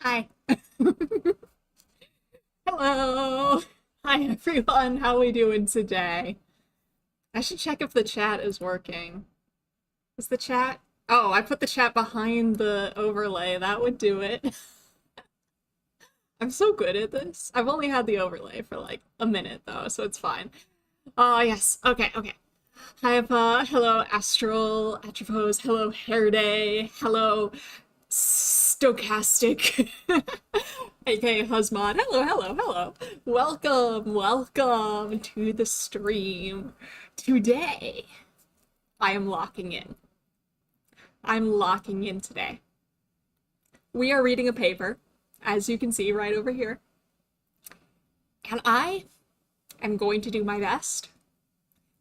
Hi. Hello. Hi everyone. How we doing today? I should check if the chat is working. Is the chat? Oh, I put the chat behind the overlay. That would do it. I'm so good at this. I've only had the overlay for like a minute though, so it's fine. Oh, yes. Okay, okay. Hi, hello, Astral, Atropos, hello, Hair Day, hello, Stochastic, aka Husmod. Hello, hello, hello. Welcome, welcome to the stream. Today, I am locking in. I'm locking in today. We are reading a paper, as you can see right over here, and I am going to do my best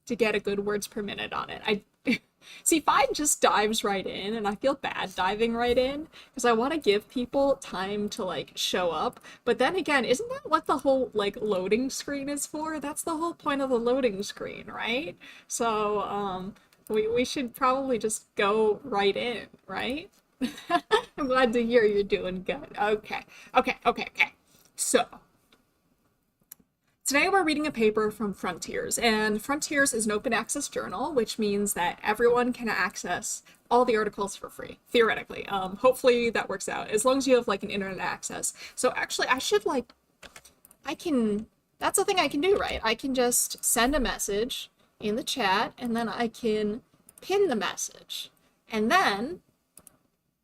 to get a good words per minute on it. See, Fine just dives right in, and I feel bad diving right in because I want to give people time to like show up. But then again, isn't that what the whole like loading screen is for? That's the whole point of the loading screen, right? So, we should probably just go right in, right? I'm glad to hear you're doing good. Okay, okay, okay, okay. So, today we're reading a paper from Frontiers, and Frontiers is an open access journal, which means that everyone can access all the articles for free, theoretically. Hopefully that works out, as long as you have like an internet access. So actually, that's a thing I can do, right? I can just send a message in the chat, and then I can pin the message. And then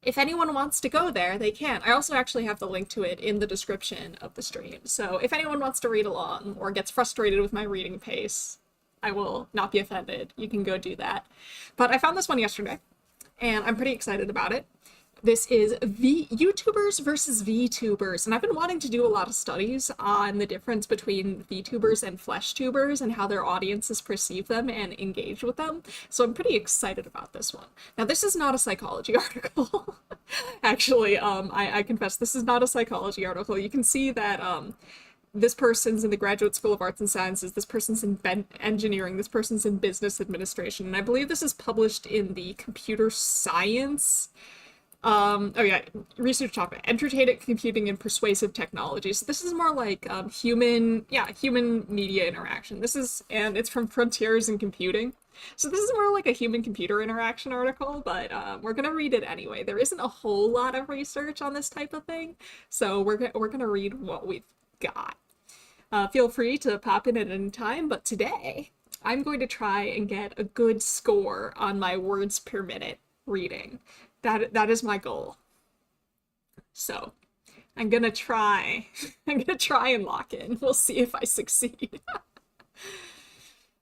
if anyone wants to go there, they can. I also actually have the link to it in the description of the stream. So if anyone wants to read along or gets frustrated with my reading pace, I will not be offended. You can go do that. But I found this one yesterday, and I'm pretty excited about it. This is YouTubers versus VTubers, and I've been wanting to do a lot of studies on the difference between VTubers and FleshTubers and how their audiences perceive them and engage with them, so I'm pretty excited about this one. Now, this is not a psychology article. Actually, I confess, this is not a psychology article. You can see that this person's in the Graduate School of Arts and Sciences, this person's in engineering, this person's in business administration, and I believe this is published in the computer science oh yeah, research topic, entertainment computing and persuasive technology. So this is more like human media interaction. And it's from Frontiers in Computing. So this is more like a human computer interaction article, but we're gonna read it anyway. There isn't a whole lot of research on this type of thing, so we're gonna read what we've got. Feel free to pop in at any time, but today I'm going to try and get a good score on my words per minute reading. That is my goal. So I'm gonna try. I'm gonna try and lock in. We'll see if I succeed.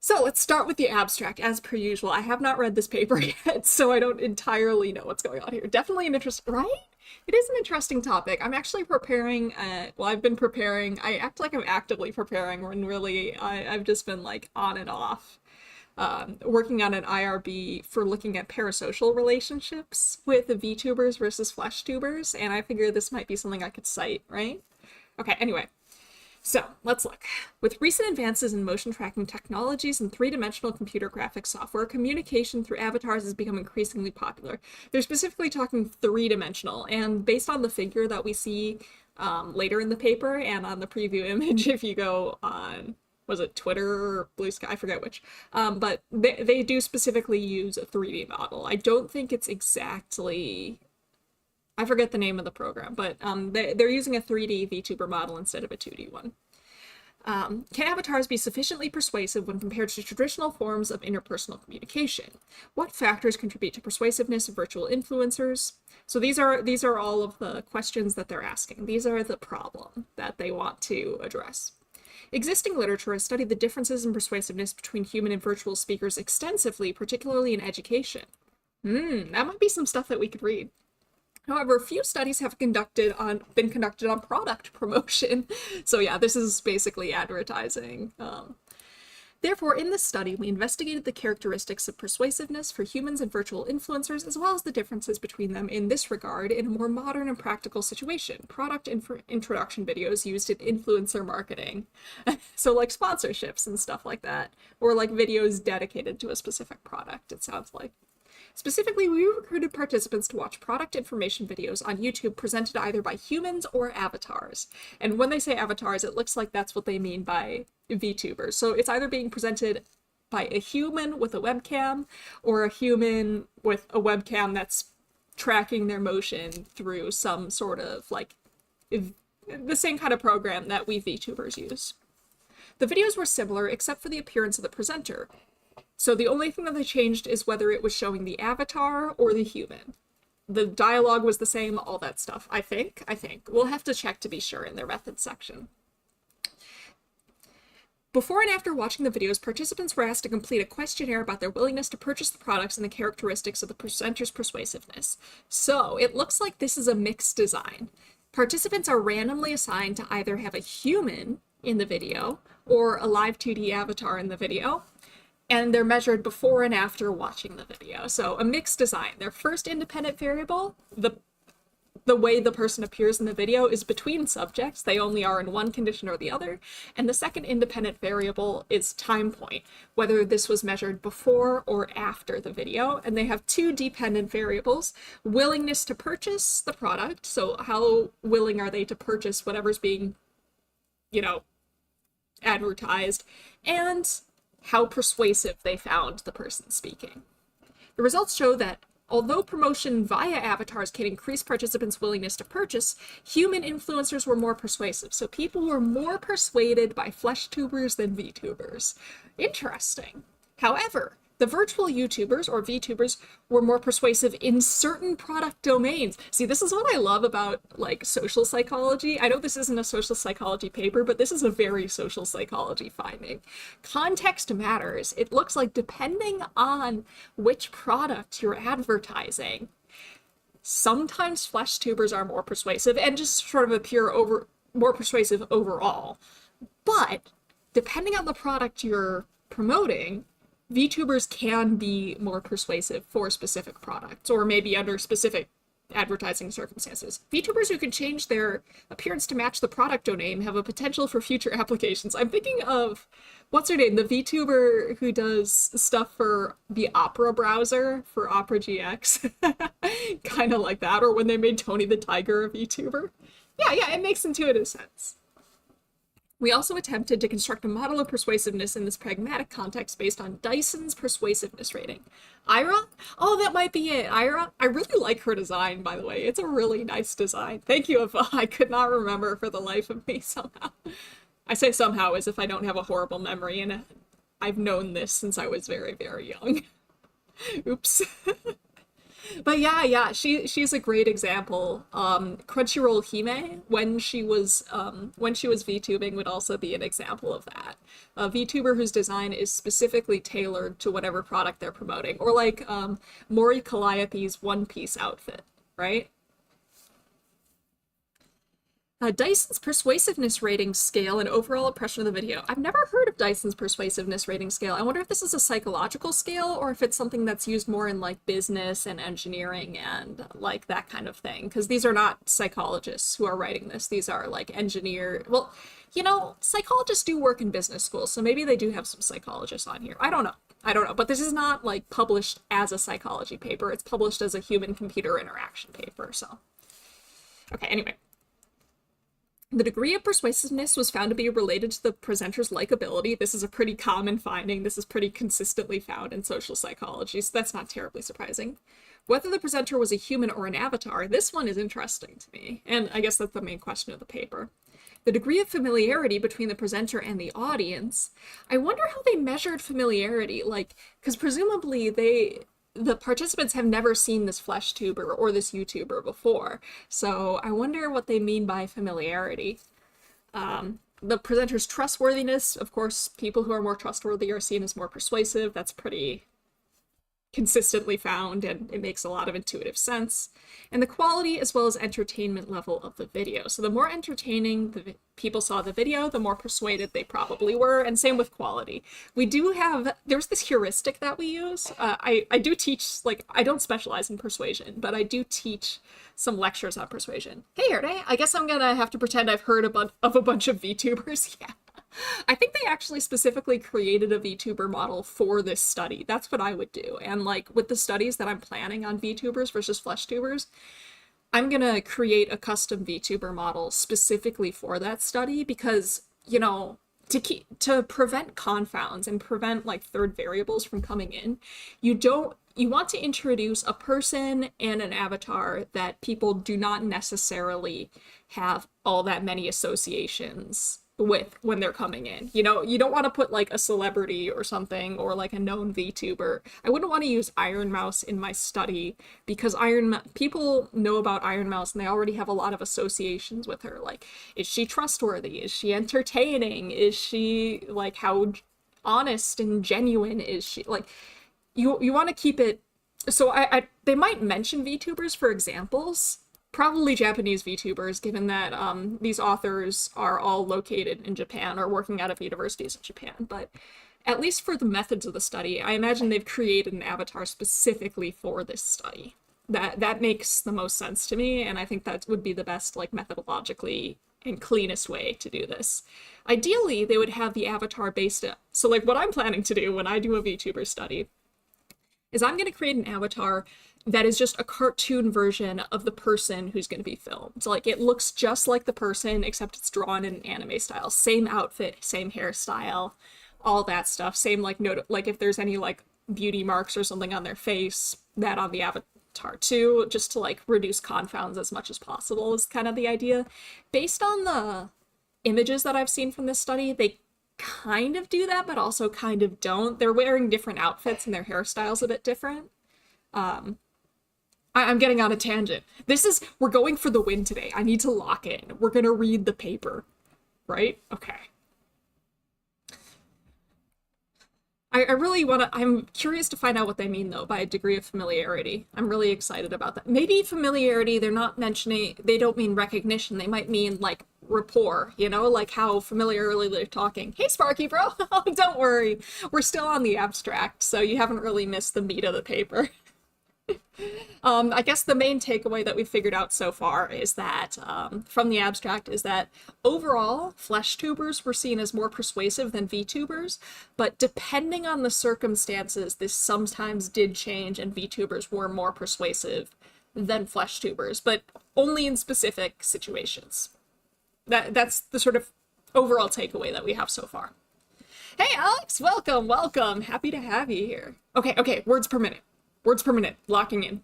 So let's start with the abstract, as per usual. I have not read this paper yet, so I don't entirely know what's going on here. Definitely an interest, right? It is an interesting topic. I'm actually preparing, well, I've been preparing, I act like I'm actively preparing when really I've just been like on and off. Working on an IRB for looking at parasocial relationships with the VTubers versus FleshTubers, and I figure this might be something I could cite, right? Okay, anyway, so let's look. With recent advances in motion tracking technologies and three-dimensional computer graphics software, communication through avatars has become increasingly popular. They're specifically talking three-dimensional, and based on the figure that we see later in the paper and on the preview image, if you go on, was it Twitter or Blue Sky? I forget which. But they do specifically use a 3D model. I don't think it's exactly, I forget the name of the program, but they're using a 3D VTuber model instead of a 2D one. Can avatars be sufficiently persuasive when compared to traditional forms of interpersonal communication? What factors contribute to persuasiveness of virtual influencers? So these are all of the questions that they're asking. These are the problem that they want to address. Existing literature has studied the differences in persuasiveness between human and virtual speakers extensively, particularly in education. That might be some stuff that we could read. However, few studies have been conducted on product promotion. So yeah, this is basically advertising. Therefore, in this study, we investigated the characteristics of persuasiveness for humans and virtual influencers, as well as the differences between them in this regard in a more modern and practical situation. Product introduction videos used in influencer marketing. So like sponsorships and stuff like that. Or like videos dedicated to a specific product, it sounds like. Specifically, we recruited participants to watch product information videos on YouTube presented either by humans or avatars. And when they say avatars, it looks like that's what they mean by VTubers. So it's either being presented by a human with a webcam or a human with a webcam that's tracking their motion through some sort of like the same kind of program that we VTubers use. The videos were similar except for the appearance of the presenter. So the only thing that they changed is whether it was showing the avatar or the human. The dialogue was the same, all that stuff, I think. We'll have to check to be sure in their methods section. Before and after watching the videos, participants were asked to complete a questionnaire about their willingness to purchase the products and the characteristics of the presenter's persuasiveness. So it looks like this is a mixed design. Participants are randomly assigned to either have a human in the video or a live 2D avatar in the video, and they're measured before and after watching the video. So a mixed design. Their first independent variable, the way the person appears in the video, is between subjects. They only are in one condition or the other. And the second independent variable is time point, whether this was measured before or after the video. And they have two dependent variables: willingness to purchase the product. So how willing are they to purchase whatever's being, advertised, and how persuasive they found the person speaking. The results show that although promotion via avatars can increase participants' willingness to purchase, human influencers were more persuasive. So people were more persuaded by flesh tubers than VTubers. Interesting. However, the virtual YouTubers, or VTubers, were more persuasive in certain product domains. See, this is what I love about, like, social psychology. I know this isn't a social psychology paper, but this is a very social psychology finding. Context matters. It looks like depending on which product you're advertising, sometimes flesh tubers are more persuasive and just sort of appear more persuasive overall. But depending on the product you're promoting, VTubers can be more persuasive for specific products, or maybe under specific advertising circumstances. VTubers who can change their appearance to match the product domain have a potential for future applications. I'm thinking of, what's her name? The VTuber who does stuff for the Opera browser, for Opera GX. Kind of like that, or when they made Tony the Tiger a VTuber. Yeah, it makes intuitive sense. We also attempted to construct a model of persuasiveness in this pragmatic context based on Dyson's persuasiveness rating. Ira? Oh, that might be it. Ira? I really like her design, by the way. It's a really nice design. Thank you, Ava. I could not remember for the life of me somehow. I say somehow as if I don't have a horrible memory, and I've known this since I was very, very young. Oops. But yeah, she's a great example. Crunchyroll Hime, when she was VTubing, would also be an example of that. A VTuber whose design is specifically tailored to whatever product they're promoting, or like Mori Calliope's One Piece outfit, right? Dyson's persuasiveness rating scale and overall impression of the video. I've never heard of Dyson's persuasiveness rating scale. I wonder if this is a psychological scale or if it's something that's used more in like business and engineering and like that kind of thing. Because these are not psychologists who are writing this. These are like well, psychologists do work in business schools, so maybe they do have some psychologists on here. I don't know. But this is not like published as a psychology paper. It's published as a human-computer interaction paper, so. Okay, anyway. The degree of persuasiveness was found to be related to the presenter's likability. This is a pretty common finding. This is pretty consistently found in social psychology, so that's not terribly surprising. Whether the presenter was a human or an avatar, this one is interesting to me, and I guess that's the main question of the paper. The degree of familiarity between the presenter and the audience. I wonder how they measured familiarity, like, because presumably the participants have never seen this flesh tuber or this YouTuber before, so I wonder what they mean by familiarity. The presenter's trustworthiness, of course, people who are more trustworthy are seen as more persuasive. That's pretty consistently found, and it makes a lot of intuitive sense. And the quality as well as entertainment level of the video. So the more entertaining the people saw the video, the more persuaded they probably were, and same with quality. There's this heuristic that we use. I do teach, like, I don't specialize in persuasion, but I do teach some lectures on persuasion. Hey, Hori, I guess I'm gonna have to pretend I've heard of a bunch of VTubers. Yeah. I think they actually specifically created a VTuber model for this study. That's what I would do. And like with the studies that I'm planning on VTubers versus FleshTubers, I'm gonna create a custom VTuber model specifically for that study because, you know, to prevent confounds and prevent like third variables from coming in, you want to introduce a person and an avatar that people do not necessarily have all that many associations with when they're coming in. You know, you don't want to put like a celebrity or something or like a known VTuber. I wouldn't want to use Iron Mouse in my study because people know about Iron Mouse and they already have a lot of associations with her. Like, is she trustworthy? Is she entertaining? Is she like how honest and genuine is she? Like, you want to keep it. So they might mention VTubers for examples. Probably Japanese VTubers, given that these authors are all located in Japan or working out of universities in Japan. But at least for the methods of the study, I imagine they've created an avatar specifically for this study. That makes the most sense to me, and I think that would be the best, like, methodologically and cleanest way to do this. Ideally, they would have the avatar based. So, like, what I'm planning to do when I do a VTuber study is I'm going to create an avatar that is just a cartoon version of the person who's going to be filmed. So, like, it looks just like the person, except it's drawn in an anime style. Same outfit, same hairstyle, all that stuff. Same, like, like if there's any, like, beauty marks or something on their face, that on the avatar too, just to, like, reduce confounds as much as possible is kind of the idea. Based on the images that I've seen from this study, they kind of do that, but also kind of don't. They're wearing different outfits and their hairstyle's a bit different. I'm getting on a tangent. We're going for the win today. I need to lock in. We're gonna read the paper, right? Okay. I really I'm curious to find out what they mean, though, by a degree of familiarity. I'm really excited about that. Maybe familiarity, they don't mean recognition. They might mean, like, rapport, you know? Like how familiarly they're talking. Hey, Sparky, bro! Don't worry. We're still on the abstract, so you haven't really missed the meat of the paper. I guess the main takeaway that we've figured out so far is that, from the abstract, is that overall, FleshTubers were seen as more persuasive than VTubers, but depending on the circumstances, this sometimes did change and VTubers were more persuasive than FleshTubers, but only in specific situations. That's the sort of overall takeaway that we have so far. Hey, Alex, welcome, welcome. Happy to have you here. Okay, words per minute. Words per minute, locking in.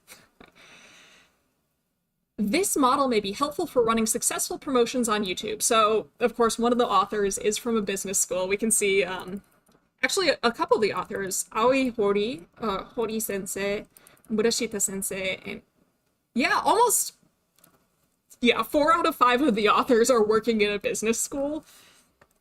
This model may be helpful for running successful promotions on YouTube. So, of course, one of the authors is from a business school. We can see, actually, a couple of the authors, Aoi Hori, Hori sensei, Murashita sensei, and yeah, 4 out of 5 of the authors are working in a business school.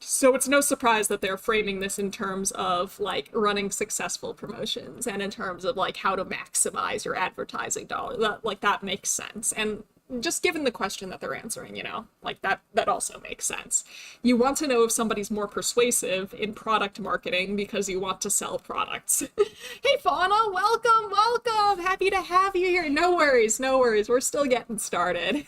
So it's no surprise that they're framing this in terms of, like, running successful promotions and in terms of, like, how to maximize your advertising dollar. That makes sense. And just given the question that they're answering, you know, like, that also makes sense. You want to know if somebody's more persuasive in product marketing because you want to sell products. Hey, Fauna, welcome! Happy to have you here. No worries. We're still getting started.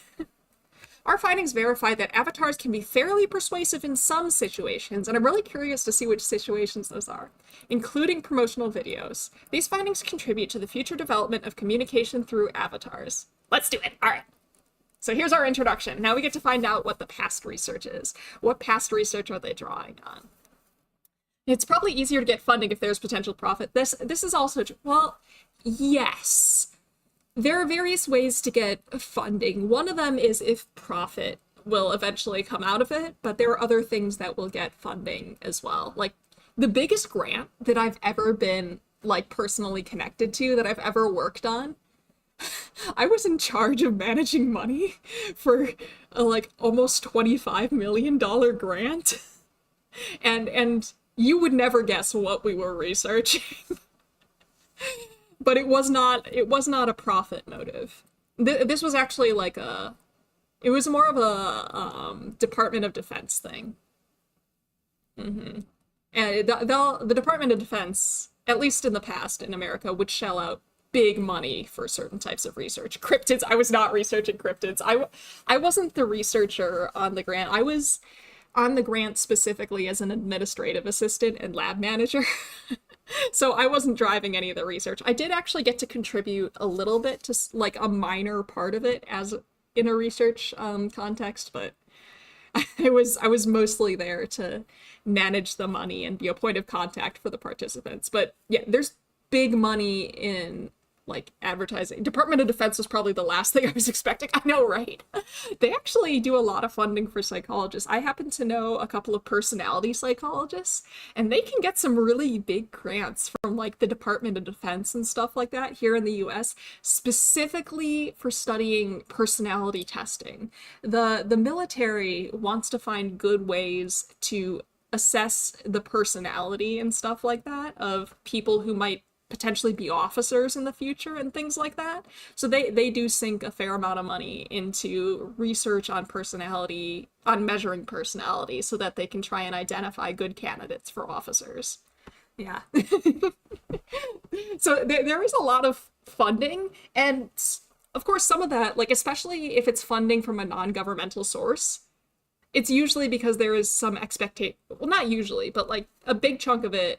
Our findings verify that avatars can be fairly persuasive in some situations, and I'm really curious to see which situations those are, including promotional videos. These findings contribute to the future development of communication through avatars. Let's do it! Alright. So here's our introduction. Now we get to find out what the past research is. What past research are they drawing on? It's probably easier to get funding if there's potential profit. This is also true. Well, yes. There are various ways to get funding. One of them is if profit will eventually come out of it, but there are other things that will get funding as well. Like, the biggest grant that I've ever been, like, personally connected to, that I've ever worked on, I was in charge of managing money for a, like, almost $25 million grant. And you would never guess what we were researching. But it was not a profit motive. This was actually like it was more of a Department of Defense thing. And the Department of Defense, at least in the past in America, would shell out big money for certain types of research. Cryptids, I was not researching cryptids. I wasn't the researcher on the grant. I was on the grant specifically as an administrative assistant and lab manager. So I wasn't driving any of the research. I did actually get to contribute a little bit to like a minor part of it as in a research context, but I was mostly there to manage the money and be a point of contact for the participants. But yeah, there's big money in like advertising. Department of Defense was probably the last thing I was expecting. I know, right? They actually do a lot of funding for psychologists. I happen to know a couple of personality psychologists, and they can get some really big grants from like the Department of Defense and stuff like that here in the US, specifically for studying personality testing. The military wants to find good ways to assess the personality and stuff like that of people who might potentially be officers in the future and things like that. So they do sink a fair amount of money into research on personality, on measuring personality, so that they can try and identify good candidates for officers. Yeah. So there is a lot of funding, and of course some of that, like especially if it's funding from a non-governmental source, it's usually because there is some expectation, well, not usually, but like a big chunk of the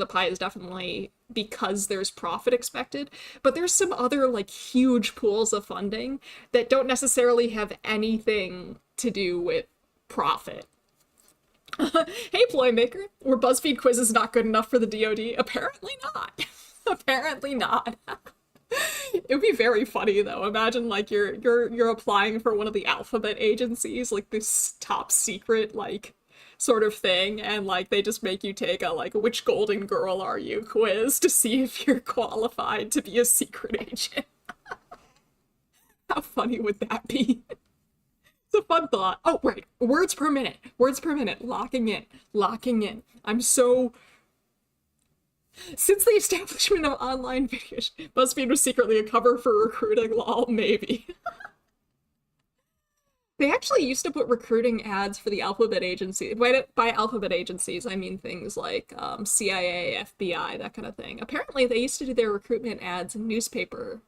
pie is definitely because there's profit expected, but there's some other like huge pools of funding that don't necessarily have anything to do with profit. Hey, Ploymaker, were BuzzFeed quizzes not good enough for the DoD? Apparently not. Apparently not. It would be very funny though. Imagine like you're applying for one of the alphabet agencies, like this top secret like sort of thing, and like they just make you take a like which golden girl are you quiz to see if you're qualified to be a secret agent. How funny would that be? It's a fun thought. Oh right, words per minute, locking in. I'm so since the establishment of online videos, BuzzFeed was secretly a cover for recruiting, lol, maybe. They actually used to put recruiting ads for the alphabet agency. By alphabet agencies, I mean things like CIA, FBI, that kind of thing. Apparently, they used to do their recruitment ads in newspapers.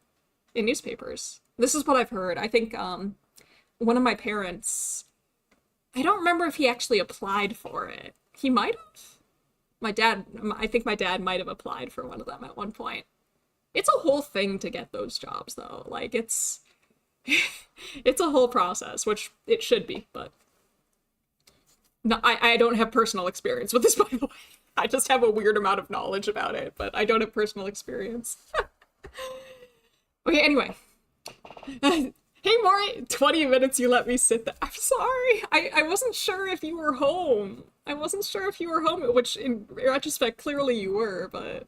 This is what I've heard. I think one of my parents, I don't remember if he actually applied for it. He might have. I think my dad might have applied for one of them at one point. It's a whole thing to get those jobs, though. Like, it's a whole process, which it should be, but no, I don't have personal experience with this, by the way. I just have a weird amount of knowledge about it, but I don't have personal experience. Okay, anyway. Hey, Maury, 20 minutes you let me sit there. I'm sorry. I wasn't sure if you were home. Which in retrospect, clearly you were, but...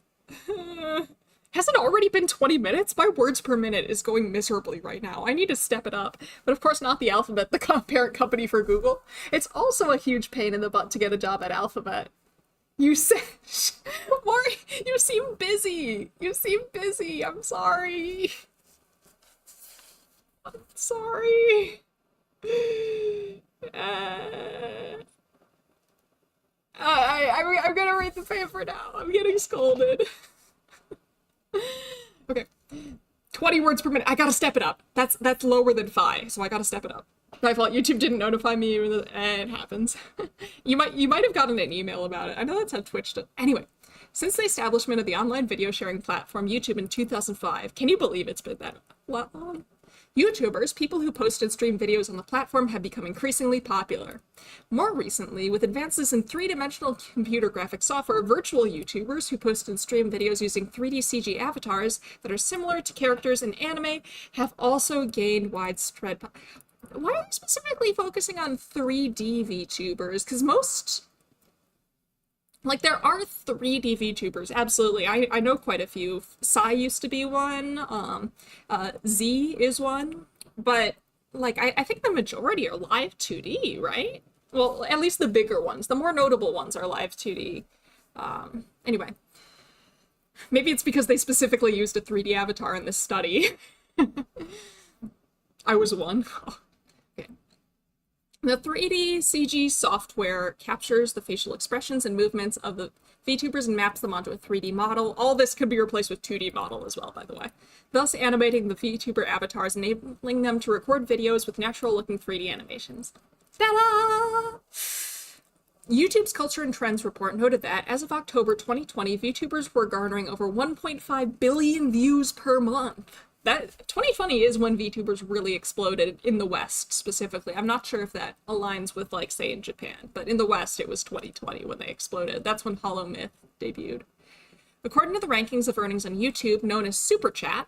Has it already been 20 minutes? My words per minute is going miserably right now. I need to step it up. But of course not the Alphabet, the parent company for Google. It's also a huge pain in the butt to get a job at Alphabet. You said... Maury, you seem busy. I'm sorry. I'm gonna read the paper now. I'm getting scolded. Okay. 20 words per minute. I gotta step it up. That's lower than 5, so I gotta step it up. My fault. YouTube didn't notify me. It happens. You might have gotten an email about it. I know that's how Twitch does. Anyway, since the establishment of the online video sharing platform YouTube in 2005, can you believe it's been that long? YouTubers, people who post and stream videos on the platform, have become increasingly popular. More recently, with advances in three-dimensional computer graphic software, virtual YouTubers who post and stream videos using 3D CG avatars that are similar to characters in anime have also gained widespread. Why are we specifically focusing on 3D VTubers? Because most... Like, there are 3D VTubers, absolutely. I know quite a few. Psy used to be one, Z is one, but, like, I think the majority are live 2D, right? Well, at least the bigger ones. The more notable ones are live 2D. Anyway. Maybe it's because they specifically used a 3D avatar in this study. I was one. Okay. The 3D CG software captures the facial expressions and movements of the VTubers and maps them onto a 3D model. All this could be replaced with 2D model as well, by the way. Thus animating the VTuber avatars, enabling them to record videos with natural-looking 3D animations. Ta-da! YouTube's Culture and Trends report noted that, as of October 2020, VTubers were garnering over 1.5 billion views per month. That 2020 is when VTubers really exploded in the West, specifically. I'm not sure if that aligns with, like, say, in Japan, but in the West, it was 2020 when they exploded. That's when Hollow Myth debuted. According to the rankings of earnings on YouTube, known as Super Chat,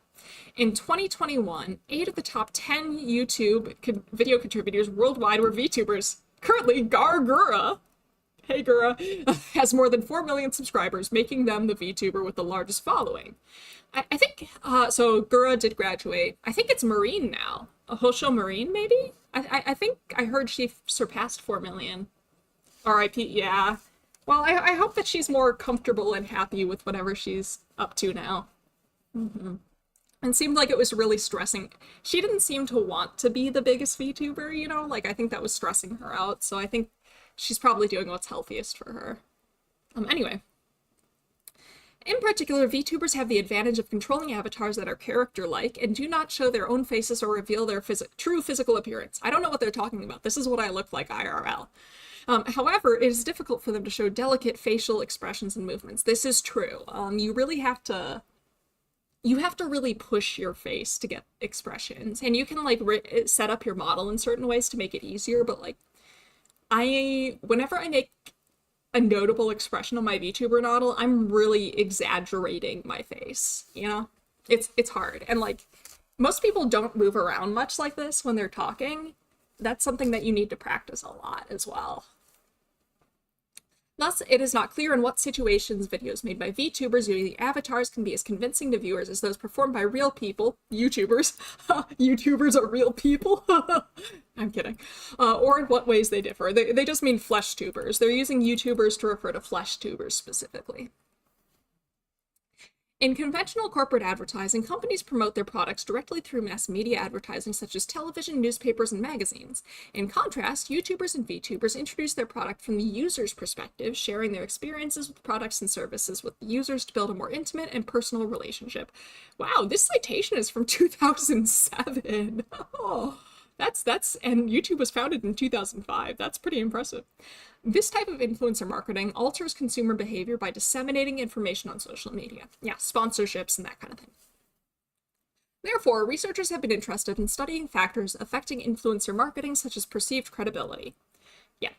in 2021, 8 of the top 10 YouTube video contributors worldwide were VTubers. Currently, Gargura, hey Gura, has more than 4 million subscribers, making them the VTuber with the largest following. I think, so Gura did graduate. I think it's Marine now. A Hosho Marine, maybe? I think I heard she surpassed 4 million. R.I.P., yeah. Well, I hope that she's more comfortable and happy with whatever she's up to now. Mm-hmm. And seemed like it was really stressing. She didn't seem to want to be the biggest VTuber, you know? Like, I think that was stressing her out, so I think she's probably doing what's healthiest for her. Anyway. In particular, VTubers have the advantage of controlling avatars that are character-like and do not show their own faces or reveal their true physical appearance. I don't know what they're talking about. This is what I look like IRL. However, it is difficult for them to show delicate facial expressions and movements. This is true. You really have to... You have to really push your face to get expressions. And you can, like, set up your model in certain ways to make it easier, but, like, whenever I make a notable expression on my VTuber model, I'm really exaggerating my face, you know? It's hard. And, like, most people don't move around much like this when they're talking. That's something that you need to practice a lot as well. Thus, it is not clear in what situations videos made by VTubers using avatars can be as convincing to viewers as those performed by real people, YouTubers. YouTubers are real people. I'm kidding. Or in what ways they differ. They just mean flesh tubers. They're using YouTubers to refer to flesh tubers specifically. In conventional corporate advertising, companies promote their products directly through mass media advertising such as television, newspapers, and magazines. In contrast, YouTubers and VTubers introduce their product from the user's perspective, sharing their experiences with products and services with the users to build a more intimate and personal relationship. Wow, this citation is from 2007. Oh, and YouTube was founded in 2005. That's pretty impressive. This type of influencer marketing alters consumer behavior by disseminating information on social media. Yeah, sponsorships and that kind of thing. Therefore, researchers have been interested in studying factors affecting influencer marketing, such as perceived credibility. Yeah.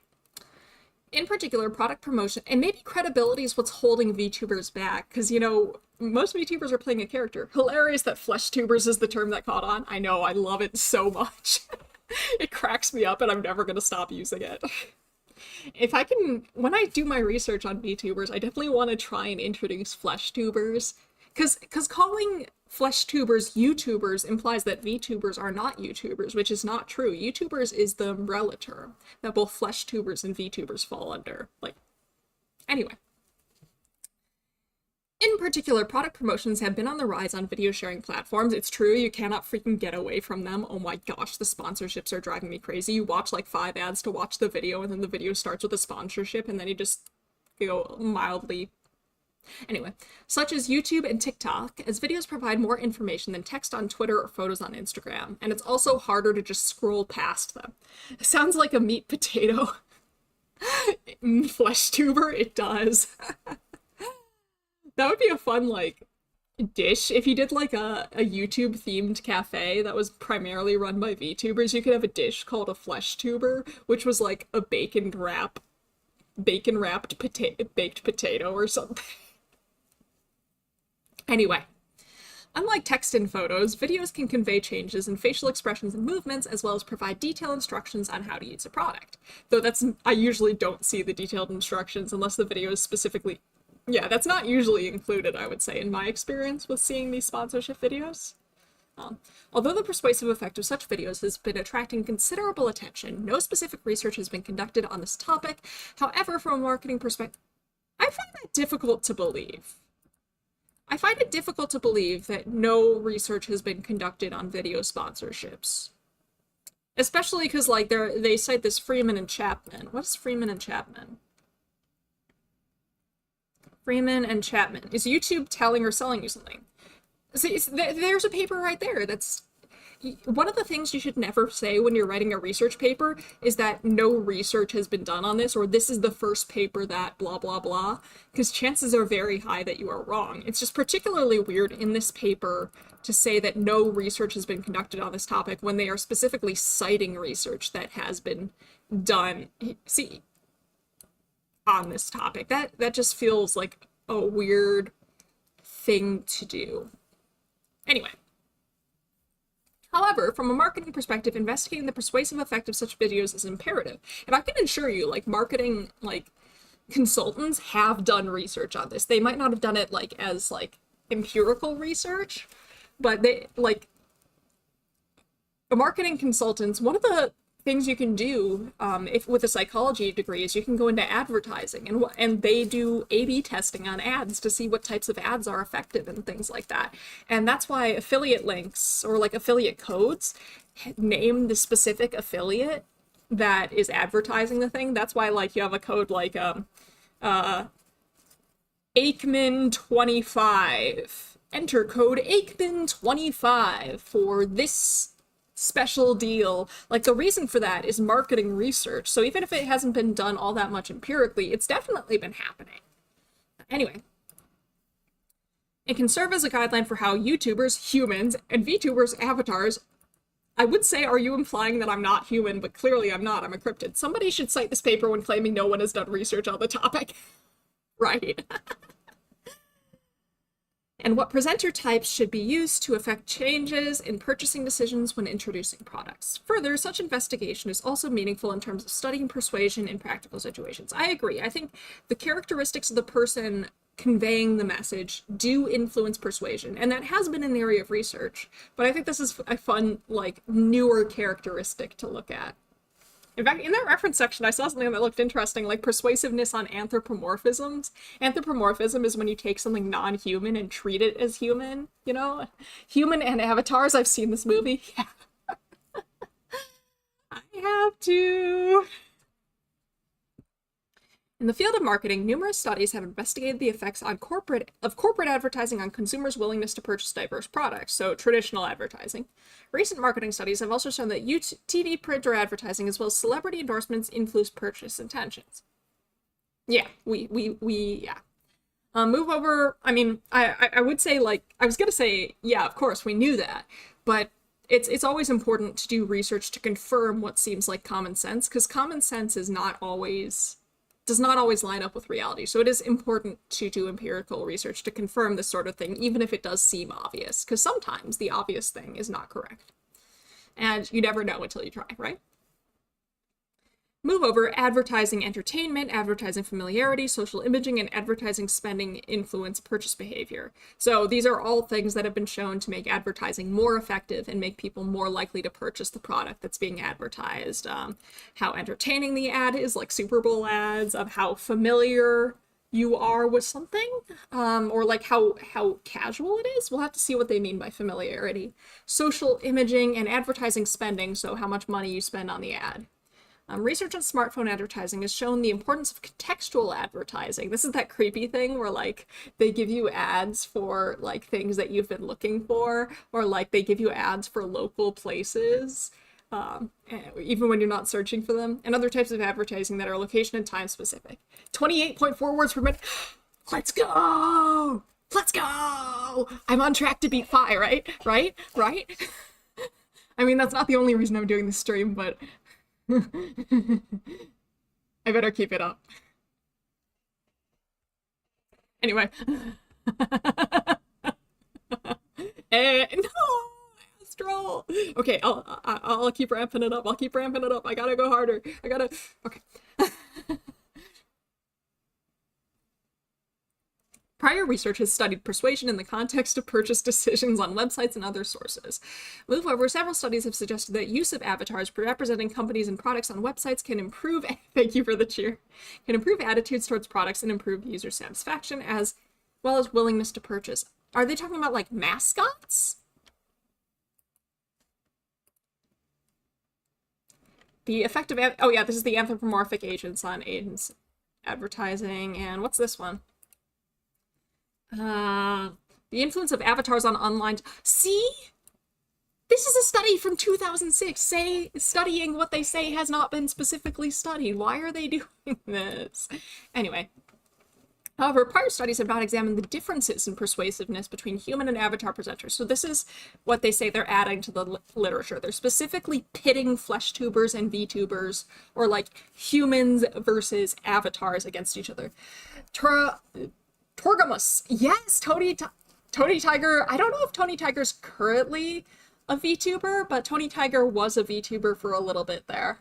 In particular, product promotion, and maybe credibility is what's holding VTubers back, because, you know, most VTubers are playing a character. Hilarious that flesh tubers is the term that caught on. I know, I love it so much. It cracks me up and I'm never going to stop using it. If I can, when I do my research on VTubers, I definitely want to try and introduce flesh tubers. Because calling flesh tubers YouTubers implies that VTubers are not YouTubers, which is not true. YouTubers is the umbrella term that both flesh tubers and VTubers fall under. Like, anyway. In particular, product promotions have been on the rise on video sharing platforms. It's true, you cannot freaking get away from them. Oh my gosh, the sponsorships are driving me crazy. You watch like 5 ads to watch the video, and then the video starts with a sponsorship, and then you just go mildly. Anyway, such as YouTube and TikTok, as videos provide more information than text on Twitter or photos on Instagram, and it's also harder to just scroll past them. It sounds like a meat potato. Flesh tuber, it does. That would be a fun, like, dish. If you did, like, a YouTube-themed cafe that was primarily run by VTubers, you could have a dish called a flesh tuber, which was, like, a bacon-wrapped baked potato or something. Anyway, unlike text and photos, videos can convey changes in facial expressions and movements, as well as provide detailed instructions on how to use a product. Though I usually don't see the detailed instructions unless the video is specifically... Yeah, that's not usually included, I would say, in my experience with seeing these sponsorship videos. Although the persuasive effect of such videos has been attracting considerable attention, no specific research has been conducted on this topic. However, from a marketing perspective, I find that difficult to believe. I find it difficult to believe that no research has been conducted on video sponsorships. Especially because, like, they cite this Freeman and Chapman. What is Freeman and Chapman? Freeman and Chapman. Is YouTube telling or selling you something? See, there's a paper right there that's one of the things you should never say when you're writing a research paper is that no research has been done on this, or this is the first paper that blah blah blah, because chances are very high that you are wrong. It's just particularly weird in this paper to say that no research has been conducted on this topic when they are specifically citing research that has been done on this topic. That just feels like a weird thing to do. Anyway. However, from a marketing perspective, investigating the persuasive effect of such videos is imperative. And I can assure you, like, marketing, like, consultants have done research on this. They might not have done it, like, as, like, empirical research, but they, like, marketing consultants, one of the things you can do if with a psychology degree is you can go into advertising, and they do A/B testing on ads to see what types of ads are effective and things like that. And that's why affiliate links or like affiliate codes name the specific affiliate that is advertising the thing. That's why like you have a code like Aikman25. Enter code Aikman25 for this special deal. Like, the reason for that is marketing research. So even if it hasn't been done all that much empirically, it's definitely been happening. Anyway, it can serve as a guideline for how YouTubers, humans, and VTubers, avatars, I would say, are you implying that I'm not human? But clearly I'm not. I'm a cryptid. Somebody should cite this paper when claiming no one has done research on the topic. Right. And what presenter types should be used to affect changes in purchasing decisions when introducing products. Further, such investigation is also meaningful in terms of studying persuasion in practical situations. I agree. I think the characteristics of the person conveying the message do influence persuasion, and that has been an area of research, but I think this is a fun, like, newer characteristic to look at. In fact, in that reference section, I saw something that looked interesting, like persuasiveness on anthropomorphisms. Anthropomorphism is when you take something non-human and treat it as human, you know? Human and avatars, I've seen this movie. Yeah. I have to. In the field of marketing, numerous studies have investigated the effects on corporate advertising on consumers' willingness to purchase diverse products, so traditional advertising. Recent marketing studies have also shown that TV, print, or advertising, as well as celebrity endorsements, influence purchase intentions. Yeah, yeah. Move over, I mean, I would say, like, I was gonna say, yeah, of course, we knew that, but it's always important to do research to confirm what seems like common sense, because common sense is does not always line up with reality. So it is important to do empirical research to confirm this sort of thing, even if it does seem obvious, because sometimes the obvious thing is not correct. And you never know until you try, right? Move over, advertising entertainment, advertising familiarity, social imaging, and advertising spending influence purchase behavior. So these are all things that have been shown to make advertising more effective and make people more likely to purchase the product that's being advertised. How entertaining the ad is, like Super Bowl ads, of how familiar you are with something, or like how casual it is. We'll have to see what they mean by familiarity. Social imaging and advertising spending, so how much money you spend on the ad. Research on smartphone advertising has shown the importance of contextual advertising. This is that creepy thing where, like, they give you ads for, like, things that you've been looking for, or, like, they give you ads for local places, even when you're not searching for them, and other types of advertising that are location and time specific. 28.4 words per minute. Let's go! Let's go! I'm on track to beat Phi, right? Right? I mean, that's not the only reason I'm doing this stream, but I better keep it up. Anyway. No! Astral! Okay, I'll keep ramping it up. I gotta go harder. Okay. Prior research has studied persuasion in the context of purchase decisions on websites and other sources. Moreover, several studies have suggested that use of avatars representing companies and products on websites can improve, thank you for the cheer, can improve attitudes towards products and improve user satisfaction as well as willingness to purchase. Are they talking about, like, mascots? The effect of, oh yeah, this is the anthropomorphic agents on agents advertising, and what's this one? The influence of avatars on online. See? This is a study from 2006, studying what they say has not been specifically studied. Why are they doing this? Anyway. However, prior studies have not examined the differences in persuasiveness between human and avatar presenters. So this is what they say they're adding to the literature. They're specifically pitting flesh tubers and VTubers, or like humans versus avatars against each other. Torgamus. Yes, Tony Tiger. I don't know if Tony Tiger's currently a VTuber, but Tony Tiger was a VTuber for a little bit there.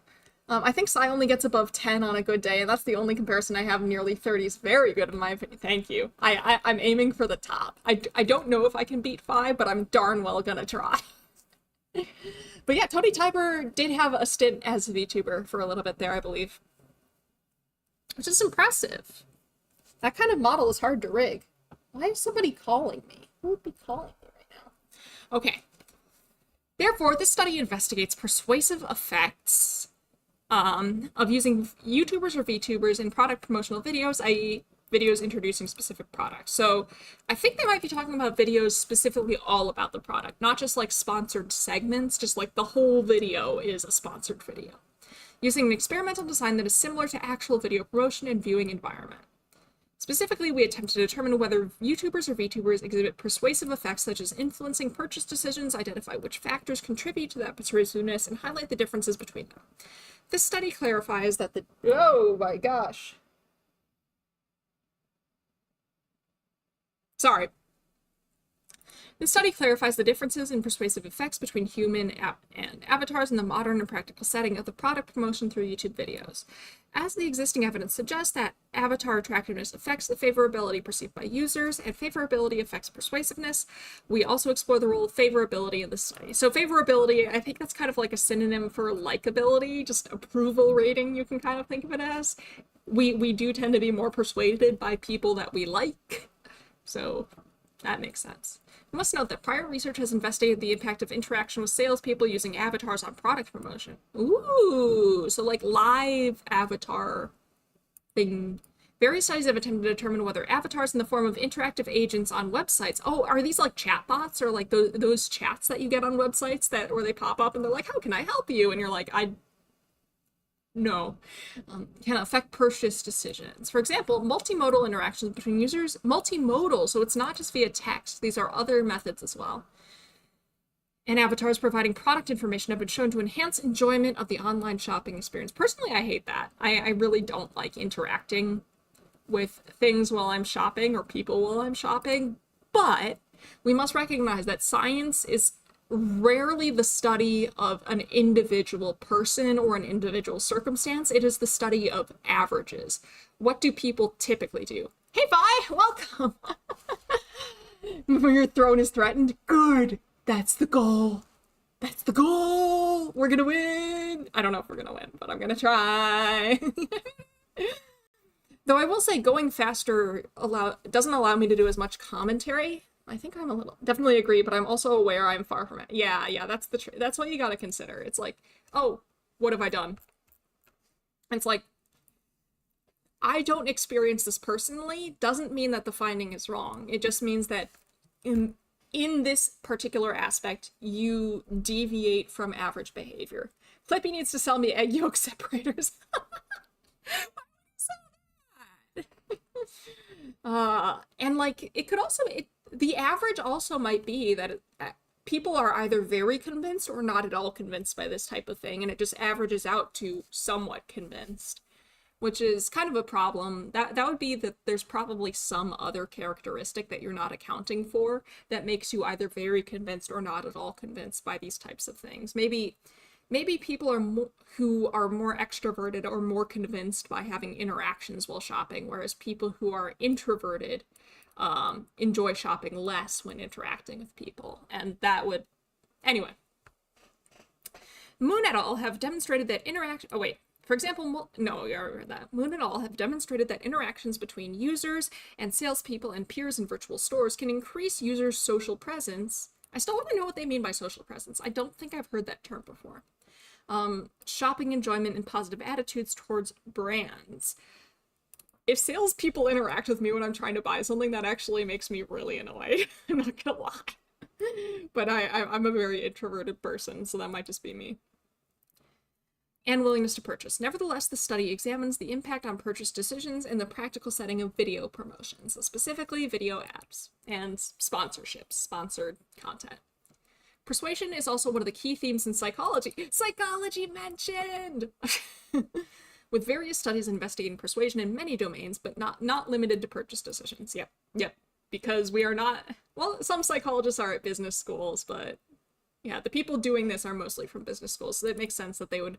I think Sai only gets above 10 on a good day, and that's the only comparison I have. Nearly 30 is very good in my opinion. Thank you. I'm aiming for the top. I don't know if I can beat 5, but I'm darn well gonna try. But yeah, Tony Tiger did have a stint as a VTuber for a little bit there, I believe. Which is impressive. That kind of model is hard to rig. Why is somebody calling me? Who would be calling me right now? Okay. Therefore, this study investigates persuasive effects of using YouTubers or VTubers in product promotional videos, i.e. videos introducing specific products. So I think they might be talking about videos specifically all about the product, not just like sponsored segments, just like the whole video is a sponsored video. Using an experimental design that is similar to actual video promotion and viewing environment. Specifically, we attempt to determine whether YouTubers or VTubers exhibit persuasive effects such as influencing purchase decisions, identify which factors contribute to that persuasiveness, and highlight the differences between them. This study clarifies that the... Oh my gosh. Sorry. This study clarifies the differences in persuasive effects between human and avatars in the modern and practical setting of the product promotion through YouTube videos. As the existing evidence suggests that avatar attractiveness affects the favorability perceived by users, and favorability affects persuasiveness, we also explore the role of favorability in the study. So favorability, I think that's kind of like a synonym for likability, just approval rating, you can kind of think of it as. We do tend to be more persuaded by people that we like, so that makes sense. We must note that prior research has investigated the impact of interaction with salespeople using avatars on product promotion. Ooh, so like live avatar thing. Various studies have attempted to determine whether avatars in the form of interactive agents on websites. Oh, are these like chatbots or like those chats that you get on websites where they pop up and they're like, how can I help you? And you're like, no, can affect purchase decisions. For example, multimodal interactions between users, multimodal, so it's not just via text. These are other methods as well. And avatars providing product information have been shown to enhance enjoyment of the online shopping experience. Personally, I hate that. I really don't like interacting with things while I'm shopping or people while I'm shopping, but we must recognize that science is rarely the study of an individual person or an individual circumstance. It is the study of averages. What do people typically do? Hey, Vi, welcome. Your throne is threatened. Good. That's the goal. That's the goal. We're gonna win. I don't know if we're gonna win, but I'm gonna try. Though I will say going faster doesn't allow me to do as much commentary. I think I'm definitely agree, but I'm also aware I'm far from it. Yeah, that's that's what you gotta consider. It's like, oh, what have I done? And it's like, I don't experience this personally, doesn't mean that the finding is wrong. It just means that in this particular aspect, you deviate from average behavior. Flippy needs to sell me egg yolk separators. And like, it could also, the average also might be that people are either very convinced or not at all convinced by this type of thing, and it just averages out to somewhat convinced, which is kind of a problem. That would be that there's probably some other characteristic that you're not accounting for that makes you either very convinced or not at all convinced by these types of things. Maybe people who are more extroverted or more convinced by having interactions while shopping, whereas people who are introverted enjoy shopping less when interacting with people. And that would... Anyway. Moon et al. Have demonstrated that For example, no, you already read that. Moon et al. Have demonstrated that interactions between users and salespeople and peers in virtual stores can increase users' social presence. I still want to know what they mean by social presence. I don't think I've heard that term before. Shopping enjoyment and positive attitudes towards brands. if salespeople interact with me when I'm trying to buy something, that actually makes me really annoyed. I'm not gonna lie. But I'm a very introverted person, so that might just be me. And willingness to purchase. Nevertheless, the study examines the impact on purchase decisions in the practical setting of video promotions, so specifically video ads and sponsorships, sponsored content. Persuasion is also one of the key themes in psychology. Psychology mentioned! With various studies investigating persuasion in many domains, but not limited to purchase decisions. Yep. Because we are not, well, some psychologists are at business schools, but yeah, the people doing this are mostly from business schools, so it makes sense that they would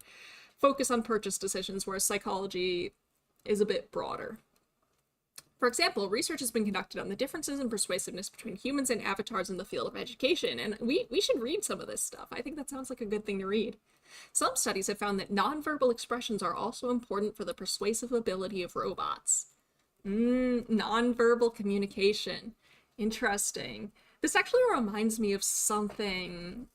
focus on purchase decisions, whereas psychology is a bit broader. For example, research has been conducted on the differences in persuasiveness between humans and avatars in the field of education, and we should read some of this stuff. I think that sounds like a good thing to read. Some studies have found that nonverbal expressions are also important for the persuasive ability of robots. Nonverbal communication. Interesting. This actually reminds me of something.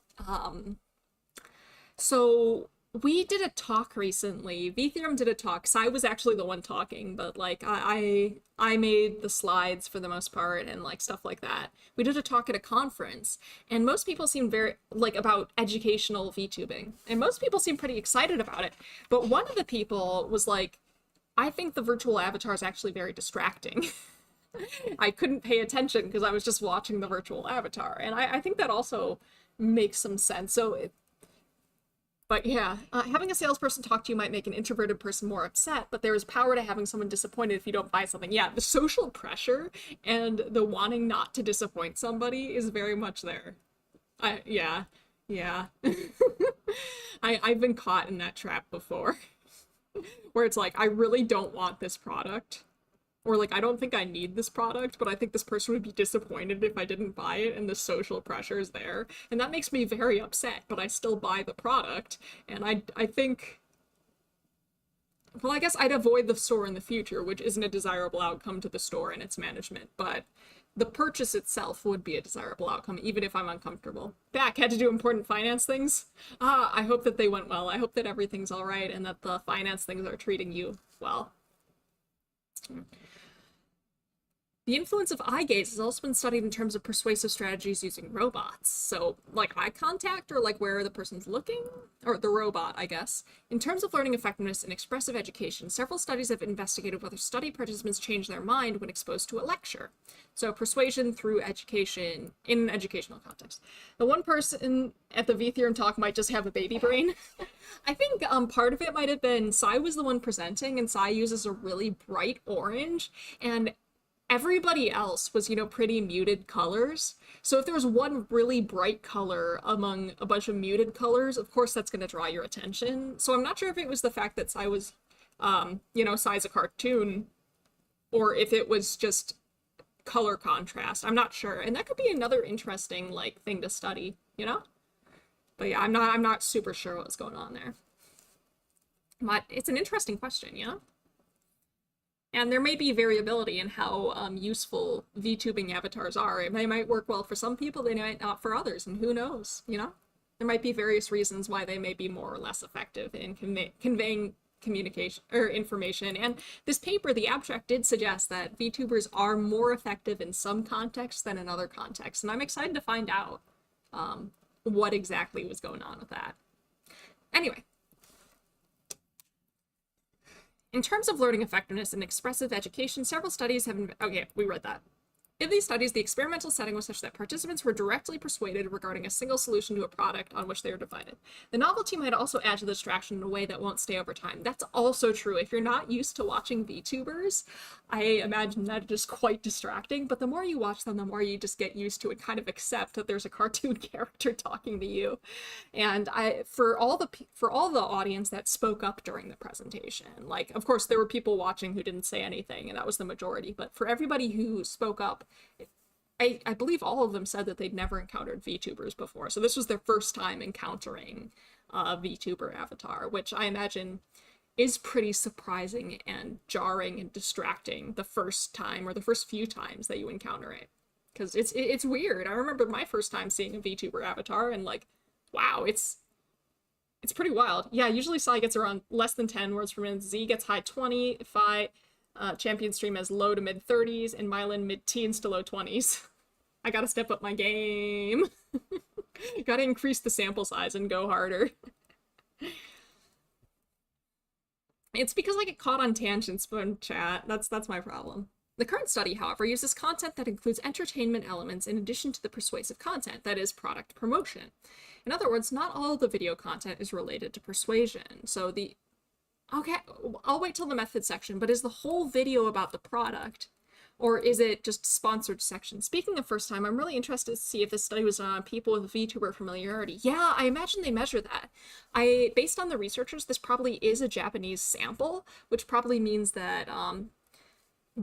So we did a talk recently. VTheorem did a talk. Sai was actually the one talking, but like I made the slides for the most part and like stuff like that. We did a talk at a conference, and most people seemed very like about educational VTubing, and most people seemed pretty excited about it. But one of the people was like, I think the virtual avatar is actually very distracting. I couldn't pay attention because I was just watching the virtual avatar, and I think that also makes some sense. But yeah, having a salesperson talk to you might make an introverted person more upset, but there is power to having someone disappointed if you don't buy something. Yeah, the social pressure and the wanting not to disappoint somebody is very much there. Yeah. I've been caught in that trap before, where it's like, I really don't want this product. Or like, I don't think I need this product, but I think this person would be disappointed if I didn't buy it, and the social pressure is there. And that makes me very upset, but I still buy the product. And I think, well, I guess I'd avoid the store in the future, which isn't a desirable outcome to the store and its management, but the purchase itself would be a desirable outcome, even if I'm uncomfortable. Back, had to do important finance things. I hope that they went well. I hope that everything's all right and that the finance things are treating you well. The influence of eye gaze has also been studied in terms of persuasive strategies using robots. So, like eye contact, or like where the person's looking, or the robot, I guess. In terms of learning effectiveness in expressive education, several studies have investigated whether study participants change their mind when exposed to a lecture. So, persuasion through education in an educational context. The one person at the VTheorem talk might just have a baby brain. I think part of it might have been Sai was the one presenting, and Sai uses a really bright orange, and everybody else was, pretty muted colors. So if there was one really bright color among a bunch of muted colors, of course that's going to draw your attention. So I'm not sure if it was the fact that Sai was, Sai's a cartoon, or if it was just color contrast. I'm not sure. And that could be another interesting, thing to study, But yeah, I'm not super sure what's going on there. But it's an interesting question, And there may be variability in how useful VTubing avatars are. They might work well for some people, they might not for others, and who knows, There might be various reasons why they may be more or less effective in conveying communication or information. And this paper, the abstract, did suggest that VTubers are more effective in some contexts than in other contexts, and I'm excited to find out what exactly was going on with that. Anyway. In terms of learning effectiveness in expressive education, several studies have okay, we read that. In these studies, the experimental setting was such that participants were directly persuaded regarding a single solution to a product on which they were divided. The novelty might also add to the distraction in a way that won't stay over time. That's also true. If you're not used to watching VTubers, I imagine that it is quite distracting, but the more you watch them, the more you just get used to it, kind of accept that there's a cartoon character talking to you. And for all the audience that spoke up during the presentation, of course, there were people watching who didn't say anything, and that was the majority, but for everybody who spoke up, I believe all of them said that they'd never encountered VTubers before, so this was their first time encountering a VTuber avatar, which I imagine is pretty surprising and jarring and distracting the first time or the first few times that you encounter it, because it's weird. I remember my first time seeing a VTuber avatar, and wow, it's pretty wild. Yeah, usually Sai gets around less than 10 words per minute, Z gets high 20, Champion stream has low to mid 30s and Mylan mid teens to low 20s. I gotta step up my game. Gotta increase the sample size and go harder. It's because I get caught on tangents from chat. That's my problem. The current study, however, uses content that includes entertainment elements in addition to the persuasive content, that is, product promotion. In other words, not all of the video content is related to persuasion. So okay, I'll wait till the method section, but is the whole video about the product? Or is it just sponsored section? Speaking of first time, I'm really interested to see if this study was on people with VTuber familiarity. Yeah, I imagine they measure that. Based on the researchers, this probably is a Japanese sample, which probably means that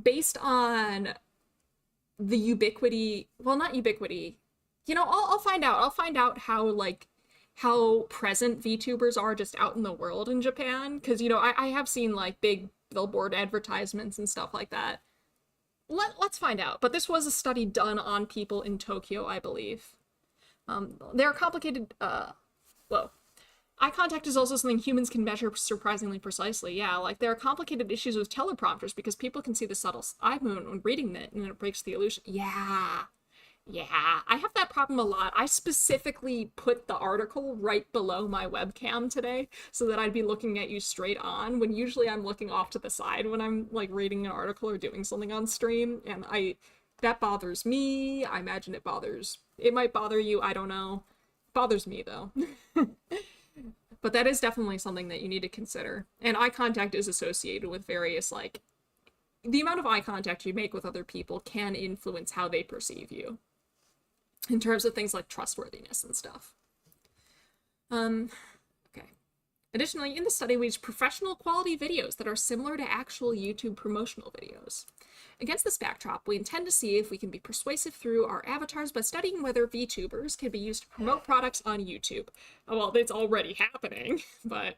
based on the ubiquity, well, not ubiquity, you know, I'll find out. I'll find out how present VTubers are just out in the world in Japan. Because, you know, I have seen like big billboard advertisements and stuff like that. Let's find out. But this was a study done on people in Tokyo, I believe. There are complicated, whoa. Eye contact is also something humans can measure surprisingly precisely. Yeah, like there are complicated issues with teleprompters because people can see the subtle eye movement when reading it and it breaks the illusion. Yeah. Yeah, I have that problem a lot. I specifically put the article right below my webcam today so that I'd be looking at you straight on, when usually I'm looking off to the side when I'm like reading an article or doing something on stream, and that bothers me. I imagine it might bother you, I don't know. It bothers me though. But that is definitely something that you need to consider. And eye contact is associated with various, like, the amount of eye contact you make with other people can influence how they perceive you, in terms of things like trustworthiness and stuff. Okay. Additionally, in the study, we use professional quality videos that are similar to actual YouTube promotional videos. Against this backdrop, we intend to see if we can be persuasive through our avatars by studying whether VTubers can be used to promote products on YouTube. Well, it's already happening, but,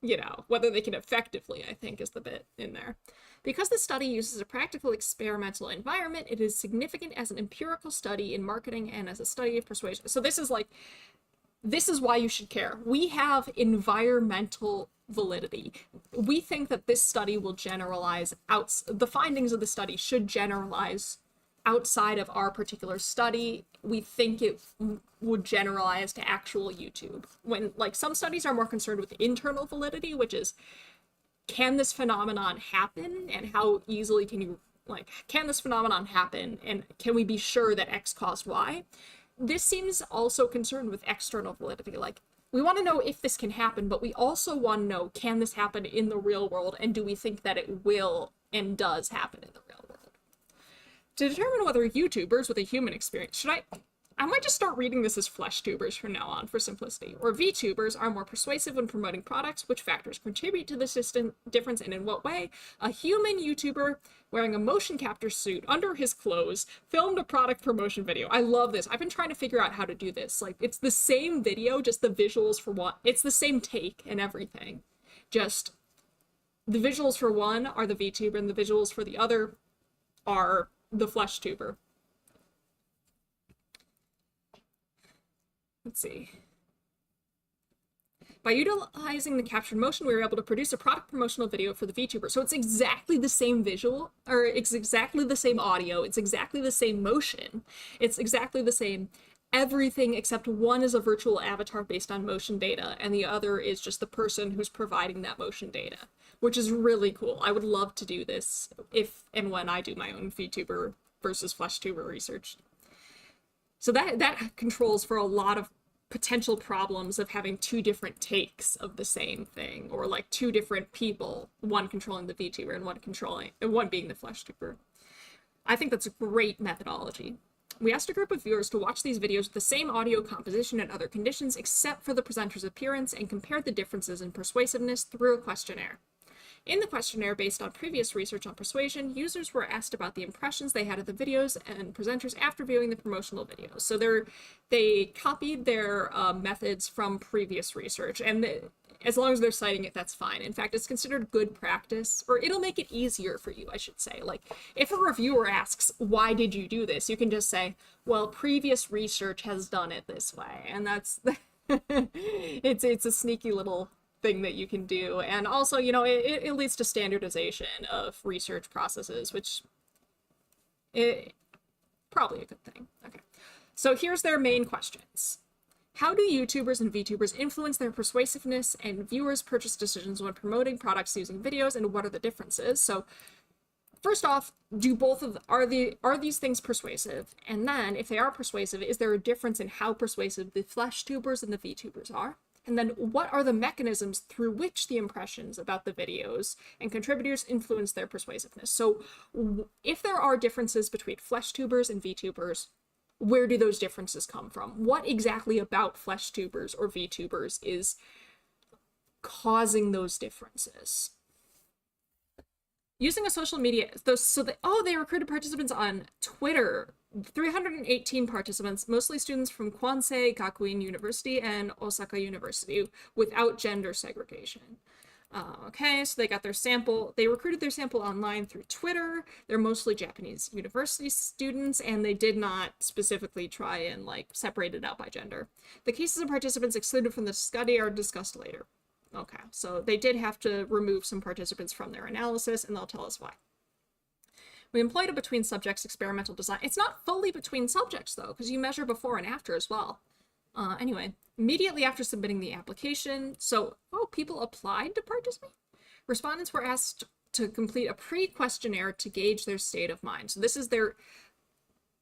you know, whether they can effectively, I think, is the bit in there. Because the study uses a practical experimental environment, it is significant as an empirical study in marketing and as a study of persuasion. So this is why you should care. We have environmental validity. We think that this study will generalize the findings of the study should generalize outside of our particular study. We think it would generalize to actual YouTube. When, like, some studies are more concerned with internal validity, which is, can this phenomenon happen, and how easily can this phenomenon happen, and can we be sure that X caused Y? This seems also concerned with external validity. Like, we want to know if this can happen, but we also want to know, can this happen in the real world, and do we think that it will and does happen in the real world? To determine whether YouTubers with a human experience, I might just start reading this as flesh tubers from now on for simplicity, or VTubers are more persuasive when promoting products, which factors contribute to this difference and in what way? A human YouTuber wearing a motion capture suit under his clothes filmed a product promotion video. I love this. I've been trying to figure out how to do this. Like, it's the same video, just the visuals for one. It's the same take and everything. Just the visuals for one are the VTuber and the visuals for the other are the flesh tuber. Let's see. By utilizing the captured motion, we were able to produce a product promotional video for the VTuber. So it's exactly the same visual, or it's exactly the same audio, it's exactly the same motion, it's exactly the same everything, except one is a virtual avatar based on motion data, and the other is just the person who's providing that motion data, which is really cool. I would love to do this if and when I do my own VTuber versus FleshTuber research. So that controls for a lot of potential problems of having two different takes of the same thing, or like two different people, one controlling the VTuber and one being the FleshTuber. I think that's a great methodology. We asked a group of viewers to watch these videos with the same audio composition and other conditions except for the presenter's appearance, and compared the differences in persuasiveness through a questionnaire. In the questionnaire, based on previous research on persuasion, users were asked about the impressions they had of the videos and presenters after viewing the promotional videos. So they copied their methods from previous research, and as long as they're citing it, that's fine. In fact, it's considered good practice, or it'll make it easier for you, I should say. Like, if a reviewer asks, why did you do this? You can just say, well, previous research has done it this way. And that's, it's a sneaky little thing that you can do. And also, you know, it leads to standardization of research processes, which is probably a good thing. Okay. So here's their main questions. How do YouTubers and VTubers influence their persuasiveness and viewers' purchase decisions when promoting products using videos, and what are the differences? So first off, are these things persuasive? And then, if they are persuasive, is there a difference in how persuasive the flesh tubers and the VTubers are? And then, what are the mechanisms through which the impressions about the videos and contributors influence their persuasiveness? So, if there are differences between flesh tubers and VTubers, where do those differences come from? What exactly about flesh tubers or VTubers is causing those differences? Using a social media, they recruited participants on Twitter. 318 participants, mostly students from Kwansei Gakuin University and Osaka University, without gender segregation. Okay, so they got their sample. They recruited their sample online through Twitter. They're mostly Japanese university students, and they did not specifically try and like separate it out by gender. The cases of participants excluded from the study are discussed later. Okay, so they did have to remove some participants from their analysis, and they'll tell us why. We employed a between subjects experimental design. It's not fully between subjects, though, because you measure before and after as well. Anyway, immediately after submitting the application, people applied to participate? Respondents were asked to complete a pre-questionnaire to gauge their state of mind. So this is their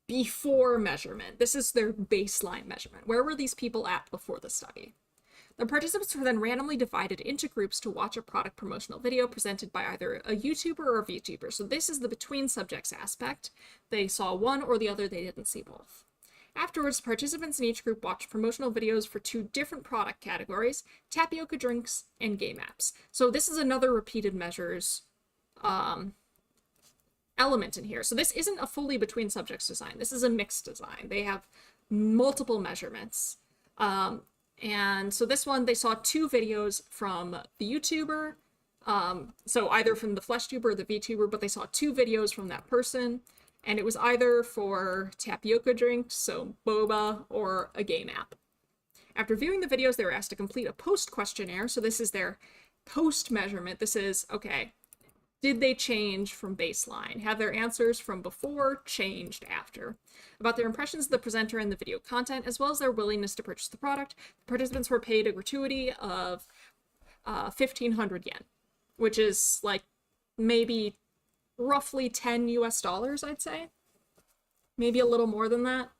before measurement. This is their baseline measurement. Where were these people at before the study? The participants were then randomly divided into groups to watch a product promotional video presented by either a YouTuber or a VTuber. So this is the between subjects aspect. They saw one or the other, they didn't see both. Afterwards, participants in each group watched promotional videos for 2 different product categories, tapioca drinks and game apps. So this is another repeated measures element in here. So this isn't a fully between subjects design. This is a mixed design. They have multiple measurements. And so this one, they saw 2 videos from the YouTuber, so either from the flesh tuber or the VTuber, but they saw 2 videos from that person, and it was either for tapioca drinks, so boba, or a game app. After viewing the videos, they were asked to complete a post questionnaire, so this is their post measurement. This is, okay, did they change from baseline? Have their answers from before changed after? About their impressions of the presenter and the video content, as well as their willingness to purchase the product, the participants were paid a gratuity of 1,500 yen, which is like maybe roughly $10 US, I'd say. Maybe a little more than that.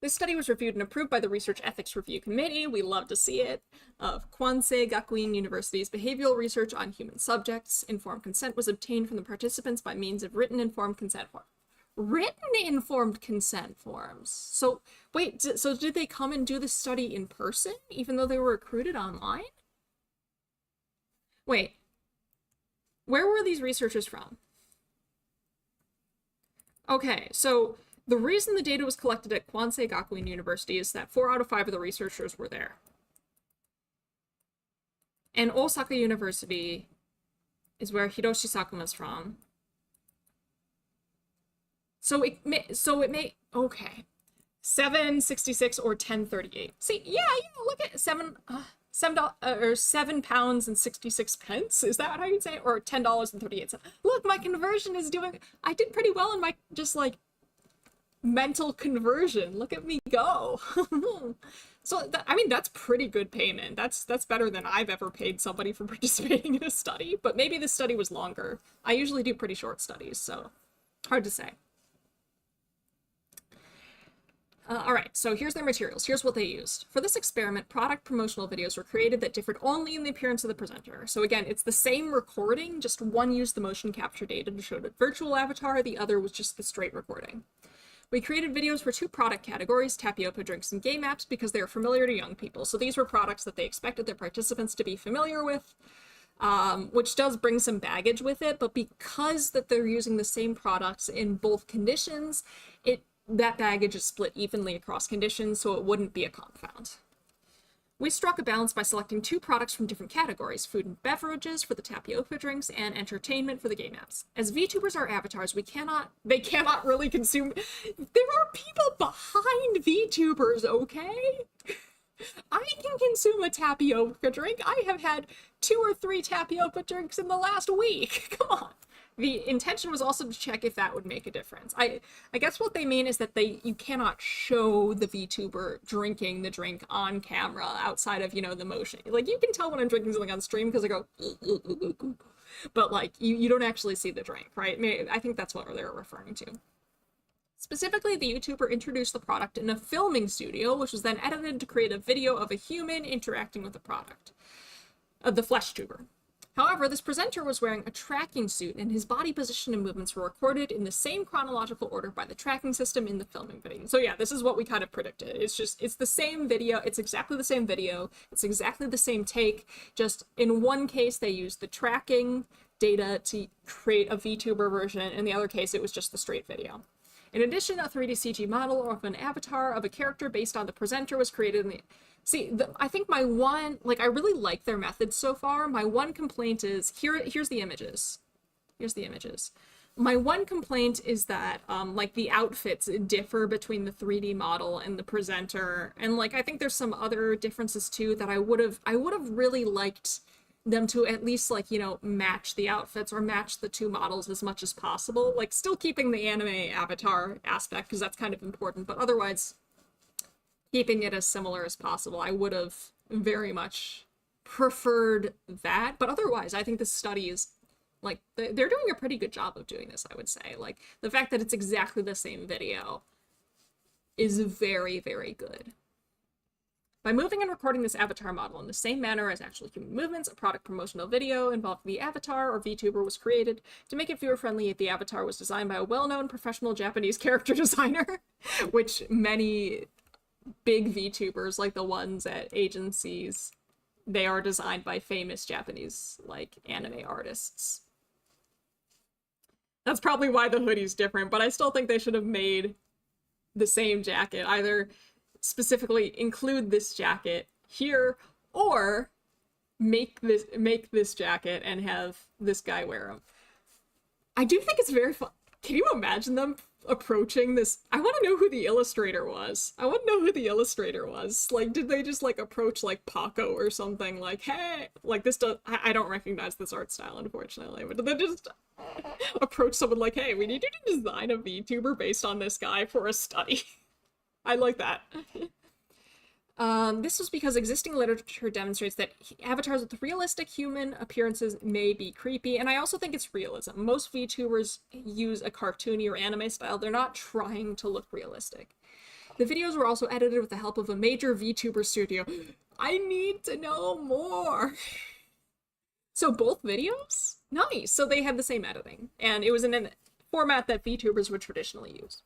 This study was reviewed and approved by the Research Ethics Review Committee. We love to see it. Of Kwansei Gakuin University's behavioral research on human subjects. Informed consent was obtained from the participants by means of written informed consent forms. Written informed consent forms. So, wait, so did they come and do the study in person, even though they were recruited online? Wait, where were these researchers from? Okay, so the reason the data was collected at Kwansei Gakuin University is that 4 out of 5 of the researchers were there. And Osaka University is where Hiroshi Sakuma is from. So it may, okay. 766 or 1038. See, yeah, look at £7 and 66 pence. Is that how you'd say it? Or $10.38. Look, my conversion is doing, I did pretty well in my, just like, mental conversion. Look at me go. So I mean, that's pretty good payment. That's better than I've ever paid somebody for participating in a study, but maybe this study was longer. I usually do pretty short studies, so hard to say. All right, so here's their materials. Here's what they used. For this experiment, product promotional videos were created that differed only in the appearance of the presenter. So again, it's the same recording, just one used the motion capture data to show the virtual avatar, the other was just the straight recording. We created videos for 2 product categories, tapioca drinks and game apps, because they are familiar to young people. So these were products that they expected their participants to be familiar with, which does bring some baggage with it, but because that they're using the same products in both conditions, that baggage is split evenly across conditions, so it wouldn't be a confound. We struck a balance by selecting 2 products from different categories, food and beverages for the tapioca drinks and entertainment for the game apps. As VTubers are avatars, they cannot really consume. There are people behind VTubers, okay? I can consume a tapioca drink. I have had 2 or 3 tapioca drinks in the last week. Come on. The intention was also to check if that would make a difference. I guess what they mean is that you cannot show the VTuber drinking the drink on camera outside of, you know, the motion. Like, you can tell when I'm drinking something on stream because I go, but like, you don't actually see the drink, right? I think that's what they're referring to. Specifically, the YouTuber introduced the product in a filming studio, which was then edited to create a video of a human interacting with the product, the flesh tuber. However, this presenter was wearing a tracking suit, and his body position and movements were recorded in the same chronological order by the tracking system in the filming video. So yeah, this is what we kind of predicted. It's the same video, it's exactly the same video, it's exactly the same take, just in one case they used the tracking data to create a VTuber version, in the other case it was just the straight video. In addition, a 3D CG model of an avatar of a character based on the presenter was created in the... See, I think my one, like, I really like their methods so far. My one complaint is, here's the images. Here's the images. My one complaint is that, like, the outfits differ between the 3D model and the presenter. And, like, I think there's some other differences, too, that I would have really liked them to at least, like, you know, match the outfits or match the 2 models as much as possible. Like, still keeping the anime avatar aspect, because that's kind of important, but otherwise keeping it as similar as possible. I would have very much preferred that, but otherwise I think this study is, like, they're doing a pretty good job of doing this, I would say. Like, the fact that it's exactly the same video is very, very good. By moving and recording this avatar model in the same manner as actual human movements, a product promotional video involving the avatar or VTuber was created. To make it viewer-friendly, the avatar was designed by a well-known professional Japanese character designer, which many big VTubers, like the ones at agencies, they are designed by famous Japanese, like, anime artists. That's probably why the hoodie's different, but I still think they should have made the same jacket. Either specifically include this jacket here, or make this jacket and have this guy wear them. I do think it's very fun. Can you imagine them approaching this? I want to know who the illustrator was. I want to know who the illustrator was. Like, did they just, like, approach, like, Paco or something? Like, hey, like, this does... I don't recognize this art style, unfortunately, but did they just approach someone like, hey, we need you to design a VTuber based on this guy for a study? I like that. This was because existing literature demonstrates that avatars with realistic human appearances may be creepy, and I also think it's realism. Most VTubers use a cartoony or anime style. They're not trying to look realistic. The videos were also edited with the help of a major VTuber studio. I need to know more! So both videos? Nice! So they had the same editing, and it was in a format that VTubers would traditionally use.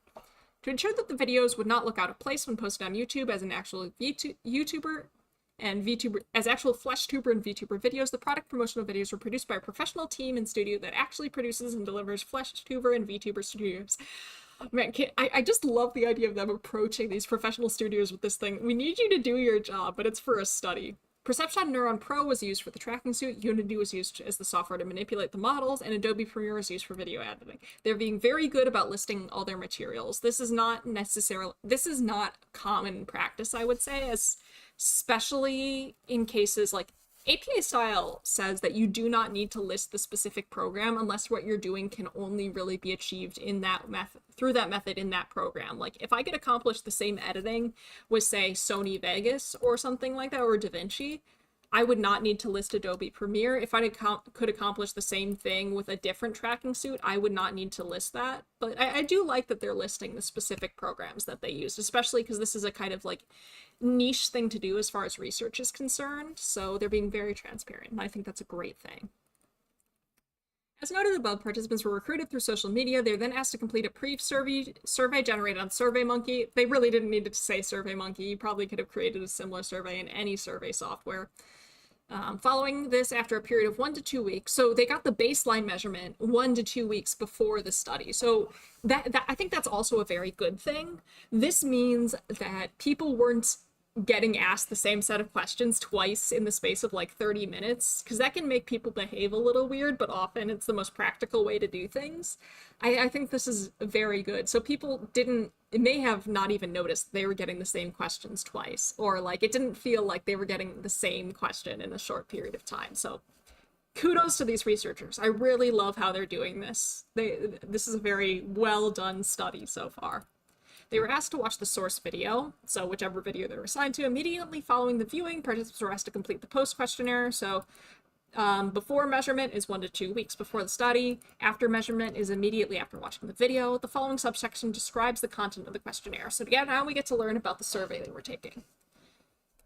To ensure that the videos would not look out of place when posted on YouTube as an actual YouTuber and VTuber, as actual flesh tuber and VTuber videos, the product promotional videos were produced by a professional team and studio that actually produces and delivers flesh tuber and VTuber studios. Man, I just love the idea of them approaching these professional studios with this thing. We need you to do your job, but it's for a study. Perception Neuron Pro was used for the tracking suit, Unity was used as the software to manipulate the models, and Adobe Premiere was used for video editing. They're being very good about listing all their materials. This is not common practice, I would say, especially in cases like APA style says that you do not need to list the specific program unless what you're doing can only really be achieved in that method, through that method in that program. Like, if I could accomplish the same editing with, say, Sony Vegas or something like that, or DaVinci, I would not need to list Adobe Premiere. If I could accomplish the same thing with a different tracking suit, I would not need to list that. But I do like that they're listing the specific programs that they used, especially because this is a kind of, like, niche thing to do as far as research is concerned. So they're being very transparent, and I think that's a great thing. As noted above, participants were recruited through social media. They were then asked to complete a survey generated on SurveyMonkey. They really didn't need to say SurveyMonkey. You probably could have created a similar survey in any survey software. Following this, after a period of 1 to 2 weeks, so they got the baseline measurement 1 to 2 weeks before the study. So that I think that's also a very good thing. This means that people weren't getting asked the same set of questions twice in the space of like 30 minutes, because that can make people behave a little weird, but often it's the most practical way to do things. I think this is very good. So people may have not even noticed they were getting the same questions twice, or like it didn't feel like they were getting the same question in a short period of time. So kudos to these researchers. I really love how they're doing this. This is a very well done study so far. They were asked to watch the source video, so whichever video they were assigned to. Immediately following the viewing, participants were asked to complete the post questionnaire. So before measurement is 1 to 2 weeks before the study. After measurement is immediately after watching the video. The following subsection describes the content of the questionnaire. So now we get to learn about the survey they were taking.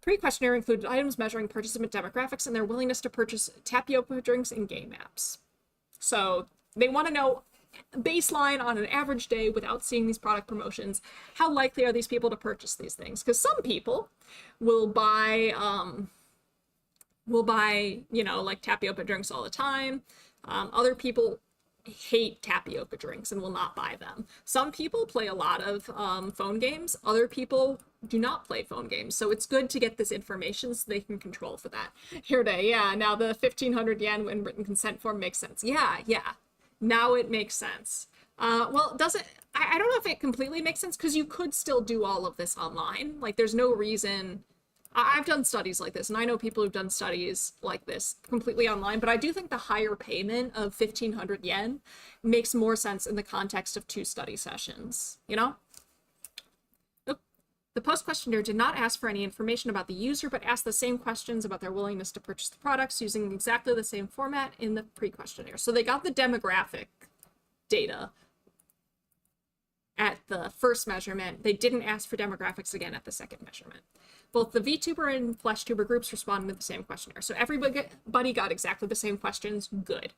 The pre-questionnaire included items measuring participant demographics and their willingness to purchase tapioca drinks and game apps. So they want to know, baseline on an average day without seeing these product promotions, how likely are these people to purchase these things? Because some people will buy, you know, like tapioca drinks all the time. Other people hate tapioca drinks and will not buy them. Some people play a lot of phone games. Other people do not play phone games. So it's good to get this information so they can control for that. Here today, yeah, now the 1,500 yen when written consent form makes sense. Yeah. Now it makes sense. Well, does it? I don't know if it completely makes sense, because you could still do all of this online. Like, there's no reason. I've done studies like this, and I know people who've done studies like this completely online, but I do think the higher payment of 1,500 yen makes more sense in the context of 2 study sessions, you know? The post questionnaire did not ask for any information about the user, but asked the same questions about their willingness to purchase the products using exactly the same format in the pre-questionnaire. So they got the demographic data at the first measurement. They didn't ask for demographics again at the second measurement. Both the VTuber and FleshTuber groups responded to the same questionnaire. So everybody got exactly the same questions. Good.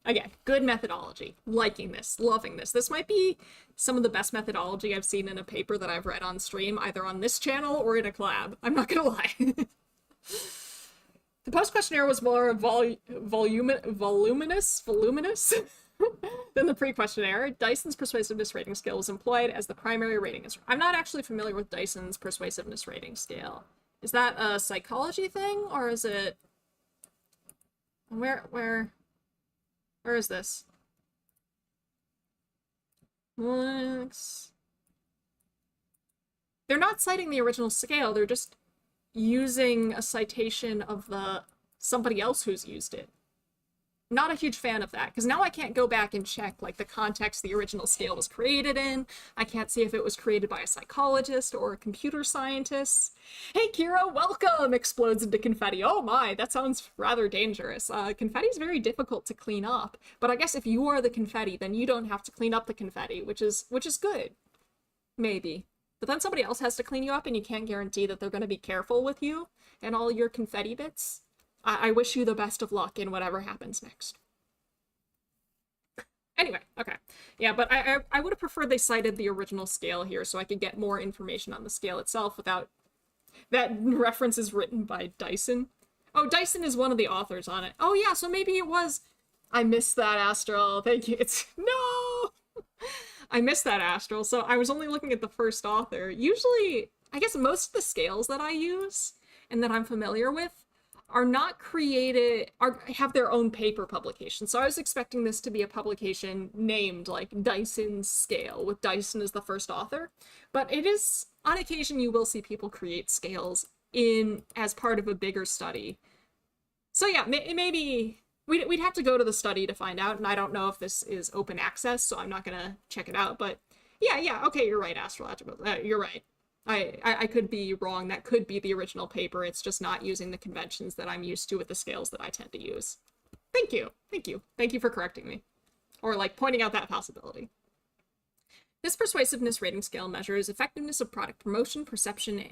Again, good methodology. Liking this, loving this. This might be some of the best methodology I've seen in a paper that I've read on stream, either on this channel or in a collab. I'm not gonna lie. The post questionnaire was more voluminous than the pre-questionnaire. Dyson's persuasiveness rating scale was employed as the primary rating. I'm not actually familiar with Dyson's persuasiveness rating scale. Is that a psychology thing, or is it... Where is this? They're not citing the original scale, they're just using a citation of somebody else who's used it. Not a huge fan of that, because now I can't go back and check like the context the original scale was created in. I can't see if it was created by a psychologist or a computer scientist. Hey Kira, welcome! Explodes into confetti. Oh my, that sounds rather dangerous. Confetti is very difficult to clean up, but I guess if you are the confetti, then you don't have to clean up the confetti, which is good. Maybe. But then somebody else has to clean you up, and you can't guarantee that they're going to be careful with you and all your confetti bits. I wish you the best of luck in whatever happens next. Anyway, okay. Yeah, but I would have preferred they cited the original scale here so I could get more information on the scale itself without... That reference is written by Dyson. Oh, Dyson is one of the authors on it. Oh yeah, so maybe it was... I missed that, Astral. Thank you. No! I missed that, Astral. So I was only looking at the first author. Usually, I guess most of the scales that I use and that I'm familiar with are not created, have their own paper publication. So I was expecting this to be a publication named like Dyson's Scale, with Dyson as the first author. But it is, on occasion, you will see people create scales as part of a bigger study. So yeah, maybe we'd have to go to the study to find out, and I don't know if this is open access, so I'm not gonna check it out. But yeah, okay, you're right, Astrological. You're right. I could be wrong. That could be the original paper. It's just not using the conventions that I'm used to with the scales that I tend to use. Thank you. Thank you for correcting me. Or like pointing out that possibility. This persuasiveness rating scale measures effectiveness of product promotion, perception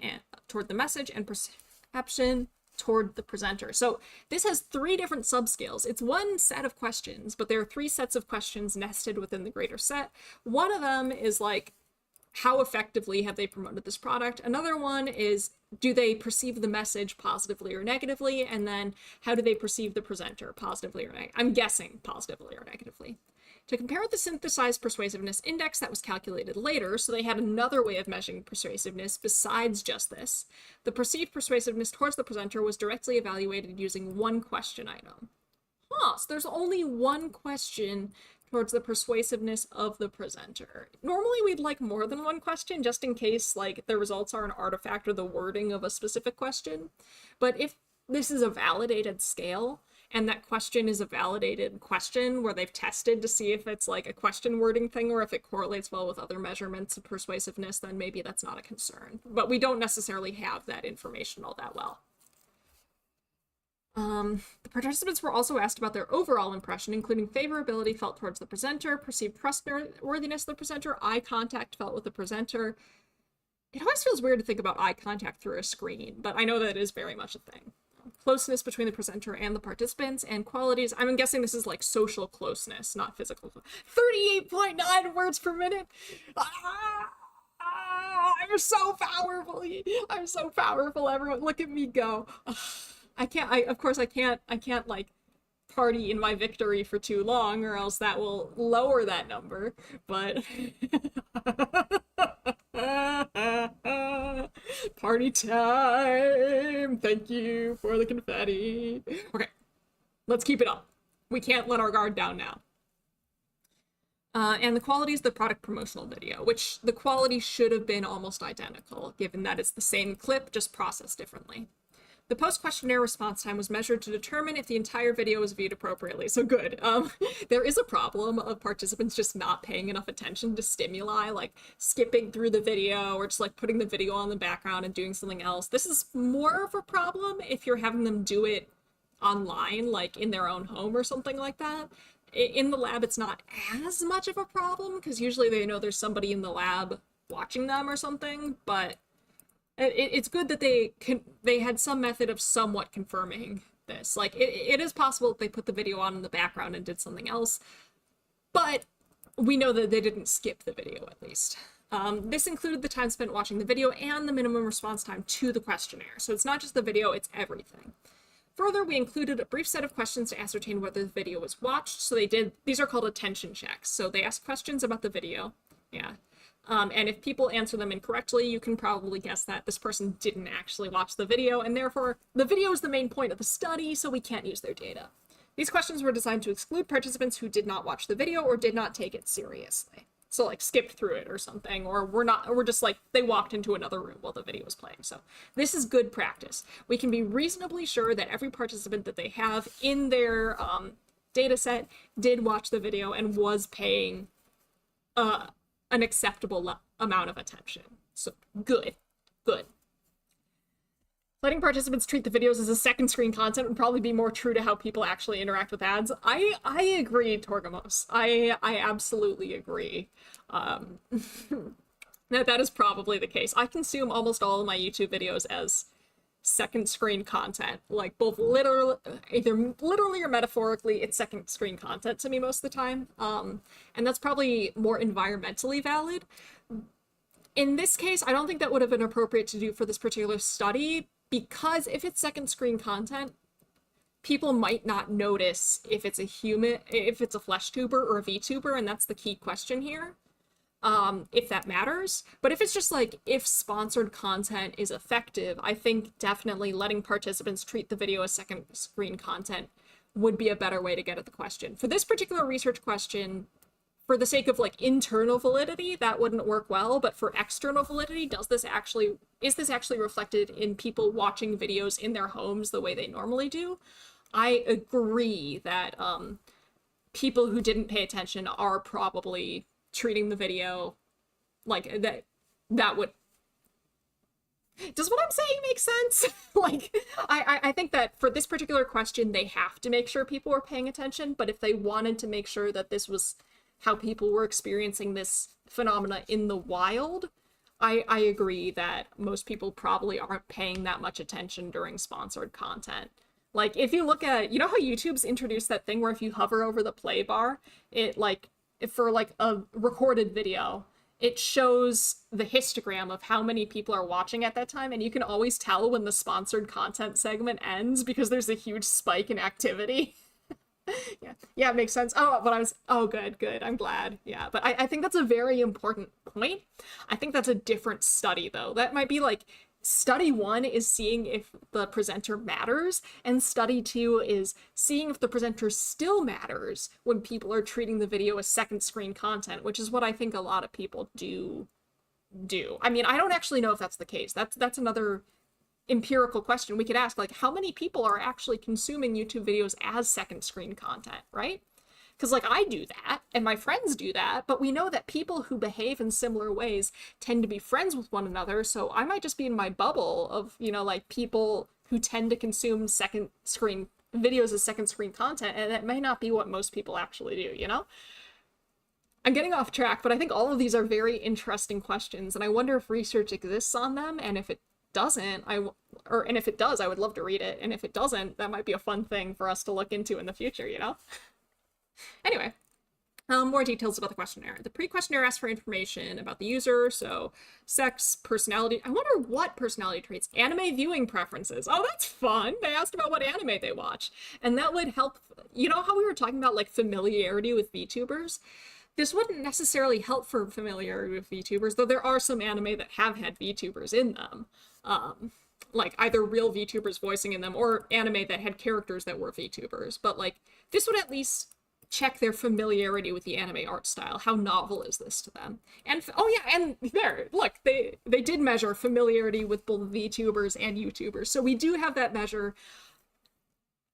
toward the message, and perception toward the presenter. So this has 3 different subscales. It's one set of questions, but there are 3 sets of questions nested within the greater set. One of them is like, how effectively have they promoted this product? Another one is, do they perceive the message positively or negatively? And then how do they perceive the presenter, positively or negatively? I'm guessing positively or negatively. To compare with the synthesized persuasiveness index that was calculated later, so they had another way of measuring persuasiveness besides just this, the perceived persuasiveness towards the presenter was directly evaluated using one question item. Huh, so there's only one question towards the persuasiveness of the presenter. Normally we'd like more than one question, just in case like the results are an artifact or the wording of a specific question. But if this is a validated scale, and that question is a validated question where they've tested to see if it's like a question wording thing or if it correlates well with other measurements of persuasiveness, then maybe that's not a concern. But we don't necessarily have that information all that well. The participants were also asked about their overall impression, including favorability felt towards the presenter, perceived trustworthiness of the presenter, eye contact felt with the presenter. It always feels weird to think about eye contact through a screen, but I know that it is very much a thing. Closeness between the presenter and the participants, and qualities. I'm guessing this is like social closeness, not physical. 38.9 words per minute. I'm so powerful. I'm so powerful. Everyone, look at me go. Of course I can't like party in my victory for too long, or else that will lower that number. But party time! Thank you for the confetti. Okay, let's keep it up. We can't let our guard down now. And the quality is the product promotional video, which the quality should have been almost identical, given that it's the same clip, just processed differently. The post-questionnaire response time was measured to determine if the entire video was viewed appropriately. So good. There is a problem of participants just not paying enough attention to stimuli, like skipping through the video or just like putting the video on the background and doing something else. This is more of a problem if you're having them do it online, like in their own home or something like that. In the lab, it's not as much of a problem because usually they know there's somebody in the lab watching them or something, but it's good that they had some method of somewhat confirming this. Like, it is possible that they put the video on in the background and did something else, but we know that they didn't skip the video, at least. This included the time spent watching the video and the minimum response time to the questionnaire. So it's not just the video, it's everything. Further, we included a brief set of questions to ascertain whether the video was watched. So these are called attention checks. So they asked questions about the video. Yeah. And if people answer them incorrectly, you can probably guess that this person didn't actually watch the video, and therefore the video is the main point of the study, so we can't use their data. These questions were designed to exclude participants who did not watch the video or did not take it seriously. So like skipped through it or something, or we're just like, they walked into another room while the video was playing. So this is good practice. We can be reasonably sure that every participant that they have in their data set did watch the video and was paying an acceptable amount of attention. So good. Letting participants treat the videos as a second screen content would probably be more true to how people actually interact with ads. I agree, Torgamos. I absolutely agree. That is probably the case. I consume almost all of my YouTube videos as second screen content, like both either literally or metaphorically. It's second screen content to me most of the time, and that's probably more environmentally valid. In this case, I don't think that would have been appropriate to do for this particular study, because if it's second screen content, people might not notice if it's a flesh tuber or a VTuber, and that's the key question here. If that matters. But if it's just like, if sponsored content is effective, I think definitely letting participants treat the video as second screen content would be a better way to get at the question. For this particular research question, for the sake of like internal validity, that wouldn't work well, but for external validity, is this actually reflected in people watching videos in their homes the way they normally do? I agree that people who didn't pay attention are probably treating the video like that would... Does what I'm saying make sense? Like, I think that for this particular question, they have to make sure people are paying attention, but if they wanted to make sure that this was how people were experiencing this phenomena in the wild, I agree that most people probably aren't paying that much attention during sponsored content. Like, if you look at, you know how YouTube's introduced that thing where if you hover over the play bar, it like, for like a recorded video, it shows the histogram of how many people are watching at that time, and you can always tell when the sponsored content segment ends because there's a huge spike in activity. Yeah, it makes sense. Oh, but oh, good. I'm glad. Yeah, but I think that's a very important point. I think that's a different study, though. That might be like study one is seeing if the presenter matters, and study two is seeing if the presenter still matters when people are treating the video as second screen content, which is what I think a lot of people do. I mean, I don't actually know if that's the case. That's another empirical question we could ask, like how many people are actually consuming YouTube videos as second screen content, right? Because like I do that and my friends do that, but we know that people who behave in similar ways tend to be friends with one another, so I might just be in my bubble of, you know, like people who tend to consume second screen videos as second screen content, and that may not be what most people actually do, you know? I'm getting off track, but I think all of these are very interesting questions, and I wonder if research exists on them, and if it doesn't, and if it does, I would love to read it, and if it doesn't, that might be a fun thing for us to look into in the future, you know? Anyway, more details about the questionnaire. The pre-questionnaire asks for information about the user, so sex, personality. I wonder what personality traits. Anime viewing preferences. Oh, that's fun. They asked about what anime they watch, and that would help. You know how we were talking about like familiarity with VTubers? This wouldn't necessarily help for familiarity with VTubers, though there are some anime that have had VTubers in them. Like either real VTubers voicing in them or anime that had characters that were VTubers. But like, this would at least check their familiarity with the anime art style. How novel is this to them? And oh yeah, and there, look, they did measure familiarity with both VTubers and YouTubers. So we do have that measure.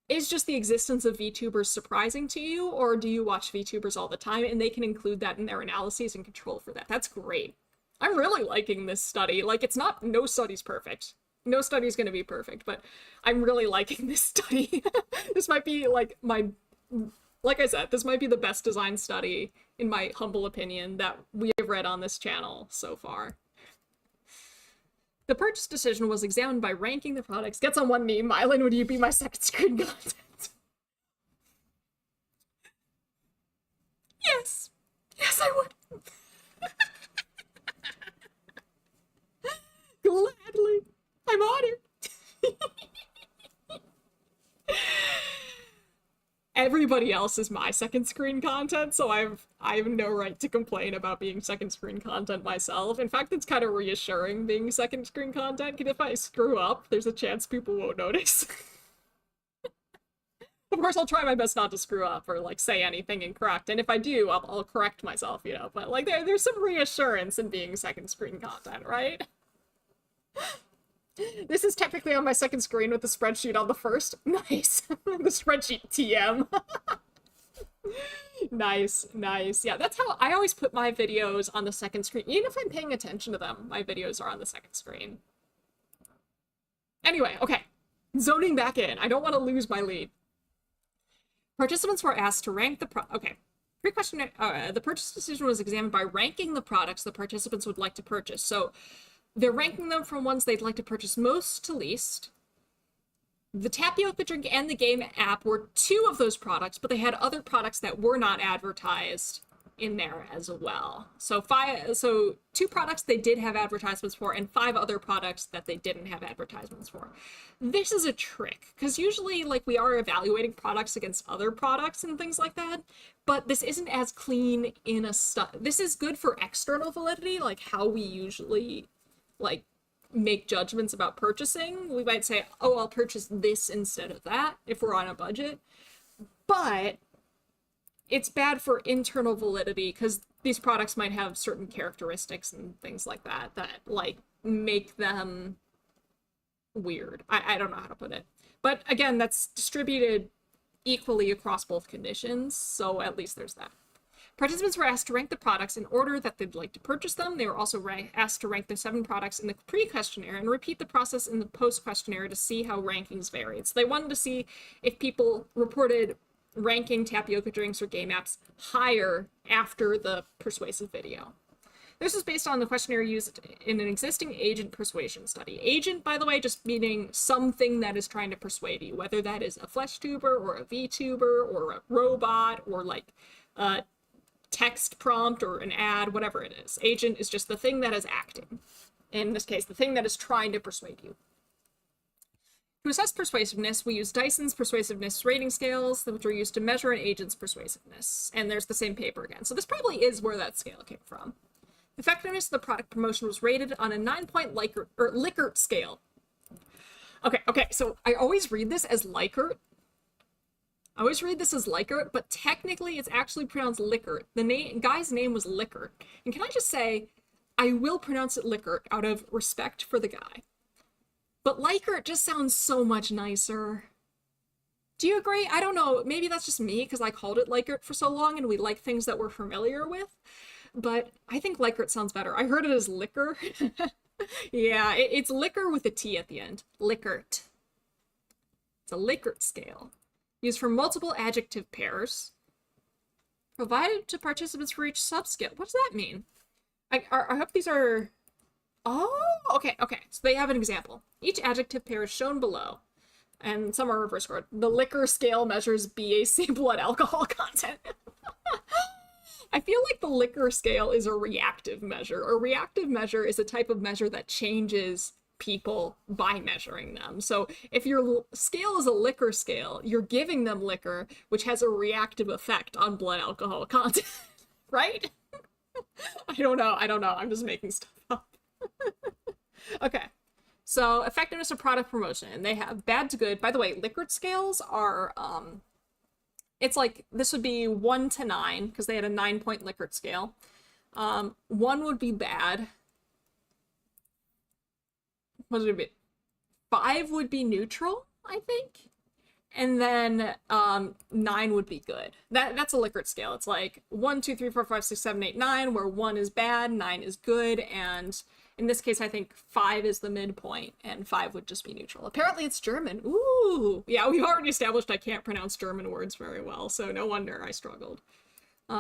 Is just the existence of VTubers surprising to you, or do you watch VTubers all the time? And they can include that in their analyses and control for that. That's great. I'm really liking this study. Like, it's not, no study's perfect. No study's going to be perfect, but I'm really liking this study. This might be like like I said, this might be the best design study, in my humble opinion, that we have read on this channel so far. The purchase decision was examined by ranking the products. Gets on one knee. Mylan, would you be my second screen content? Yes. Yes, I would. Gladly. I'm honored. Everybody else is my second screen content, so I have no right to complain about being second screen content myself. In fact, it's kind of reassuring being second screen content, because if I screw up, there's a chance people won't notice. Of course, I'll try my best not to screw up or like say anything incorrect, and if I do, I'll correct myself, you know. But like, there's some reassurance in being second screen content, right? This is technically on my second screen with the spreadsheet on the first. Nice. The spreadsheet TM. Nice. Yeah, that's how I always put my videos on the second screen. Even if I'm paying attention to them, my videos are on the second screen. Anyway, okay. Zoning back in. I don't want to lose my lead. Participants were asked to rank the pre-question. The purchase decision was examined by ranking the products the participants would like to purchase. So they're ranking them from ones they'd like to purchase most to least. The tapioca drink and the game app were two of those products, but they had other products that were not advertised in there as well. So two products they did have advertisements for, and 5 other products that they didn't have advertisements for. This is a trick, because usually like we are evaluating products against other products and things like that, but this isn't as clean in a this is good for external validity, like how we usually like make judgments about purchasing. We might say, oh, I'll purchase this instead of that if we're on a budget. But it's bad for internal validity, because these products might have certain characteristics and things like that that like make them weird. I don't know how to put it. But again, that's distributed equally across both conditions, so at least there's that. Participants were asked to rank the products in order that they'd like to purchase them. They were also asked to rank the 7 products in the pre-questionnaire and repeat the process in the post-questionnaire to see how rankings varied. So they wanted to see if people reported ranking tapioca drinks or game apps higher after the persuasive video. This is based on the questionnaire used in an existing agent persuasion study. Agent, by the way, just meaning something that is trying to persuade you, whether that is a flesh tuber or a VTuber or a robot or like text prompt or an ad, whatever it is. Agent is just the thing that is acting. In this case, the thing that is trying to persuade you. To assess persuasiveness, we use Dyson's persuasiveness rating scales, which are used to measure an agent's persuasiveness. And there's the same paper again. So this probably is where that scale came from. Effectiveness of the product promotion was rated on a 9-point Likert scale. Okay, so I always read this as Likert. But technically it's actually pronounced Likert. The guy's name was Likert. And can I just say, I will pronounce it Likert out of respect for the guy. But Likert just sounds so much nicer. Do you agree? I don't know. Maybe that's just me because I called it Likert for so long and we like things that we're familiar with. But I think Likert sounds better. I heard it as liquor. Yeah, it's liquor with a T at the end. Likert. It's a Likert scale. Used for multiple adjective pairs. Provided to participants for each subscale. What does that mean? I hope these are... Oh, okay. So they have an example. Each adjective pair is shown below. And some are reverse scored. The liquor scale measures BAC blood alcohol content. I feel like the liquor scale is a reactive measure. A reactive measure is a type of measure that changes people by measuring them. So if your scale is a liquor scale, you're giving them liquor, which has a reactive effect on blood alcohol content, right? I don't know. I'm just making stuff up. Okay. So effectiveness of product promotion. They have bad to good. By the way, Likert scales are, it's like, this would be 1 to 9, because they had a 9-point Likert scale. 1 would be bad. What would it be? 5 would be neutral, I think. And then 9 would be good. That's a Likert scale. It's like 1, 2, 3, 4, 5, 6, 7, 8, 9, where 1 is bad, 9 is good, and in this case, I think 5 is the midpoint, and 5 would just be neutral. Apparently it's German. Ooh! Yeah, we've already established I can't pronounce German words very well, so no wonder I struggled.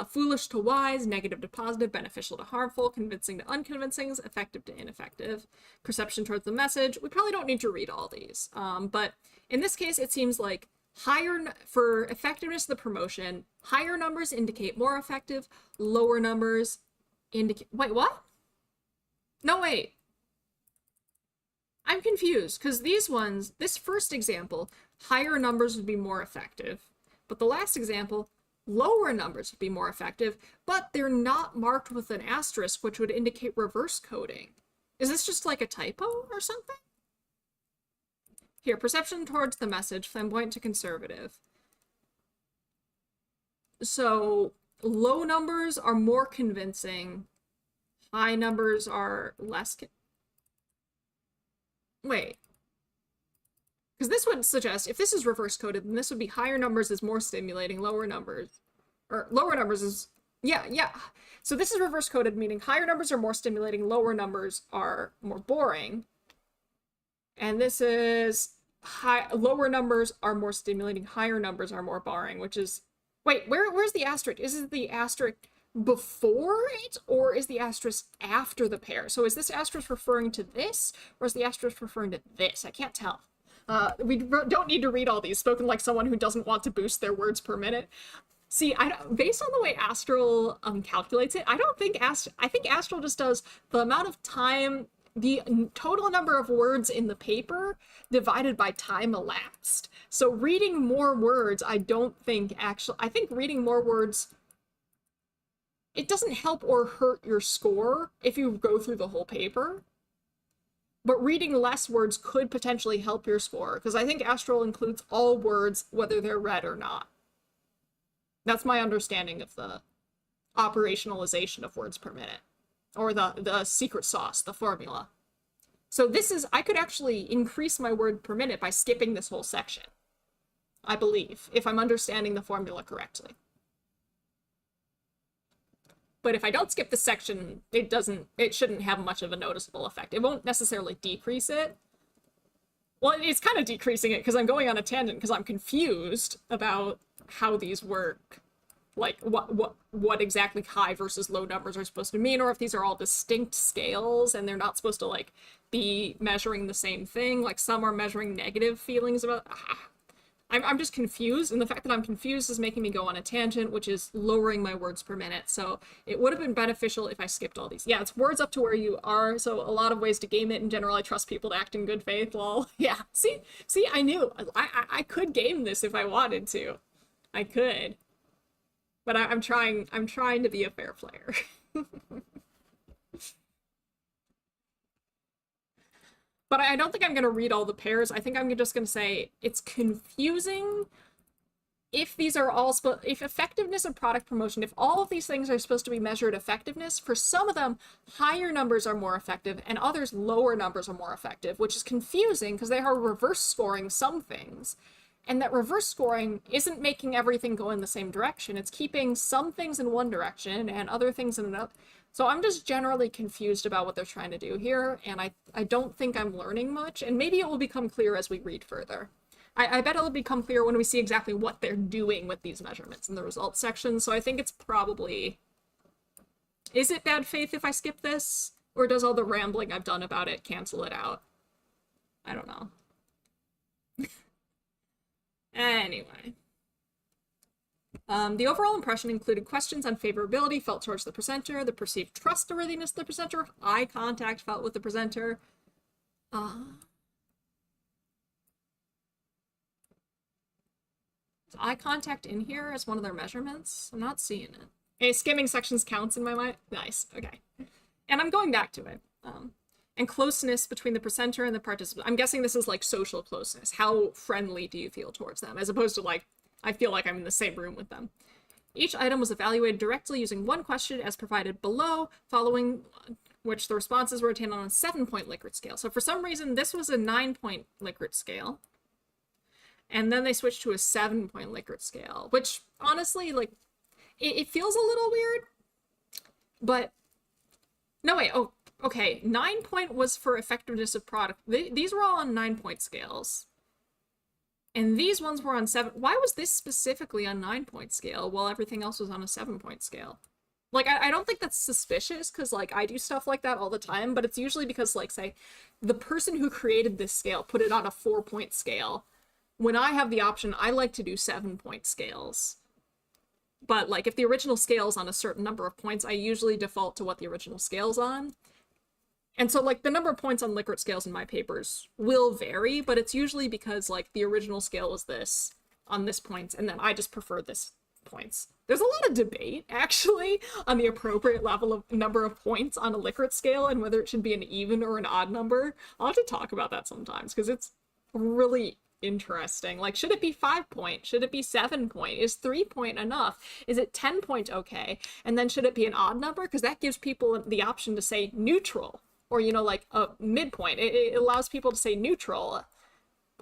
Foolish to wise, negative to positive, beneficial to harmful, convincing to unconvincing, effective to ineffective, perception towards the message. We probably don't need to read all these, but in this case, it seems like for effectiveness of the promotion, higher numbers indicate more effective, lower numbers indicate... Wait, what? No, wait. I'm confused, because these ones, this first example, higher numbers would be more effective, but the last example, lower numbers would be more effective, but they're not marked with an asterisk, which would indicate reverse coding. Is this just like a typo or something? Here, perception towards the message, flamboyant to conservative. So, low numbers are more convincing, high numbers are less wait. Because this would suggest, if this is reverse coded, then this would be higher numbers is more stimulating, lower numbers is... Yeah. So this is reverse coded, meaning higher numbers are more stimulating, lower numbers are more boring. And this is lower numbers are more stimulating, higher numbers are more boring, which is... Wait, where's the asterisk? Is it the asterisk before it, or is the asterisk after the pair? So is this asterisk referring to this, or is the asterisk referring to this? I can't tell. We don't need to read all these, spoken like someone who doesn't want to boost their words per minute. See, based on the way Astral calculates it, I think Astral just does the amount of time, the total number of words in the paper divided by time elapsed. So reading more words, I think reading more words, it doesn't help or hurt your score if you go through the whole paper. But reading less words could potentially help your score, because I think Astral includes all words, whether they're read or not. That's my understanding of the operationalization of words per minute, or the secret sauce, the formula. So this is, I could actually increase my word per minute by skipping this whole section, I believe, if I'm understanding the formula correctly. But if I don't skip this section, it shouldn't have much of a noticeable effect. It won't necessarily decrease it. Well, it's kind of decreasing it because I'm going on a tangent because I'm confused about how these work. Like, what exactly high versus low numbers are supposed to mean, or if these are all distinct scales and they're not supposed to, like, be measuring the same thing. Like, some are measuring negative feelings about... I'm just confused, and the fact that I'm confused is making me go on a tangent, which is lowering my words per minute. So it would have been beneficial if I skipped all these. Yeah, it's words up to where you are, so a lot of ways to game it. In general, I trust people to act in good faith. Lol. Yeah, see, I knew. I could game this if I wanted to. I could. But I'm trying to be a fair player. But I don't think I'm going to read all the pairs. I think I'm just going to say it's confusing if these are all if effectiveness of product promotion, if all of these things are supposed to be measured effectiveness, for some of them, higher numbers are more effective and others lower numbers are more effective, which is confusing because they are reverse scoring some things. And that reverse scoring isn't making everything go in the same direction. It's keeping some things in one direction and other things in another. So I'm just generally confused about what they're trying to do here, and I don't think I'm learning much, and maybe it will become clear as we read further. I bet it'll become clear when we see exactly what they're doing with these measurements in the results section, so I think it's probably... Is it bad faith if I skip this? Or does all the rambling I've done about it cancel it out? I don't know. Anyway. The overall impression included questions on favorability felt towards the presenter, the perceived trustworthiness of the presenter, eye contact felt with the presenter. Is eye contact in here as one of their measurements? I'm not seeing it. Hey, skimming sections counts in my mind. Nice, okay. And I'm going back to it. And closeness between the presenter and the participant. I'm guessing this is like social closeness. How friendly do you feel towards them? As opposed to like, I feel like I'm in the same room with them. Each item was evaluated directly using one question as provided below, following which the responses were obtained on a 7-point Likert scale. So for some reason, this was a 9-point Likert scale. And then they switched to a 7-point Likert scale, which honestly, like, it feels a little weird. But, no, wait, oh, okay, 9-point was for effectiveness of product. These were all on 9-point scales. And these ones were on 7. Why was this specifically on 9-point scale while everything else was on a 7-point scale? Like, I don't think that's suspicious, because, like, I do stuff like that all the time, but it's usually because, like, say, the person who created this scale put it on a 4-point scale. When I have the option, I like to do 7-point scales. But, like, if the original scale's on a certain number of points, I usually default to what the original scale's on. And so, like, the number of points on Likert scales in my papers will vary, but it's usually because, like, the original scale was this, on this points, and then I just prefer this points. There's a lot of debate, actually, on the appropriate level of number of points on a Likert scale and whether it should be an even or an odd number. I'll have to talk about that sometimes, because it's really interesting. Like, should it be 5-point? Should it be 7-point? Is 3-point enough? Is it 10-point okay? And then should it be an odd number? Because that gives people the option to say neutral. Or, you know, like a midpoint. It allows people to say neutral.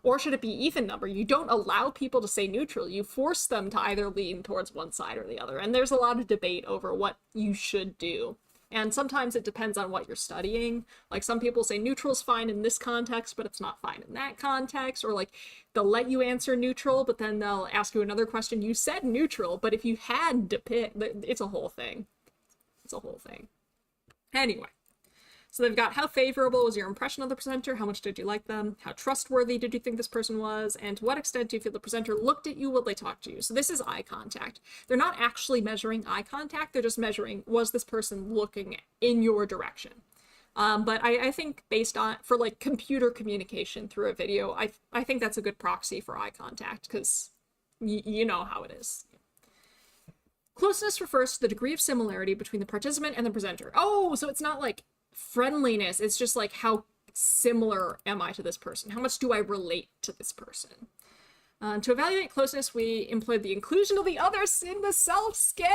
Or should it be even number? You don't allow people to say neutral. You force them to either lean towards one side or the other. And there's a lot of debate over what you should do. And sometimes it depends on what you're studying. Like, some people say neutral's fine in this context, but it's not fine in that context. Or, like, they'll let you answer neutral, but then they'll ask you another question. You said neutral, but if you had to pick, it's a whole thing. It's a whole thing. Anyway. So they've got how favorable was your impression of the presenter, how much did you like them, how trustworthy did you think this person was, and to what extent do you feel the presenter looked at you while they talked to you. So this is eye contact. They're not actually measuring eye contact, they're just measuring, was this person looking in your direction? But I think based on, for like computer communication through a video, I think that's a good proxy for eye contact, because you know how it is. Closeness refers to the degree of similarity between the participant and the presenter. Oh, so it's not like friendliness, it's just like how similar am I to this person? How much do I relate to this person? To evaluate closeness, we employed the inclusion of the others in the self scale.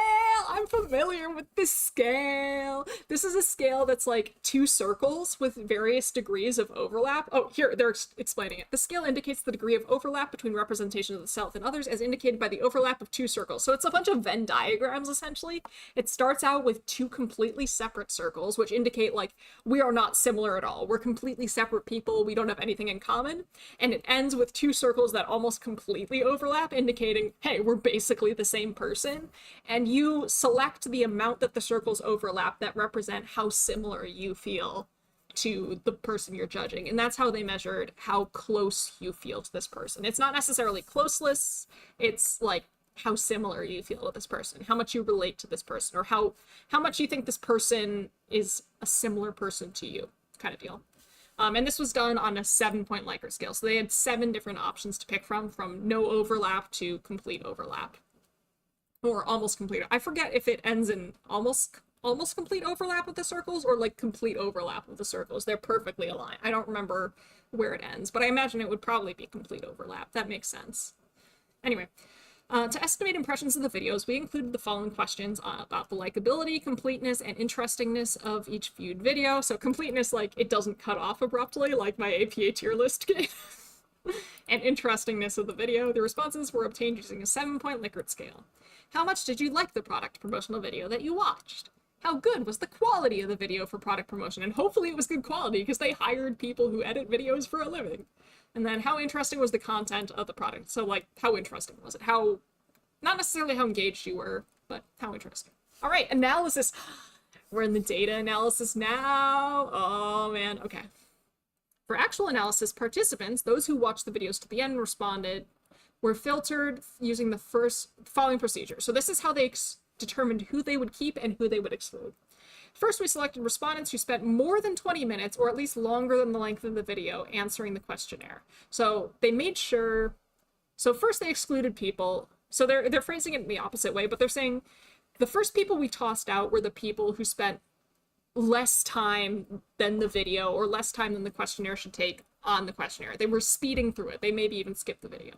I'm familiar with this scale. This is a scale that's like 2 circles with various degrees of overlap. Oh, here, they're explaining it. The scale indicates the degree of overlap between representation of the self and others as indicated by the overlap of 2 circles. So it's a bunch of Venn diagrams, essentially. It starts out with 2 completely separate circles, which indicate, like, we are not similar at all. We're completely separate people. We don't have anything in common. And it ends with 2 circles that almost completely overlap, indicating, hey, we're basically the same person. And you select the amount that the circles overlap that represent how similar you feel to the person you're judging. And that's how they measured how close you feel to this person. It's not necessarily closeness, it's like how similar you feel with this person, how much you relate to this person, or how much you think this person is a similar person to you, kind of deal. And this was done on a 7-point Likert scale. So they had 7 different options to pick from no overlap to complete overlap. Or almost complete. I forget if it ends in almost complete overlap with the circles or like complete overlap with the circles. They're perfectly aligned. I don't remember where it ends, but I imagine it would probably be complete overlap. That makes sense. Anyway, to estimate impressions of the videos, we included the following questions about the likability, completeness, and interestingness of each viewed video. So completeness, like it doesn't cut off abruptly like my APA tier list game. And interestingness of the video. The responses were obtained using a 7-point Likert scale. How much did you like the product promotional video that you watched? How good was the quality of the video for product promotion? And hopefully it was good quality because they hired people who edit videos for a living. And then how interesting was the content of the product? So like, how interesting was it? Not necessarily how engaged you were, but how interesting. All right, analysis. We're in the data analysis now. Oh man, okay. For actual analysis, participants, those who watched the videos to the end, responded, were filtered using the following procedure. So this is how they determined who they would keep and who they would exclude. First, we selected respondents who spent more than 20 minutes, or at least longer than the length of the video, answering the questionnaire. So they made sure, so first they excluded people, so they're phrasing it in the opposite way, but they're saying the first people we tossed out were the people who spent less time than the video, or less time than the questionnaire should take on the questionnaire. They were speeding through it. They maybe even skipped the video.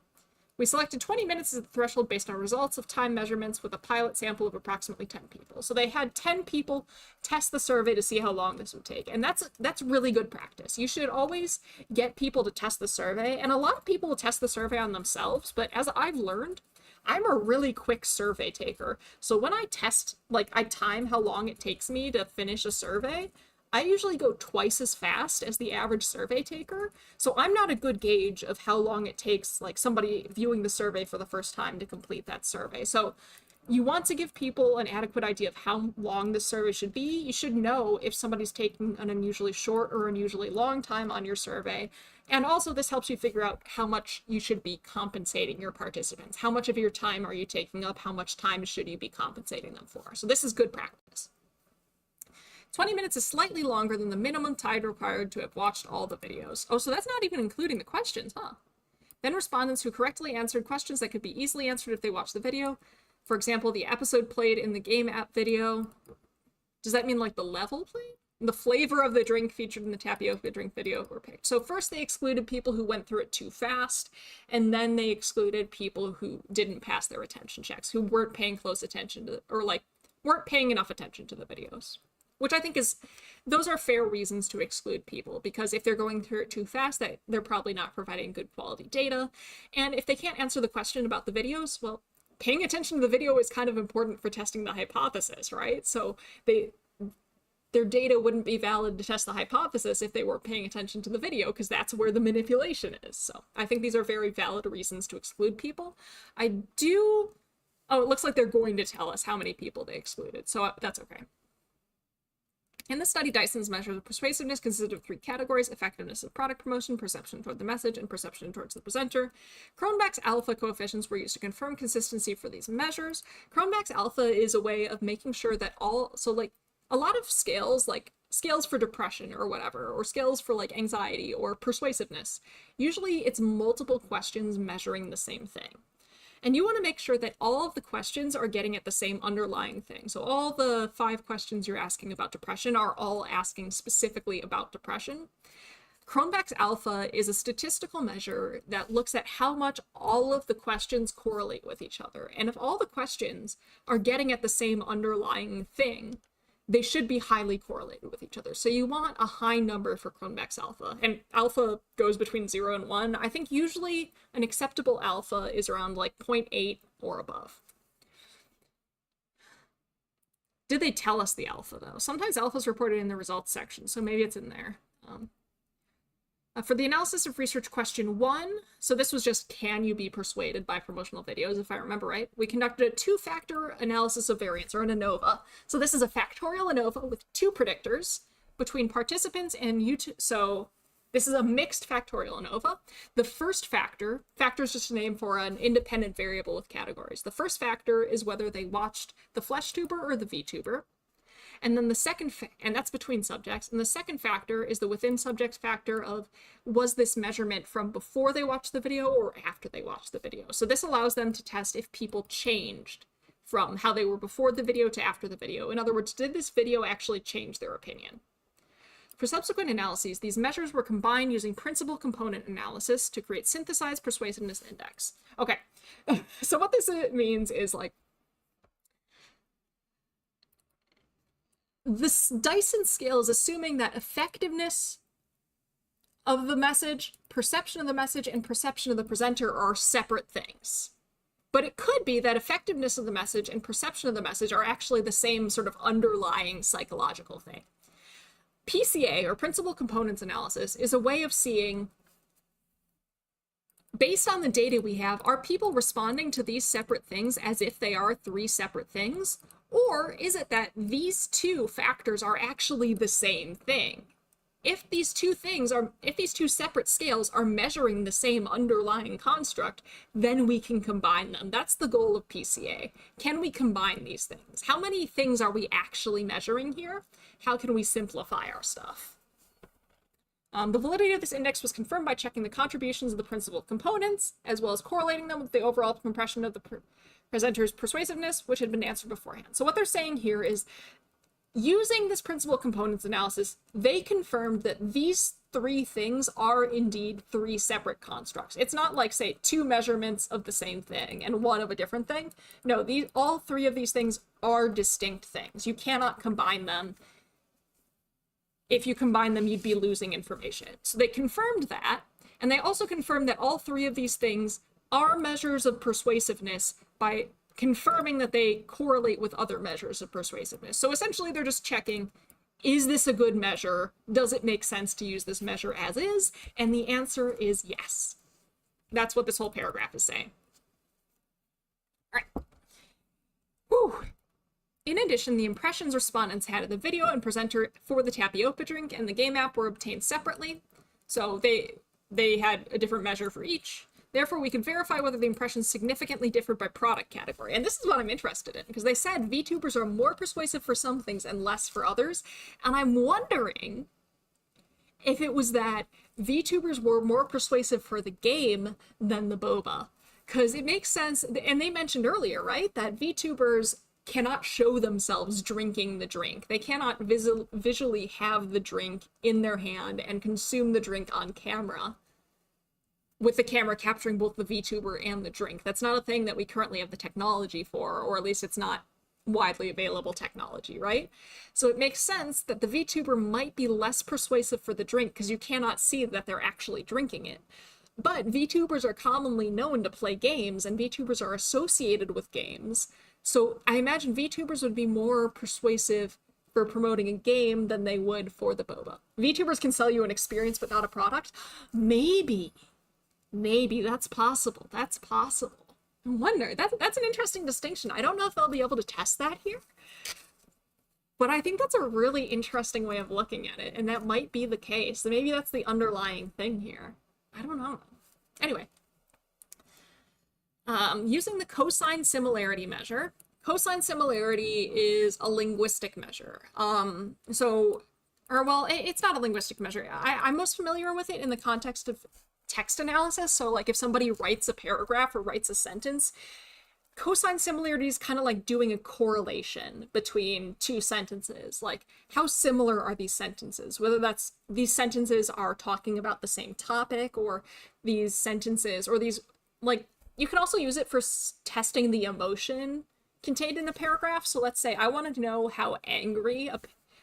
We selected 20 minutes as the threshold based on results of time measurements with a pilot sample of approximately 10 people. So they had 10 people test the survey to see how long this would take. And that's really good practice. You should always get people to test the survey. And a lot of people will test the survey on themselves, but as I've learned, I'm a really quick survey taker. So when I test, like I time how long it takes me to finish a survey, I usually go twice as fast as the average survey taker. So I'm not a good gauge of how long it takes like somebody viewing the survey for the first time to complete that survey. So you want to give people an adequate idea of how long this survey should be. You should know if somebody's taking an unusually short or unusually long time on your survey. And also this helps you figure out how much you should be compensating your participants. How much of your time are you taking up? How much time should you be compensating them for? So this is good practice. 20 minutes is slightly longer than the minimum time required to have watched all the videos. Oh, so that's not even including the questions, huh? Then respondents who correctly answered questions that could be easily answered if they watched the video. For example, the episode played in the game app video. Does that mean like the level played? The flavor of the drink featured in the tapioca drink video were picked. So first they excluded people who went through it too fast, and then they excluded people who didn't pass their attention checks, who weren't paying close attention to, or like weren't paying enough attention to the videos. Which I think those are fair reasons to exclude people, because if they're going through it too fast, they're probably not providing good quality data. And if they can't answer the question about the videos, well, paying attention to the video is kind of important for testing the hypothesis, right? So their data wouldn't be valid to test the hypothesis if they weren't paying attention to the video, because that's where the manipulation is. So I think these are very valid reasons to exclude people. Oh, it looks like they're going to tell us how many people they excluded, so that's okay. In the study, Dyson's measure of persuasiveness consisted of 3 categories: effectiveness of product promotion, perception toward the message, and perception towards the presenter. Cronbach's alpha coefficients were used to confirm consistency for these measures. Cronbach's alpha is a way of making sure that a lot of scales, like scales for depression or whatever, or scales for like anxiety or persuasiveness, usually it's multiple questions measuring the same thing. And you want to make sure that all of the questions are getting at the same underlying thing. So all the 5 questions you're asking about depression are all asking specifically about depression. Cronbach's alpha is a statistical measure that looks at how much all of the questions correlate with each other. And if all the questions are getting at the same underlying thing, they should be highly correlated with each other. So you want a high number for Cronbach's alpha, and alpha goes between 0 and 1. I think usually an acceptable alpha is around like 0.8 or above. Did they tell us the alpha though? Sometimes alpha is reported in the results section, so maybe it's in there. For the analysis of research question 1, so this was just, can you be persuaded by promotional videos, if I remember right? We conducted a 2-factor analysis of variance, or an ANOVA. So this is a factorial ANOVA with 2 predictors. between participants and YouTube. So this is a mixed factorial ANOVA. The first factor is just a name for an independent variable with categories. The first factor is whether they watched the FleshTuber or the VTuber. And then the second, and that's between subjects. And the second factor is the within subjects factor of, was this measurement from before they watched the video or after they watched the video? So this allows them to test if people changed from how they were before the video to after the video. In other words, did this video actually change their opinion? For subsequent analyses, these measures were combined using principal component analysis to create synthesized persuasiveness index. Okay, so what this means is like, this Dyson scale is assuming that effectiveness of the message, perception of the message, and perception of the presenter are separate things. But it could be that effectiveness of the message and perception of the message are actually the same sort of underlying psychological thing. PCA, or principal components analysis, is a way of seeing, based on the data we have, are people responding to these separate things as if they are three separate things? Or is it that these two factors are actually the same thing? If these two separate scales are measuring the same underlying construct, then we can combine them. That's the goal of PCA. Can we combine these things? How many things are we actually measuring here? How can we simplify our stuff? The validity of this index was confirmed by checking the contributions of the principal components, as well as correlating them with the overall impression of the presenter's persuasiveness, which had been answered beforehand. So what they're saying here is, using this principal components analysis, they confirmed that these three things are indeed three separate constructs. It's not like, say, two measurements of the same thing and one of a different thing. No, all three of these things are distinct things. You cannot combine them. If you combine them, you'd be losing information. So they confirmed that, and they also confirmed that all three of these things are measures of persuasiveness by confirming that they correlate with other measures of persuasiveness. So essentially they're just checking, is this a good measure? Does it make sense to use this measure as is? And the answer is yes. That's what this whole paragraph is saying. All right. Whew. In addition, the impressions respondents had of the video and presenter for the tapioca drink and the game app were obtained separately. So they had a different measure for each. Therefore, we can verify whether the impressions significantly differed by product category. And this is what I'm interested in, because they said VTubers are more persuasive for some things and less for others. And I'm wondering if it was that VTubers were more persuasive for the game than the boba. Because it makes sense, and they mentioned earlier, right, that VTubers cannot show themselves drinking the drink. They cannot visually have the drink in their hand and consume the drink on camera, with the camera capturing both the VTuber and the drink. That's not a thing that we currently have the technology for, or at least it's not widely available technology, right? So it makes sense that the VTuber might be less persuasive for the drink because you cannot see that they're actually drinking it. But VTubers are commonly known to play games, and VTubers are associated with games. So I imagine VTubers would be more persuasive for promoting a game than they would for the boba. VTubers can sell you an experience but not a product. Maybe that's possible. That's possible. I wonder. That's an interesting distinction. I don't know if they'll be able to test that here, but I think that's a really interesting way of looking at it, and that might be the case. Maybe that's the underlying thing here. I don't know. Anyway, using the cosine similarity measure. Cosine similarity is a linguistic measure. It's not a linguistic measure. I'm most familiar with it in the context of text analysis. So like if somebody writes a paragraph or writes a sentence, cosine similarity is kind of like doing a correlation between two sentences. Like, how similar are these sentences? Whether that's these sentences are talking about the same topic, or these sentences, or these, like, you can also use it for testing the emotion contained in a paragraph. So let's say I wanted to know how angry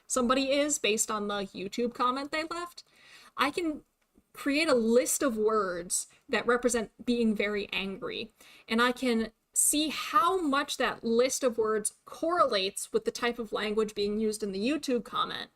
somebody is based on the YouTube comment they left. I can create a list of words that represent being very angry, and I can see how much that list of words correlates with the type of language being used in the YouTube comment.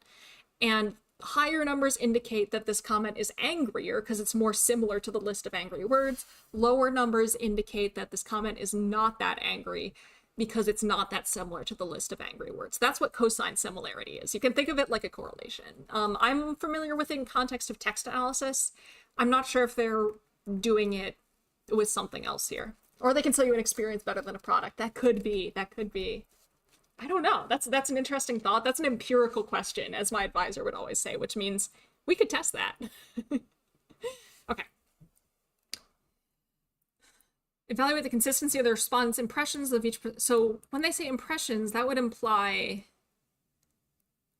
And higher numbers indicate that this comment is angrier because it's more similar to the list of angry words. Lower numbers indicate that this comment is not that angry because it's not that similar to the list of angry words. That's what cosine similarity is. You can think of it like a correlation. I'm familiar with it in context of text analysis. I'm not sure if they're doing it with something else here. Or they can sell you an experience better than a product. That could be. I don't know. That's an interesting thought. That's an empirical question, as my advisor would always say, which means we could test that. Okay. Evaluate the consistency of the respondents' impressions of each. So when they say impressions, that would imply.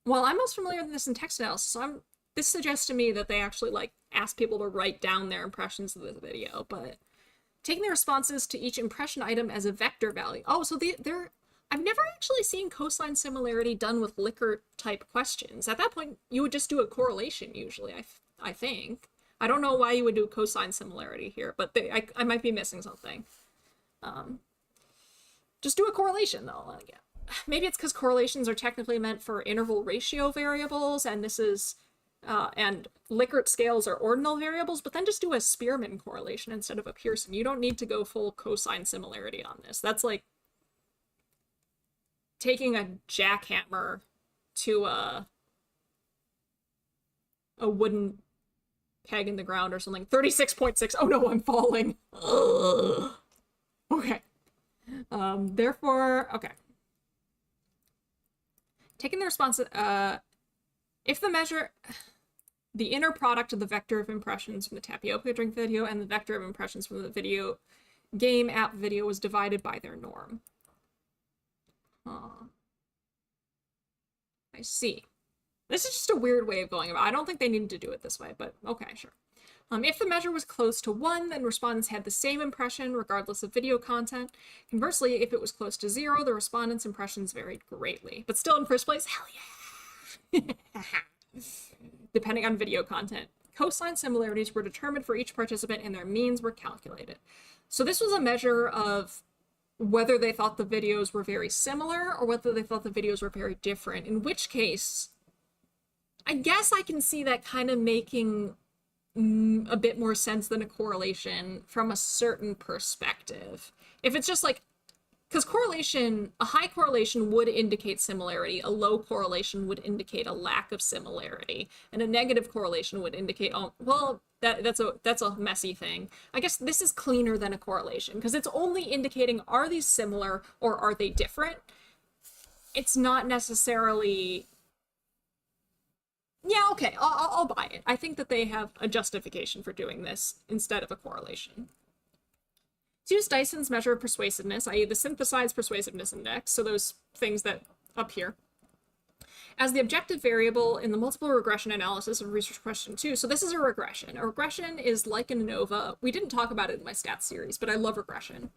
Well, I'm most familiar with this in text analysis, so this suggests to me that they actually like ask people to write down their impressions of the video, but taking the responses to each impression item as a vector value. Oh, so I've never actually seen cosine similarity done with Likert type questions. At that point, you would just do a correlation usually, I think. I don't know why you would do cosine similarity here, but I might be missing something. Just do a correlation though. Maybe it's because correlations are technically meant for interval ratio variables, and this is, and Likert scales are ordinal variables, but then just do a Spearman correlation instead of a Pearson. You don't need to go full cosine similarity on this. That's like taking a jackhammer to a wooden peg in the ground or something. 36.6. Oh no, I'm falling. Ugh. Okay. Therefore, okay. Taking the response, if the measure, the inner product of the vector of impressions from the tapioca drink video and the vector of impressions from the video game app video was divided by their norm. I see. This is just a weird way of going about it. I don't think they needed to do it this way, but okay, sure. If the measure was close to 1, then respondents had the same impression regardless of video content. Conversely, if it was close to 0, the respondents' impressions varied greatly. But still in first place, hell yeah! Depending on video content. Cosine similarities were determined for each participant and their means were calculated. So this was a measure of whether they thought the videos were very similar or whether they thought the videos were very different, in which case, I guess I can see that kind of making a bit more sense than a correlation from a certain perspective. If it's just like, because correlation, a high correlation would indicate similarity, a low correlation would indicate a lack of similarity, and a negative correlation would indicate, oh, well, that's a messy thing. I guess this is cleaner than a correlation, because it's only indicating, are these similar or are they different? It's not necessarily... Yeah, okay, I'll buy it. I think that they have a justification for doing this instead of a correlation. Let's use Dyson's measure of persuasiveness, i.e. the synthesized persuasiveness index, so those things that up here, as the objective variable in the multiple regression analysis of research question 2. So this is a regression. A regression is like an ANOVA. We didn't talk about it in my stats series, but I love regression.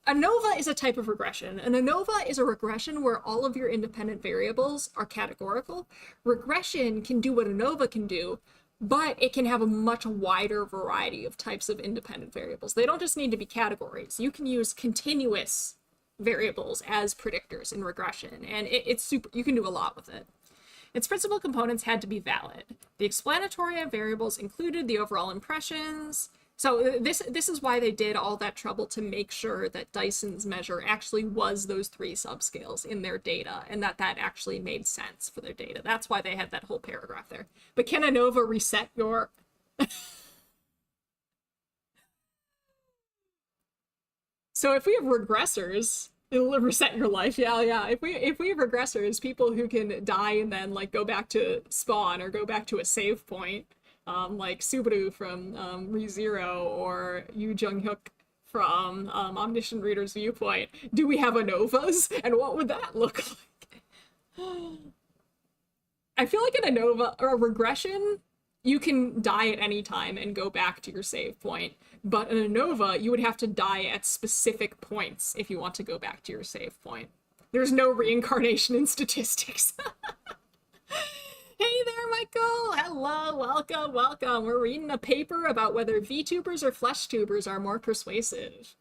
ANOVA is a type of regression. An ANOVA is a regression where all of your independent variables are categorical. Regression can do what ANOVA can do, but it can have a much wider variety of types of independent variables. They don't just need to be categories. You can use continuous variables as predictors in regression, and it's super, you can do a lot with it. Its principal components had to be valid. The explanatory variables included the overall impressions. So this is why they did all that trouble to make sure that Dyson's measure actually was those 3 subscales in their data, and that actually made sense for their data. That's why they had that whole paragraph there. But can ANOVA reset your... So if we have regressors, it'll reset your life. Yeah. If we have regressors, people who can die and then like go back to spawn or go back to a save point, like Subaru from ReZero or Yu Jung-hyuk from Omniscient Reader's Viewpoint. Do we have ANOVAs? And what would that look like? I feel like an ANOVA or a regression, you can die at any time and go back to your save point. But an ANOVA, you would have to die at specific points if you want to go back to your save point. There's no reincarnation in statistics. Hey there, Michael! Hello, welcome. We're reading a paper about whether VTubers or FleshTubers are more persuasive.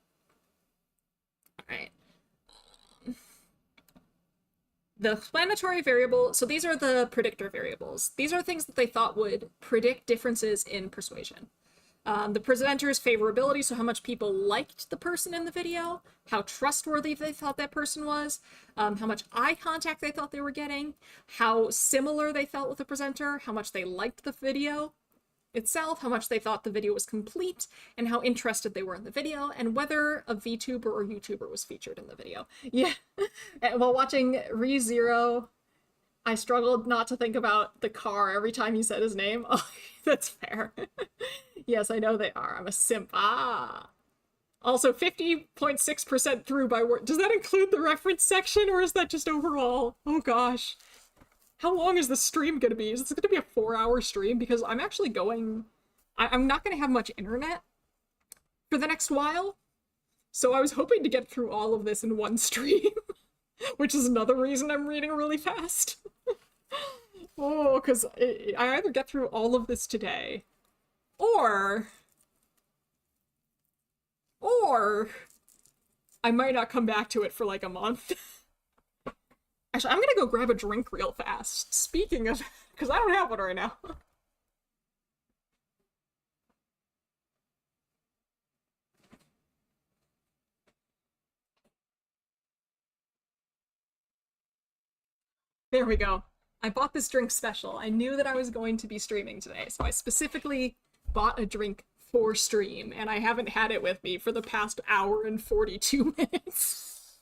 Alright. The explanatory variable, so these are the predictor variables. These are things that they thought would predict differences in persuasion. The presenter's favorability, so how much people liked the person in the video, how trustworthy they thought that person was, how much eye contact they thought they were getting, how similar they felt with the presenter, how much they liked the video itself, how much they thought the video was complete, and how interested they were in the video, and whether a VTuber or YouTuber was featured in the video. Yeah. While watching ReZero, I struggled not to think about the car every time he said his name. Oh, that's fair. Yes, I know they are. I'm a simp. Ah. Also, 50.6% through by word. Does that include the reference section, or is that just overall? Oh gosh. How long is the stream going to be? Is this going to be a 4-hour stream? Because I'm actually going... I'm not going to have much internet for the next while. So I was hoping to get through all of this in one stream. Which is another reason I'm reading really fast. Oh, because I either get through all of this today, or I might not come back to it for like a month. Actually, I'm gonna go grab a drink real fast. Speaking of, because I don't have one right now. There we go. I bought this drink special. I knew that I was going to be streaming today, so I specifically bought a drink for stream, and I haven't had it with me for the past hour and 42 minutes.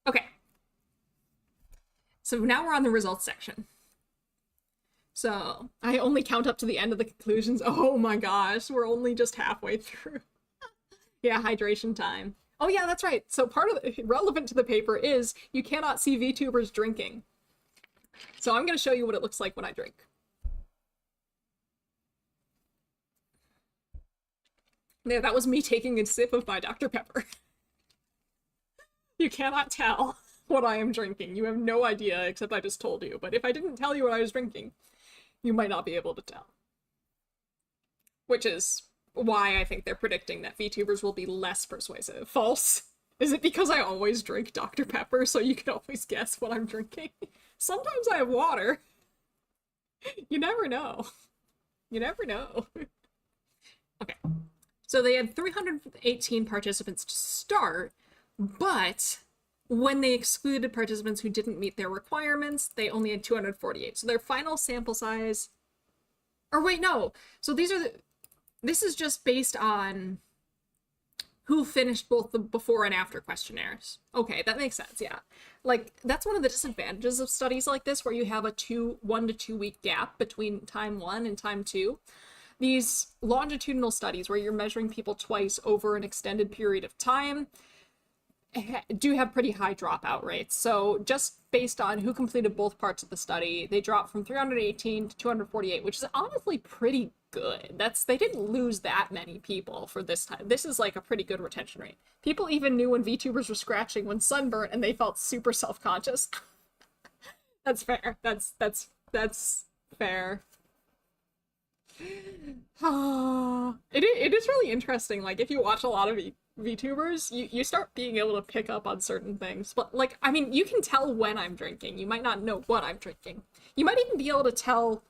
Okay. So now we're on the results section. So I only count up to the end of the conclusions. Oh my gosh, we're only just halfway through. Yeah, hydration time. Oh yeah, that's right. So part of the relevant to the paper is you cannot see VTubers drinking. So I'm going to show you what it looks like when I drink. Yeah, that was me taking a sip of my Dr. Pepper. You cannot tell what I am drinking. You have no idea, except I just told you. But if I didn't tell you what I was drinking, you might not be able to tell. Which is why I think they're predicting that VTubers will be less persuasive. False. Is it because I always drink Dr. Pepper, so you can always guess what I'm drinking? Sometimes I have water. You never know. You never know. Okay. So they had 318 participants to start, but when they excluded participants who didn't meet their requirements, they only had 248. So their final sample size... Or wait, no. So these are the... This is just based on who finished both the before and after questionnaires. Okay, that makes sense, yeah. Like, that's one of the disadvantages of studies like this, where you have a 1 to 2 week gap between time 1 and time 2. These longitudinal studies, where you're measuring people twice over an extended period of time, do have pretty high dropout rates. So just based on who completed both parts of the study, they dropped from 318 to 248, which is honestly pretty good. They didn't lose that many people for this time. This is like a pretty good retention rate. People even knew when VTubers were scratching when sunburnt, and they felt super self-conscious. That's fair. That's fair. It is really interesting. Like, if you watch a lot of VTubers, you start being able to pick up on certain things. But, like, I mean, you can tell when I'm drinking. You might not know what I'm drinking. You might even be able to tell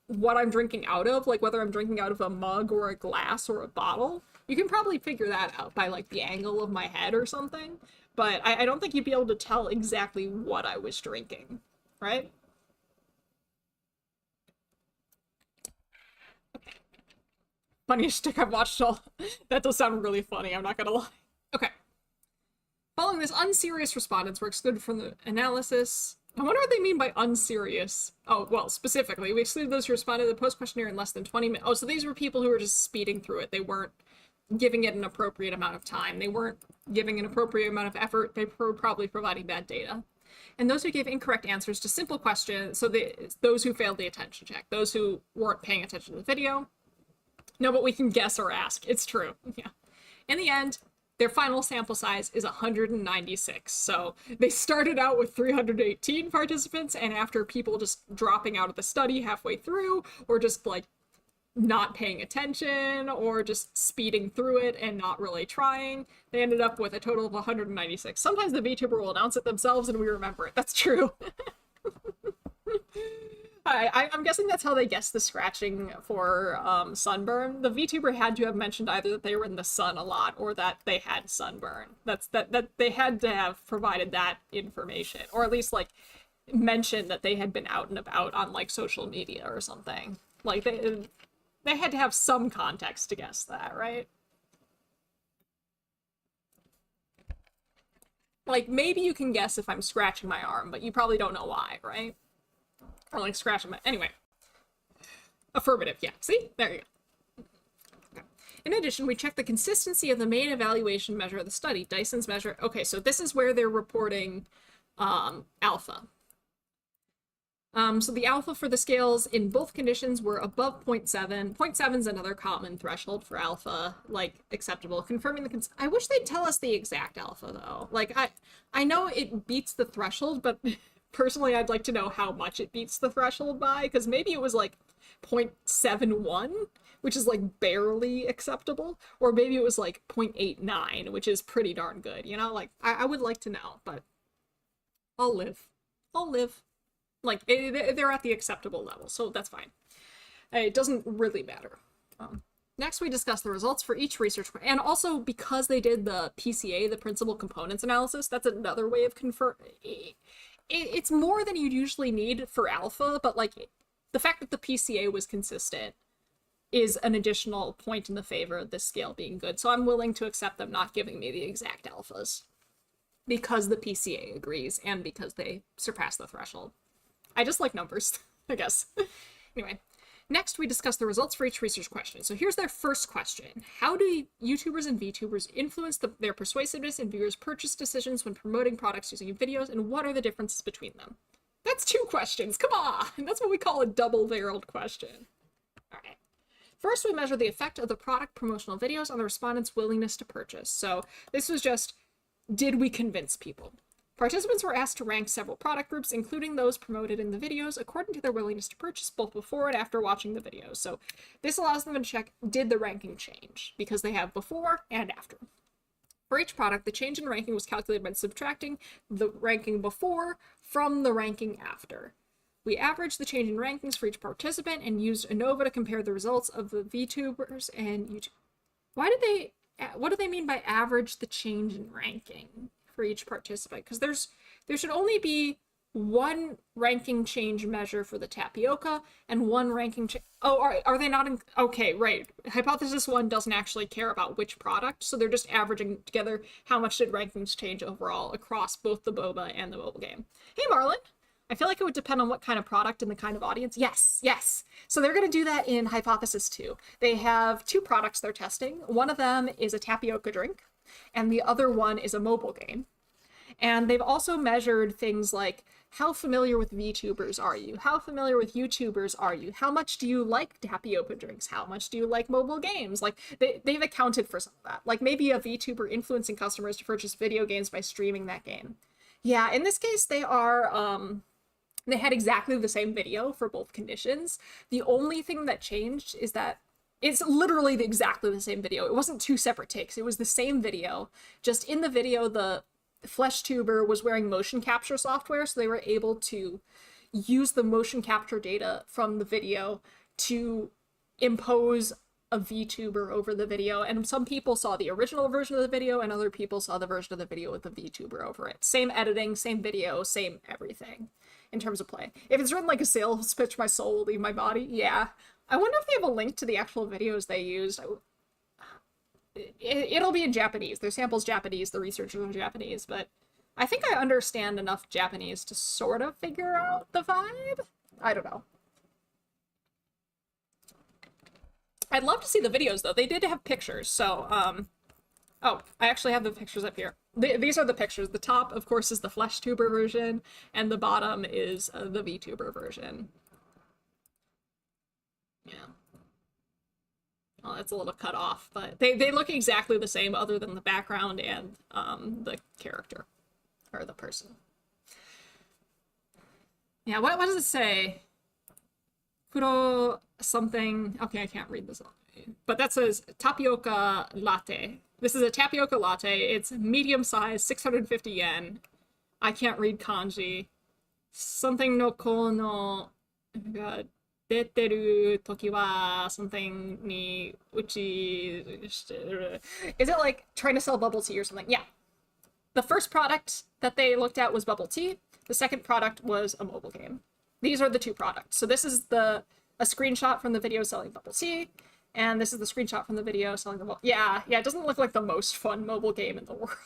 what I'm drinking out of, like whether I'm drinking out of a mug or a glass or a bottle. You can probably figure that out by, like, the angle of my head or something. But I don't think you'd be able to tell exactly what I was drinking, right? Funniest stick I've watched all. That does sound really funny, I'm not gonna lie. Okay. Following this, unserious respondents were excluded from the analysis. I wonder what they mean by unserious. Oh, well, specifically, we excluded those who responded to the post-questionnaire in less than 20 minutes. Oh, so these were people who were just speeding through it. They weren't giving it an appropriate amount of time. They weren't giving an appropriate amount of effort. They were probably providing bad data. And those who gave incorrect answers to simple questions, so those who failed the attention check, those who weren't paying attention to the video. No, but we can guess or ask. It's true. Yeah. In the end, their final sample size is 196. So they started out with 318 participants, and after people just dropping out of the study halfway through, or just, like, not paying attention or just speeding through it and not really trying. They ended up with a total of 196. Sometimes the VTuber will announce it themselves and we remember it. That's true. I'm guessing that's how they guessed the scratching for sunburn. The VTuber had to have mentioned either that they were in the sun a lot or that they had sunburn. That they had to have provided that information, or at least like mentioned that they had been out and about on like social media or something. Like they had to have some context to guess that, right? Like maybe you can guess if I'm scratching my arm, but you probably don't know why, right? Or like scratching my... Anyway. Affirmative, yeah. See? There you go. Okay. In addition, we check the consistency of the main evaluation measure of the study, Dyson's measure. Okay, so this is where they're reporting alpha. So the alpha for the scales in both conditions were above 0.7. 0.7 is another common threshold for alpha, like acceptable. Confirming the I wish they'd tell us the exact alpha though. Like I know it beats the threshold, but personally I'd like to know how much it beats the threshold by, because maybe it was like 0.71, which is like barely acceptable, or maybe it was like 0.89, which is pretty darn good, you know? Like I would like to know, but I'll live. Like, they're at the acceptable level, so that's fine. It doesn't really matter. Next, we discuss the results for each research, and also because they did the PCA, the principal components analysis, that's another way of it's more than you'd usually need for alpha, but like the fact that the PCA was consistent is an additional point in the favor of this scale being good. So I'm willing to accept them not giving me the exact alphas because the PCA agrees and because they surpass the threshold. I just like numbers, I guess. Anyway, next we discuss the results for each research question. So here's their first question. How do YouTubers and VTubers influence their persuasiveness and viewers' purchase decisions when promoting products using videos, and what are the differences between them? That's 2 questions, come on! That's what we call a double-barreled question. All right. First, we measure the effect of the product promotional videos on the respondents' willingness to purchase. So this was just, did we convince people? Participants were asked to rank several product groups, including those promoted in the videos, according to their willingness to purchase, both before and after watching the videos. So this allows them to check, did the ranking change? Because they have before and after. For each product, the change in ranking was calculated by subtracting the ranking before from the ranking after. We averaged the change in rankings for each participant and used ANOVA to compare the results of the VTubers and YouTube. What do they mean by average the change in ranking for each participant? Because there should only be one ranking change measure for the tapioca and one ranking are they not in... Okay, right. Hypothesis 1 doesn't actually care about which product, so they're just averaging together how much did rankings change overall across both the boba and the mobile game. Hey, Marlon. I feel like it would depend on what kind of product and the kind of audience. Yes. So they're going to do that in Hypothesis 2. They have 2 products they're testing. One of them is a tapioca drink, and the other one is a mobile game. And they've also measured things like, how familiar with VTubers are you? How familiar with YouTubers are you? How much do you like tapioca drinks? How much do you like mobile games? Like, they've accounted for some of that. Like, maybe a VTuber influencing customers to purchase video games by streaming that game. Yeah, in this case, they had exactly the same video for both conditions. The only thing that changed is that it's literally exactly the same video. It wasn't 2 separate takes. It was the same video. Just in the video, the flesh tuber was wearing motion capture software, so they were able to use the motion capture data from the video to impose a VTuber over the video, and some people saw the original version of the video and other people saw the version of the video with the VTuber over it. Same editing, same video, same everything in terms of play. If it's written like a sales pitch, my soul will leave my body, yeah. I wonder if they have a link to the actual videos they used. It'll be in Japanese. Their sample's Japanese, the researchers are Japanese, but I think I understand enough Japanese to sort of figure out the vibe. I don't know. I'd love to see the videos, though. They did have pictures, so, oh, I actually have the pictures up here. These are the pictures. The top, of course, is the flesh tuber version, and the bottom is the VTuber version. Yeah. Well, it's a little cut off, but they look exactly the same other than the background and the character, or the person. Yeah, what does it say? Kuro something. Okay, I can't read this. But that says tapioca latte. This is a tapioca latte. It's medium size, 650 yen. I can't read kanji. Something no kono ga deteru toki wa something ni uchi. Is it like trying to sell bubble tea or something? Yeah. The first product that they looked at was bubble tea. The second product was a mobile game. These are the two products. So this is a screenshot from the video selling bubble tea, and this is the screenshot from the video selling the mobile. Yeah, it doesn't look like the most fun mobile game in the world.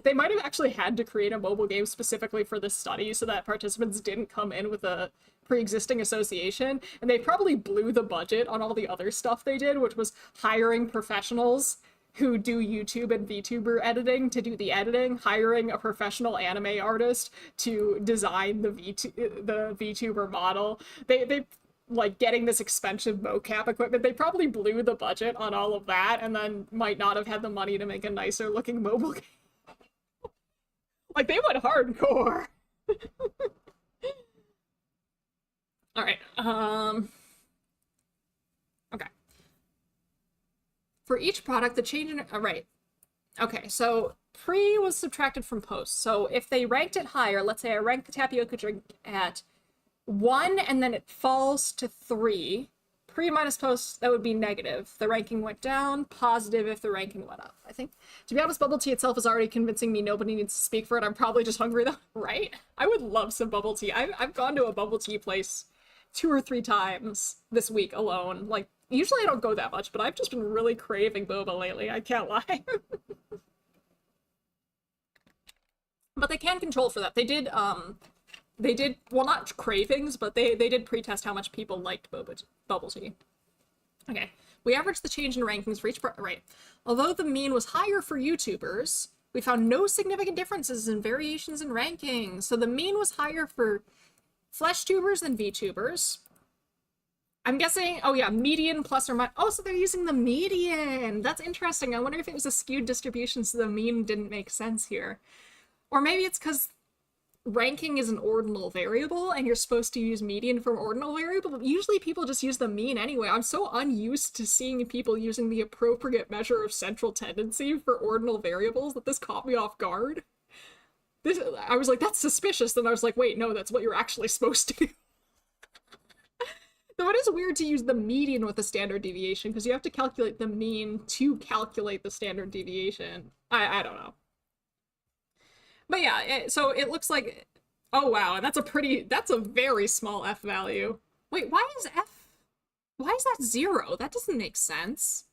They might have actually had to create a mobile game specifically for this study so that participants didn't come in with a pre-existing association, and they probably blew the budget on all the other stuff they did, which was hiring professionals who do YouTube and VTuber editing to do the editing, hiring a professional anime artist to design the VTuber model. They like getting this expensive mocap equipment. They probably blew the budget on all of that and then might not have had the money to make a nicer looking mobile game. Like, they went hardcore. All right. Okay. For each product, the change in... right. Okay, so pre was subtracted from post. So if they ranked it higher, let's say I ranked the tapioca drink at 1 and then it falls to 3. Pre minus post, that would be negative. The ranking went down. Positive if the ranking went up. I think, to be honest, bubble tea itself is already convincing me nobody needs to speak for it. I'm probably just hungry though, right? I would love some bubble tea. I've gone to a bubble tea place 2 or 3 times this week alone. Like, usually I don't go that much, but I've just been really craving boba lately. I can't lie. But they can control for that. They did, well, not cravings, but they did pre-test how much people liked bubble tea. Okay, we averaged the change in rankings for each right. Although the mean was higher for YouTubers, we found no significant differences in variations in rankings. So the mean was higher for FleshTubers than VTubers. I'm guessing, oh yeah, median plus or minus. Oh, so they're using the median. That's interesting. I wonder if it was a skewed distribution so the mean didn't make sense here. Or maybe it's because ranking is an ordinal variable and you're supposed to use median for an ordinal variable, but usually people just use the mean anyway. I'm so unused to seeing people using the appropriate measure of central tendency for ordinal variables that this caught me off guard. I was like, that's suspicious. Then I was like, wait, no, that's what you're actually supposed to do. Though it is weird to use the median with the standard deviation because you have to calculate the mean to calculate the standard deviation. I don't know. But yeah, so it looks like, oh wow, that's a very small F value. Wait, why is that 0? That doesn't make sense.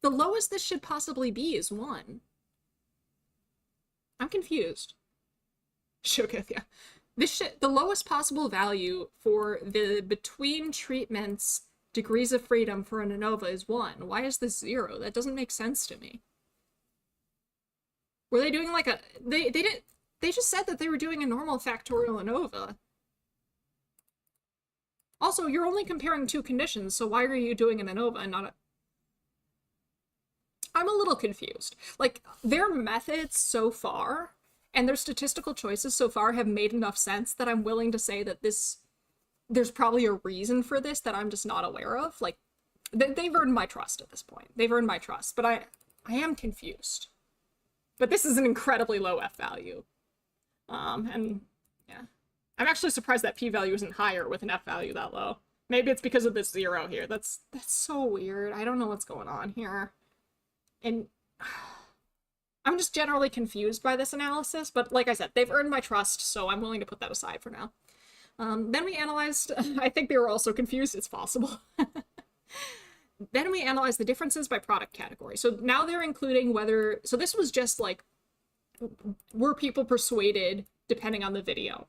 The lowest this should possibly be is 1. I'm confused. Shoketh, yeah. The lowest possible value for the between treatments degrees of freedom for an ANOVA is 1. Why is this 0? That doesn't make sense to me. Were they doing like a, they just said that they were doing a normal factorial ANOVA. Also, you're only comparing 2 conditions, so why are you doing an ANOVA and not a... I'm a little confused. Like, their methods so far and their statistical choices so far have made enough sense that I'm willing to say that there's probably a reason for this that I'm just not aware of. Like, they've earned my trust at this point. They've earned my trust, but I am confused. But this is an incredibly low F value. And yeah. I'm actually surprised that p-value isn't higher with an F value that low. Maybe it's because of this 0 here. That's so weird. I don't know what's going on here. And I'm just generally confused by this analysis, but like I said, they've earned my trust, so I'm willing to put that aside for now. Then we analyzed, I think they were also confused, it's possible. Then we analyzed the differences by product category. So now they're including whether, so this was just like, were people persuaded depending on the video?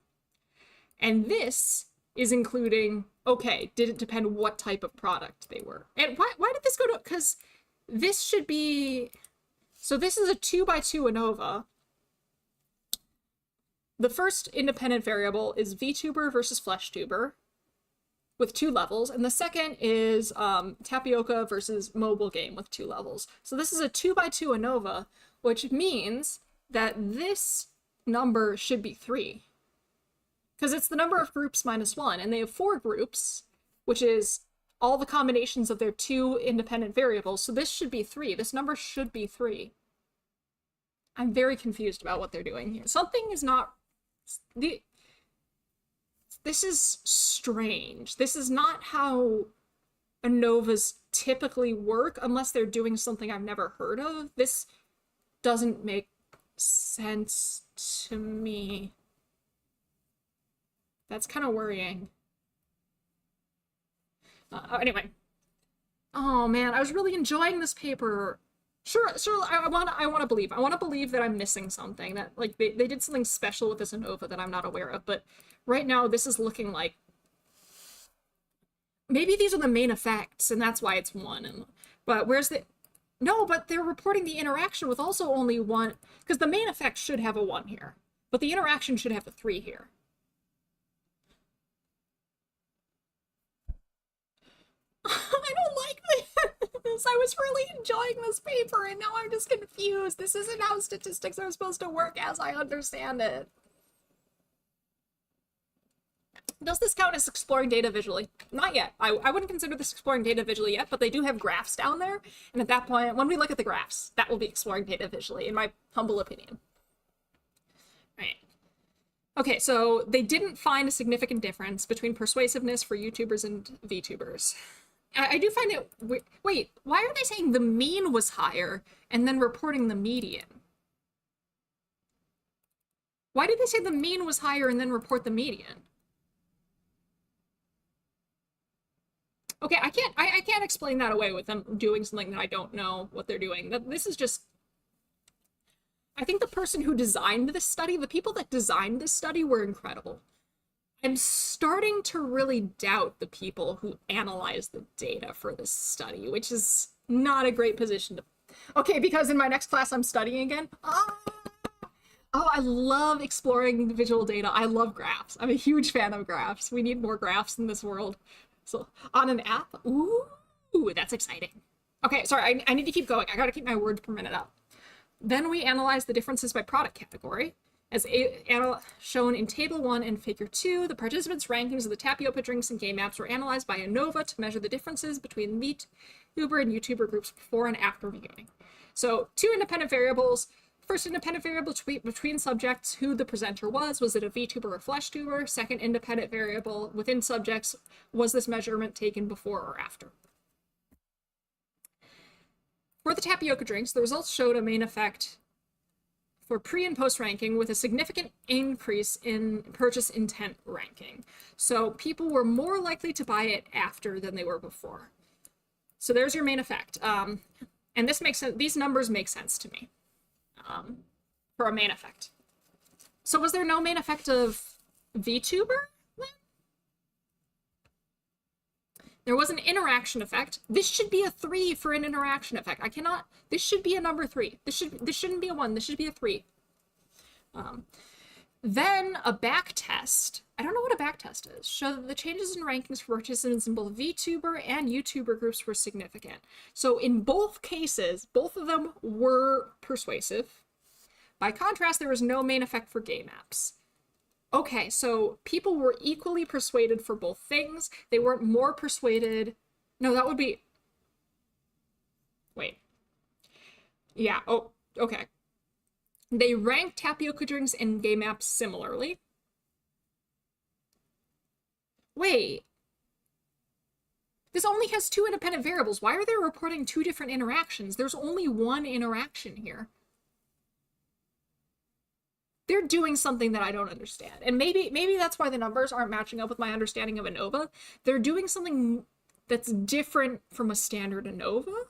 And this is including, okay, did it depend what type of product they were? And why did this go to, because this should be, so this is a 2x2 ANOVA. The first independent variable is VTuber versus FleshTuber with 2 levels, and the second is Tapioca versus mobile game with 2 levels. So this is a 2x2 ANOVA, which means that this number should be 3. Because it's the number of groups minus 1, and they have 4 groups, which is all the combinations of their two independent variables. So this should be 3. This number should be 3. I'm very confused about what they're doing here. Something is not... This is strange. This is not how ANOVAs typically work unless they're doing something I've never heard of. This doesn't make sense to me. That's kind of worrying. Anyway. Oh man, I was really enjoying this paper. Sure, I want to believe. I want to believe that I'm missing something, that like they did something special with this ANOVA that I'm not aware of, but right now this is looking like maybe these are the main effects and that's why it's 1. But where's the... No, but they're reporting the interaction with also only 1, because the main effect should have a 1 here, but the interaction should have a 3 here. I don't like this. I was really enjoying this paper and now I'm just confused. This isn't how statistics are supposed to work as I understand it. Does this count as exploring data visually? Not yet. I wouldn't consider this exploring data visually yet, but they do have graphs down there. And at that point, when we look at the graphs, that will be exploring data visually, in my humble opinion. All right. Okay, so they didn't find a significant difference between persuasiveness for YouTubers and VTubers. I do find it... Wait, why are they saying the mean was higher and then reporting the median? Why did they say the mean was higher and then report the median? Okay, I can't explain that away with them doing something that I don't know what they're doing. This is just... I think the person who designed this study, the people that designed this study were incredible. I'm starting to really doubt the people who analyzed the data for this study, which is not a great position to... Okay, because in my next class I'm studying again. Oh, I love exploring visual data. I love graphs. I'm a huge fan of graphs. We need more graphs in this world. So, on an app? Ooh, that's exciting. Okay, sorry, I need to keep going. I gotta keep my words per minute up. Then we analyze the differences by product category. As shown in Table 1 and Figure 2, the participants' rankings of the tapioca drinks and game apps were analyzed by ANOVA to measure the differences between VTuber and YouTuber groups before and after viewing. So, 2 independent variables. First independent variable between subjects, who the presenter was it a VTuber or FleshTuber? Second independent variable within subjects, was this measurement taken before or after? For the tapioca drinks, the results showed a main effect for pre and post ranking with a significant increase in purchase intent ranking. So people were more likely to buy it after than they were before. So there's your main effect. And this makes sense. These numbers make sense to me. For a main effect. So was there no main effect of VTuber then? There was an interaction effect. This should be a 3 for an interaction effect. I cannot... This should be a number 3. This shouldn't be a 1. This should be a 3. Then a back test. I don't know what a back test is. Show that the changes in rankings for participants in both VTuber and YouTuber groups were significant. So in both cases, both of them were persuasive. By contrast, there was no main effect for game apps. Okay, so people were equally persuaded for both things. They weren't more persuaded. No, that would be... Wait. Yeah, oh, okay. They ranked tapioca drinks and game apps similarly. Wait. This only has 2 independent variables. Why are they reporting 2 different interactions? There's only 1 interaction here. They're doing something that I don't understand. And maybe that's why the numbers aren't matching up with my understanding of ANOVA. They're doing something that's different from a standard ANOVA.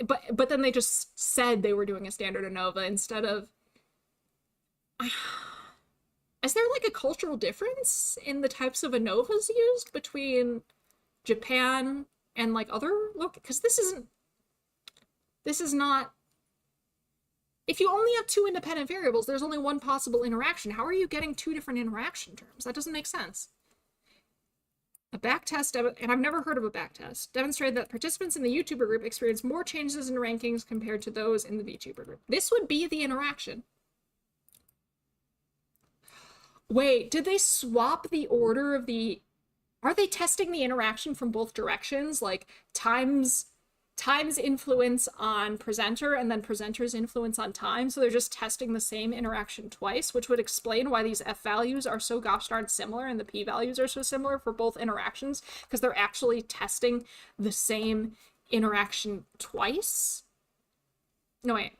But then they just said they were doing a standard ANOVA instead of... Is there like a cultural difference in the types of ANOVAs used between Japan and like other because this is not... If you only have 2 independent variables, there's only 1 possible interaction. How are you getting 2 different interaction terms? That doesn't make sense. A back test, and I've never heard of a back test, demonstrated that participants in the YouTuber group experienced more changes in rankings compared to those in the VTuber group. This would be the interaction. Wait, did they swap the order of the Are they testing the interaction from both directions? Like times influence on presenter and then presenter's influence on time. So they're just testing the same interaction twice, which would explain why these F values are so gosh darn similar and the P values are so similar for both interactions, because they're actually testing the same interaction twice. No, wait.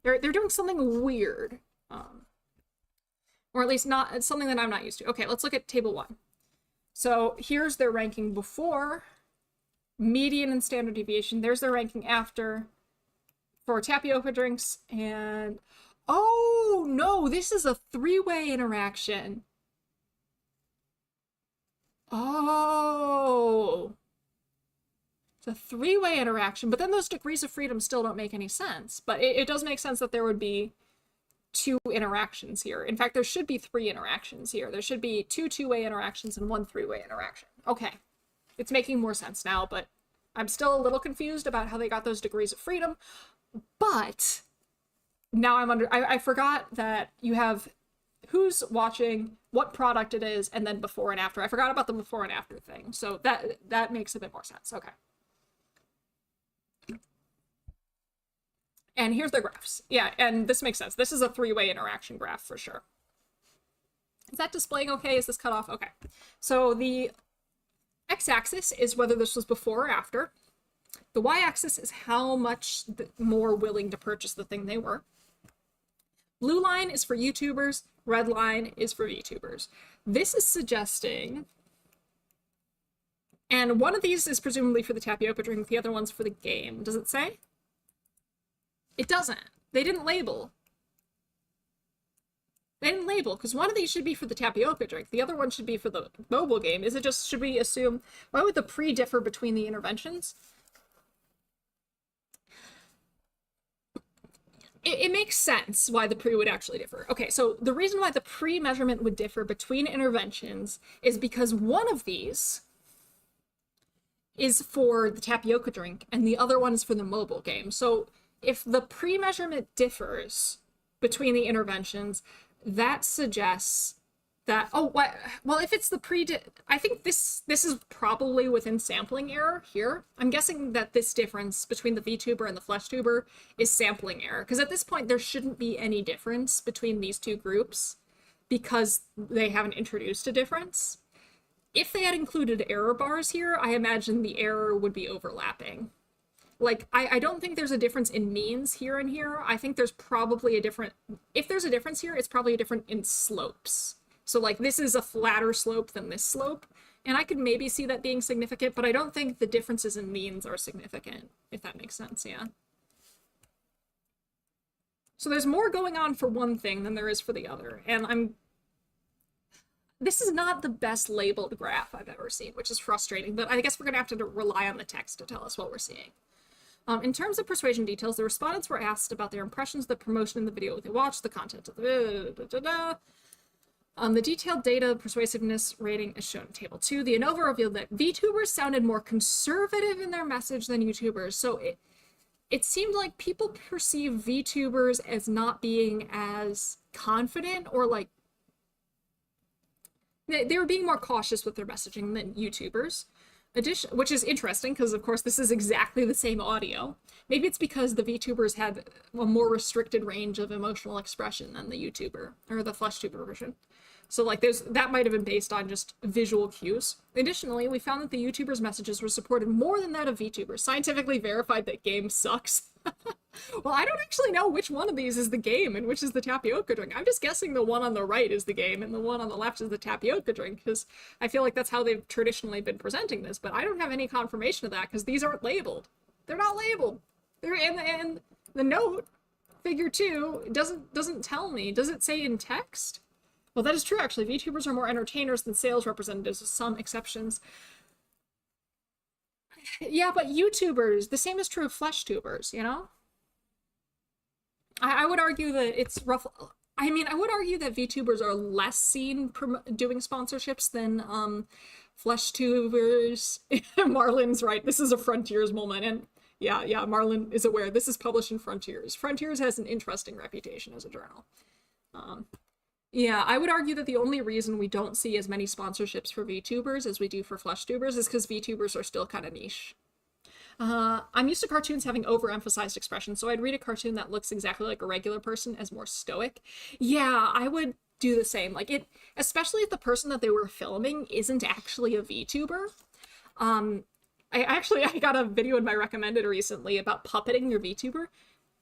They're doing something weird. Or at least not something that I'm not used to. Okay, let's look at table 1. So here's their ranking before, median and standard deviation. There's their ranking after for tapioca drinks. And oh no, this is a 3-way interaction. Oh, it's a 3-way interaction, but then those degrees of freedom still don't make any sense. But it does make sense that there would be 2 interactions here. In fact, there should be 3 interactions here. There should be 2 2-way interactions and 1 3-way interaction. Okay, it's making more sense now, but I'm still a little confused about how they got those degrees of freedom. But now I forgot that you have who's watching, what product it is, and then before and after. I forgot about the before and after thing. So that makes a bit more sense. Okay. And here's their graphs. Yeah, and this makes sense. This is a 3-way interaction graph for sure. Is that displaying okay? Is this cut off? Okay. So the x-axis is whether this was before or after. The y-axis is how much more willing to purchase the thing they were. Blue line is for YouTubers. Red line is for VTubers. This is suggesting, and one of these is presumably for the tapioca drink, the other one's for the game. Does it say? It doesn't. They didn't label. They didn't label, because one of these should be for the tapioca drink. The other one should be for the mobile game. Is it just, should we assume, why would the pre differ between the interventions? It makes sense why the pre would actually differ. Okay, so the reason why the pre-measurement would differ between interventions is because one of these is for the tapioca drink and the other one is for the mobile game. So if the pre-measurement differs between the interventions, that suggests that, oh, well, if it's the I think this is probably within sampling error here. I'm guessing that this difference between the VTuber and the FleshTuber is sampling error, because at this point there shouldn't be any difference between these two groups because they haven't introduced a difference. If they had included error bars here, I imagine the error would be overlapping. Like, I don't think there's a difference in means here and here. I think there's probably a different, if there's a difference here, it's probably a different in slopes. So like this is a flatter slope than this slope, and I could maybe see that being significant, but I don't think the differences in means are significant, if that makes sense, yeah. So there's more going on for one thing than there is for the other, and this is not the best labeled graph I've ever seen, which is frustrating, but I guess we're gonna have to rely on the text to tell us what we're seeing. In terms of persuasion details, the respondents were asked about their impressions of the promotion in the video they watched, the content of the the detailed data persuasiveness rating is shown in table 2. The ANOVA revealed that VTubers sounded more conservative in their message than YouTubers. So it seemed like people perceive VTubers as not being as confident, or like they were being more cautious with their messaging than YouTubers. Which is interesting because, of course, this is exactly the same audio. Maybe it's because the VTubers had a more restricted range of emotional expression than the YouTuber, or the FleshTuber version. So, like, that might have been based on just visual cues. Additionally, we found that the YouTubers' messages were supported more than that of VTubers. Scientifically verified that game sucks. Well, I don't actually know which one of these is the game and which is the tapioca drink. I'm just guessing the one on the right is the game and the one on the left is the tapioca drink, because I feel like that's how they've traditionally been presenting this, but I don't have any confirmation of that because these aren't labeled. They're not labeled. They're in the note, figure 2, doesn't tell me. Does it say in text? Well, that is true, actually. VTubers are more entertainers than sales representatives, with some exceptions. Yeah, but YouTubers, the same is true of FleshTubers, you know? I would argue that it's rough. I mean, I would argue that VTubers are less seen doing sponsorships than FleshTubers. Marlon's right. This is a Frontiers moment. And yeah, Marlon is aware. This is published in Frontiers. Frontiers has an interesting reputation as a journal. Yeah, I would argue that the only reason we don't see as many sponsorships for VTubers as we do for FleshTubers is because VTubers are still kind of niche. I'm used to cartoons having overemphasized expressions, so I'd read a cartoon that looks exactly like a regular person as more stoic. Yeah, I would do the same. Like it, especially if the person that they were filming isn't actually a VTuber. I got a video in my recommended recently about puppeting your VTuber.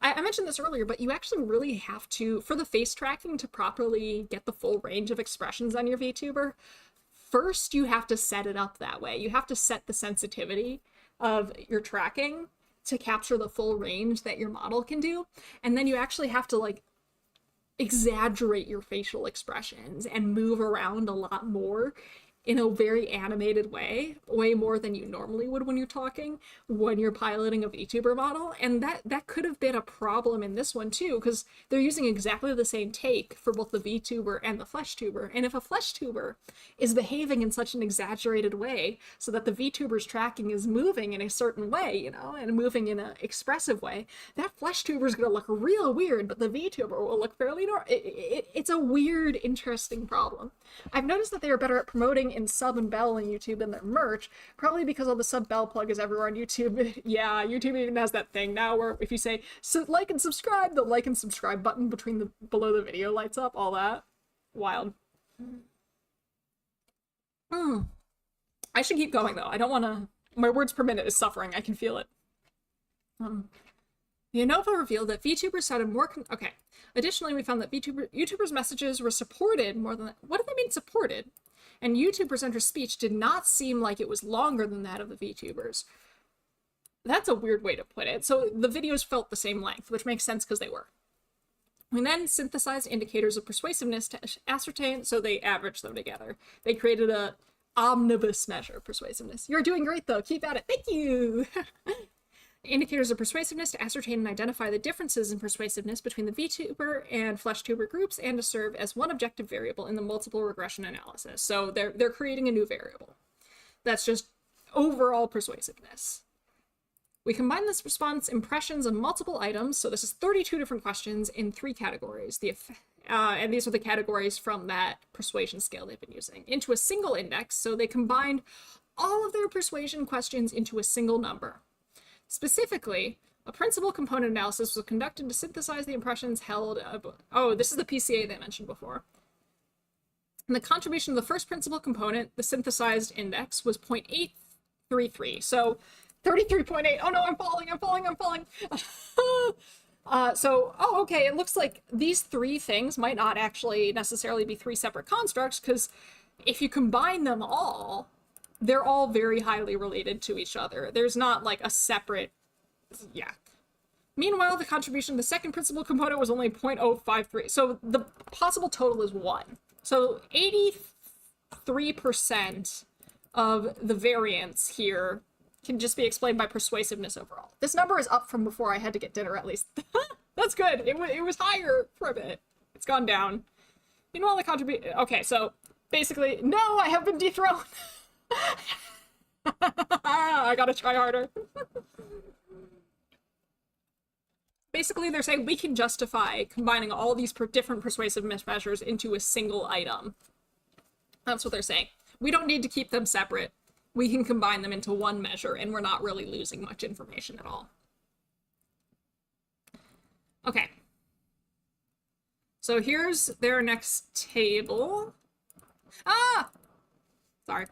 I mentioned this earlier, but you actually really have to, for the face tracking to properly get the full range of expressions on your VTuber, first you have to set it up that way. You have to set the sensitivity of your tracking to capture the full range that your model can do. And then you actually have to like exaggerate your facial expressions and move around a lot more in a very animated way more than you normally would when you're talking, when you're piloting a VTuber model. And that could have been a problem in this one too, because they're using exactly the same take for both the VTuber and the FleshTuber. And if a FleshTuber is behaving in such an exaggerated way so that the VTuber's tracking is moving in a certain way, you know, and moving in an expressive way, that FleshTuber is going to look real weird, but the VTuber will look fairly normal. It's a weird, interesting problem. I've noticed that they are better at promoting in sub and bell on YouTube than their merch, probably because all the sub bell plug is everywhere on YouTube. Yeah, YouTube even has that thing now where if you say like and subscribe, the like and subscribe button below the video lights up, all that. Wild. I should keep going though. I don't want to. My words per minute is suffering. I can feel it. The ANOVA revealed that VTubers sounded more okay. Additionally, we found that YouTubers' messages were supported more than... What do they mean supported? And YouTube presenter speech did not seem like it was longer than that of the VTubers. That's a weird way to put it. So the videos felt the same length, which makes sense because they were. We then synthesized indicators of persuasiveness to ascertain, so they averaged them together. They created a omnibus measure of persuasiveness. You're doing great though. Keep at it. Thank you. Indicators of persuasiveness to ascertain and identify the differences in persuasiveness between the VTuber and FleshTuber groups and to serve as one objective variable in the multiple regression analysis. So they're creating a new variable. That's just overall persuasiveness. We combine this response impressions of multiple items, so this is 32 different questions in 3 categories, and these are the categories from that persuasion scale they've been using, into a single index, so they combined all of their persuasion questions into a single number. Specifically, a principal component analysis was conducted to synthesize the impressions held... Oh, this is the PCA they mentioned before. And the contribution of the first principal component, the synthesized index, was 0.833. So 33.8. Oh no, I'm falling. Okay, it looks like these 3 things might not actually necessarily be 3 separate constructs, because if you combine them all, they're all very highly related to each other. There's not like a separate... Yeah. Meanwhile, the contribution of the second principal component was only 0.053. So the possible total is 1. So 83% of the variance here can just be explained by persuasiveness overall. This number is up from before I had to get dinner, at least. That's good. It was higher for a bit. It's gone down. Meanwhile, the contribution... Okay, so basically, no, I have been dethroned. I gotta try harder. Basically, they're saying we can justify combining all these different persuasiveness measures into a single item. That's what they're saying. We don't need to keep them separate. We can combine them into one measure, and we're not really losing much information at all. Okay. So here's their next table. Ah! Sorry.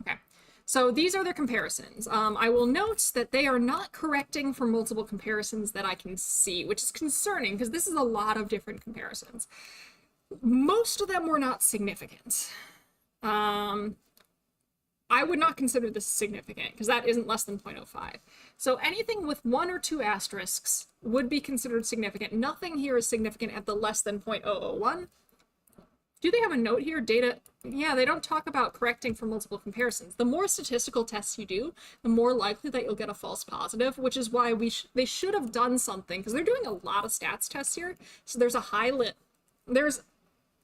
Okay. So these are their comparisons. I will note that they are not correcting for multiple comparisons that I can see, which is concerning because this is a lot of different comparisons. Most of them were not significant. I would not consider this significant because that isn't less than 0.05. So anything with 1 or 2 asterisks would be considered significant. Nothing here is significant at the less than 0.001. Do they have a note here? Data? Yeah, they don't talk about correcting for multiple comparisons. The more statistical tests you do, the more likely that you'll get a false positive, which is why they should have done something, because they're doing a lot of stats tests here. So there's there's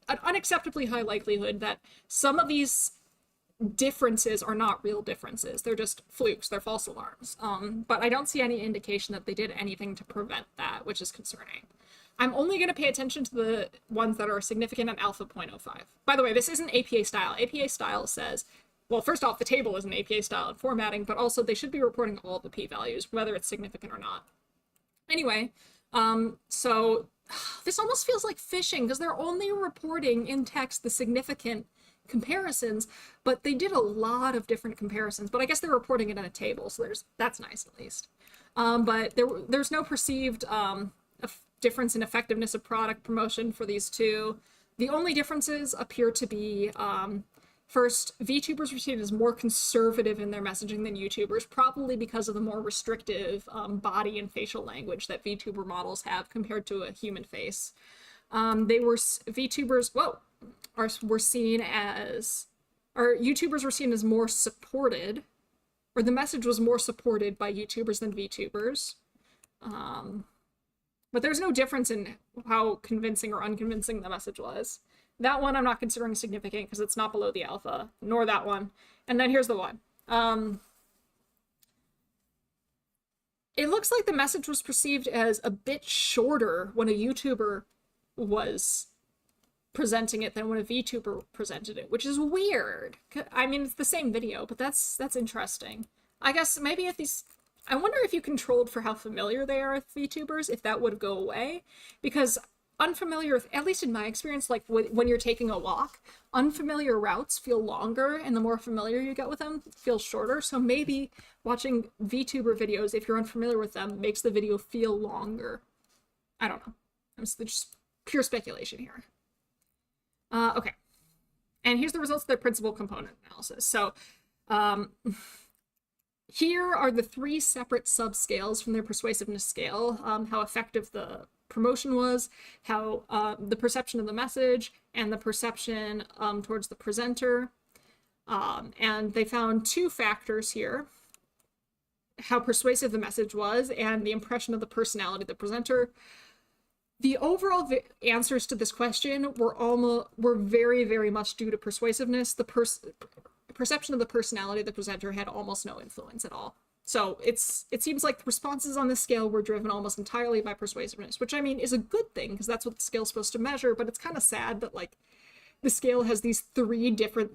an unacceptably high likelihood that some of these differences are not real differences. They're just flukes. They're false alarms. But I don't see any indication that they did anything to prevent that, which is concerning. I'm only going to pay attention to the ones that are significant at alpha 0.05. By the way, this isn't APA style. APA style says, well, first off, the table is an APA style and formatting, but also they should be reporting all the p-values, whether it's significant or not. Anyway, so this almost feels like phishing because they're only reporting in text the significant comparisons, but they did a lot of different comparisons, but I guess they're reporting it in a table, so that's nice at least. But there's no perceived difference in effectiveness of product promotion for these two. The only differences appear to be, first, VTubers were seen as more conservative in their messaging than YouTubers, probably because of the more restrictive body and facial language that VTuber models have compared to a human face. YouTubers were seen as more supported, or the message was more supported by YouTubers than VTubers. But there's no difference in how convincing or unconvincing the message was. That one I'm not considering significant because it's not below the alpha, nor that one. And then here's the one. It looks like the message was perceived as a bit shorter when a YouTuber was presenting it than when a VTuber presented it, which is weird. I mean, it's the same video, but that's interesting. I guess maybe if these... I wonder if you controlled for how familiar they are with VTubers, if that would go away. Because unfamiliar, at least in my experience, like when you're taking a walk, unfamiliar routes feel longer, and the more familiar you get with them, it feels shorter. So maybe watching VTuber videos, if you're unfamiliar with them, makes the video feel longer. I don't know. It's just pure speculation here. Okay. And here's the results of their principal component analysis. So here are the 3 separate subscales from their persuasiveness scale, how effective the promotion was, how the perception of the message, and the perception towards the presenter. And they found 2 factors here: how persuasive the message was and the impression of the personality of the presenter. The overall answers to this question were very, very much due to persuasiveness. The perception of the personality of the presenter had almost no influence at all. So it seems like the responses on this scale were driven almost entirely by persuasiveness, which I mean is a good thing because that's what the scale's supposed to measure, but it's kind of sad that like the scale has these 3 different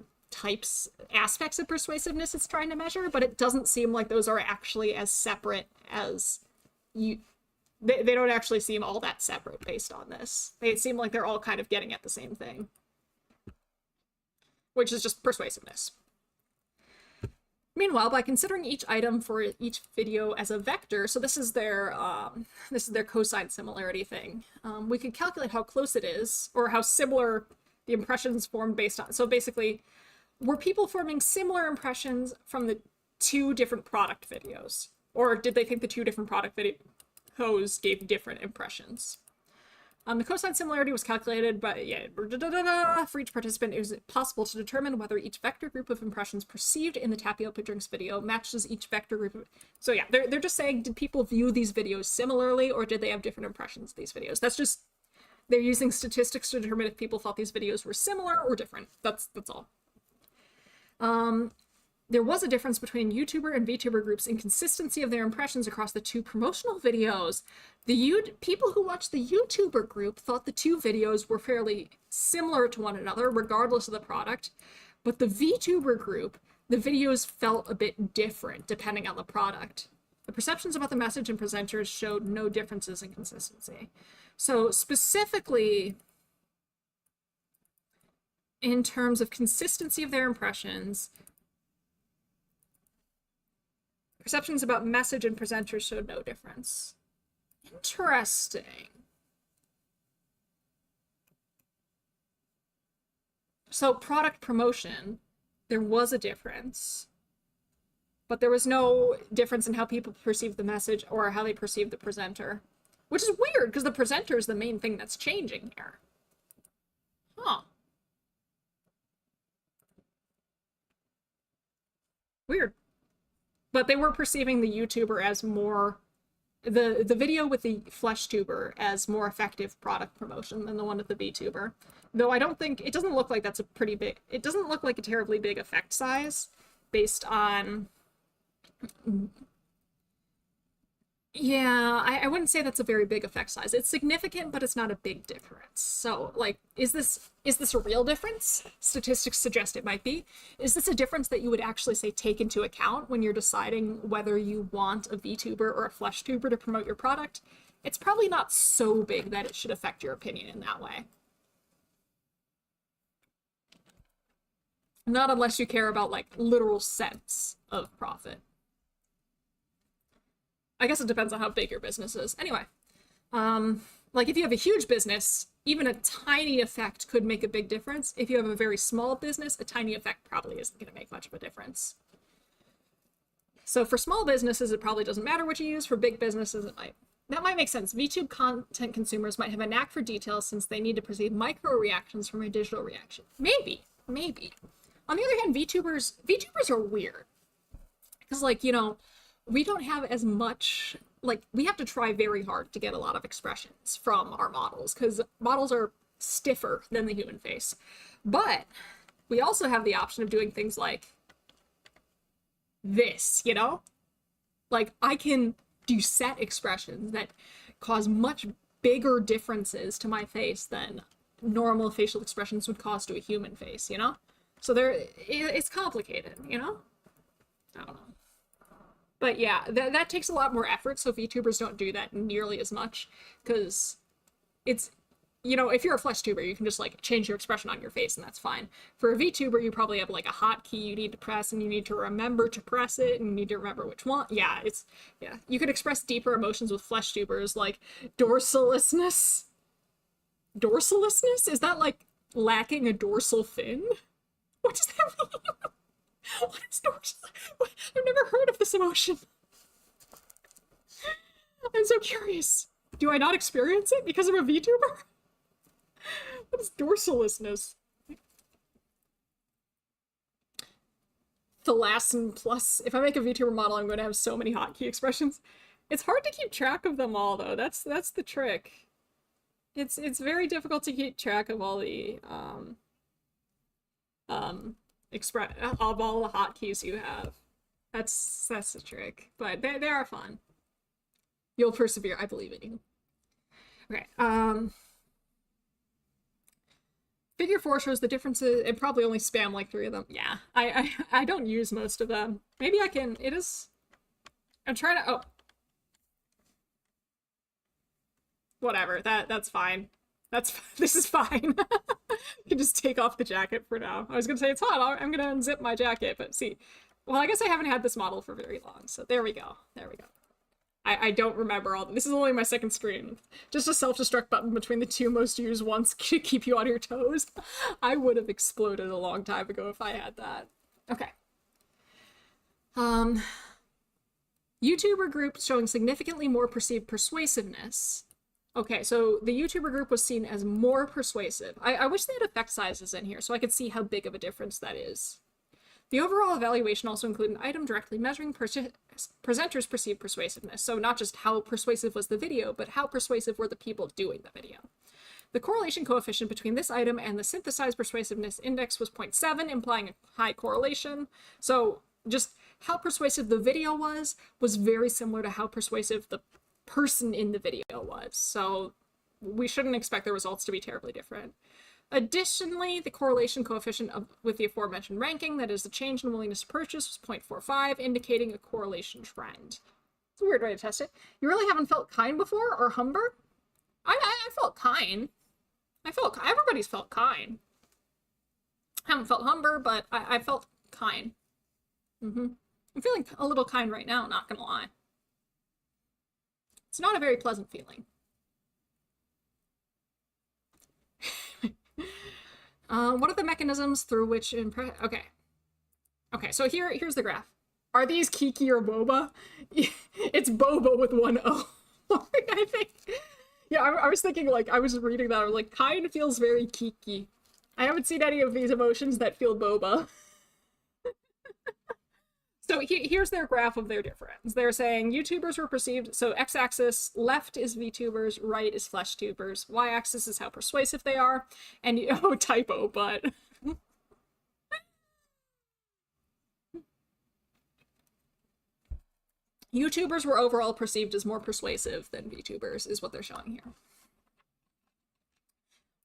aspects of persuasiveness it's trying to measure, but it doesn't seem like those are actually as separate as they don't actually seem all that separate based on this. They seem like they're all kind of getting at the same thing, which is just persuasiveness. Meanwhile, by considering each item for each video as a vector, so this is their cosine similarity thing, we could calculate how close it is, or how similar the impressions formed based on. So basically, were people forming similar impressions from the 2 different product videos? Or did they think the 2 different product videos gave different impressions? The cosine similarity was calculated by, for each participant. It was possible to determine whether each vector group of impressions perceived in the tapioca drinks video matches each vector group. So yeah, they're just saying, did people view these videos similarly, or did they have different impressions of these videos? That's just, they're using statistics to determine if people thought these videos were similar or different. That's all. There was a difference between YouTuber and VTuber groups in consistency of their impressions across the 2 promotional videos. People who watched the YouTuber group thought the 2 videos were fairly similar to one another, regardless of the product. But the VTuber group, the videos felt a bit different depending on the product. The perceptions about the message and presenters showed no differences in consistency. So specifically, in terms of consistency of their impressions, perceptions about message and presenters showed no difference. Interesting. So product promotion, there was a difference, but there was no difference in how people perceive the message or how they perceive the presenter, which is weird because the presenter is the main thing that's changing here. Huh. Weird. But they were perceiving the YouTuber as more, the video with the flesh tuber as more effective product promotion than the one with the VTuber. Though I don't think, it doesn't look like that's a pretty big, it doesn't look like a terribly big effect size based on Yeah, I wouldn't say that's a very big effect size. It's significant, but it's not a big difference. So, like, is this a real difference? Statistics suggest it might be. Is this a difference that you would actually say take into account when you're deciding whether you want a VTuber or a flesh tuber to promote your product? It's probably not so big that it should affect your opinion in that way. Not unless you care about like literal cents of profit. I guess it depends on how big your business is. Anyway, like if you have a huge business, even a tiny effect could make a big difference. If you have a very small business, a tiny effect probably isn't going to make much of a difference. So for small businesses, it probably doesn't matter what you use. For big businesses, it might. That might make sense. VTube content consumers might have a knack for details since they need to perceive micro reactions from a digital reaction. Maybe, maybe. On the other hand, VTubers are weird. Because, like, you know, we don't have as much, like, we have to try very hard to get a lot of expressions from our models, because models are stiffer than the human face. But we also have the option of doing things like this, you know? Like, I can do set expressions that cause much bigger differences to my face than normal facial expressions would cause to a human face, you know? So it's complicated, you know? I don't know. But yeah, that takes a lot more effort, so VTubers don't do that nearly as much, because it's, you know, if you're a flesh tuber, you can just, like, change your expression on your face, and that's fine. For a VTuber, you probably have, like, a hotkey you need to press, and you need to remember to press it, and you need to remember which one. Yeah, yeah. You could express deeper emotions with flesh tubers, like dorsalessness. Dorsalessness? Is that, like, lacking a dorsal fin? What does that mean? What is dorsal? I've never heard of this emotion. I'm so curious. Do I not experience it because I'm a VTuber? What is dorsalessness? Thalassin plus. If I make a VTuber model, I'm going to have so many hotkey expressions. It's hard to keep track of them all, though. That's the trick. It's very difficult to keep track of all the of all the hotkeys you have. That's the trick. But they are fun. You'll persevere. I believe in you. Okay. Figure 4 shows the differences. It probably only spam like 3 of them. Yeah. I don't use most of them. Maybe I can. It is. I'm trying to. Oh. Whatever. That's fine. This is fine. You can just take off the jacket for now. I was gonna say it's hot. I'm gonna unzip my jacket, but see. Well, I guess I haven't had this model for very long, so there we go. There we go. I don't remember all. This is only my second screen. Just a self-destruct button between the 2 most used ones to keep you on your toes. I would have exploded a long time ago if I had that. Okay. YouTuber group showing significantly more perceived persuasiveness. Okay, so the YouTuber group was seen as more persuasive. I wish they had effect sizes in here so I could see how big of a difference that is. The overall evaluation also included an item directly measuring presenters' perceived persuasiveness, so not just how persuasive was the video, but how persuasive were the people doing the video. The correlation coefficient between this item and the synthesized persuasiveness index was 0.7, implying a high correlation. So just how persuasive the video was very similar to how persuasive the person in the video was. So we shouldn't expect the results to be terribly different. Additionally, the correlation coefficient with the aforementioned ranking, that is the change in willingness to purchase, was 0.45, indicating a correlation trend. It's a weird way to test it. You really haven't felt kind before, or humber? I felt kind. Everybody's felt kind. I haven't felt humber, but I felt kind. I'm feeling a little kind right now, not gonna lie. It's not a very pleasant feeling. What are the mechanisms through which Okay, so here's the graph. Are these Kiki or Boba? It's Boba with 1 O. I think. Yeah, I was thinking, like, I was reading that, I was like, kind feels very Kiki. I haven't seen any of these emotions that feel Boba. So here's their graph of their difference. They're saying YouTubers were perceived, so x-axis, left is VTubers, right is flesh tubers, y-axis is how persuasive they are, and, oh, typo, but... YouTubers were overall perceived as more persuasive than VTubers, is what they're showing here.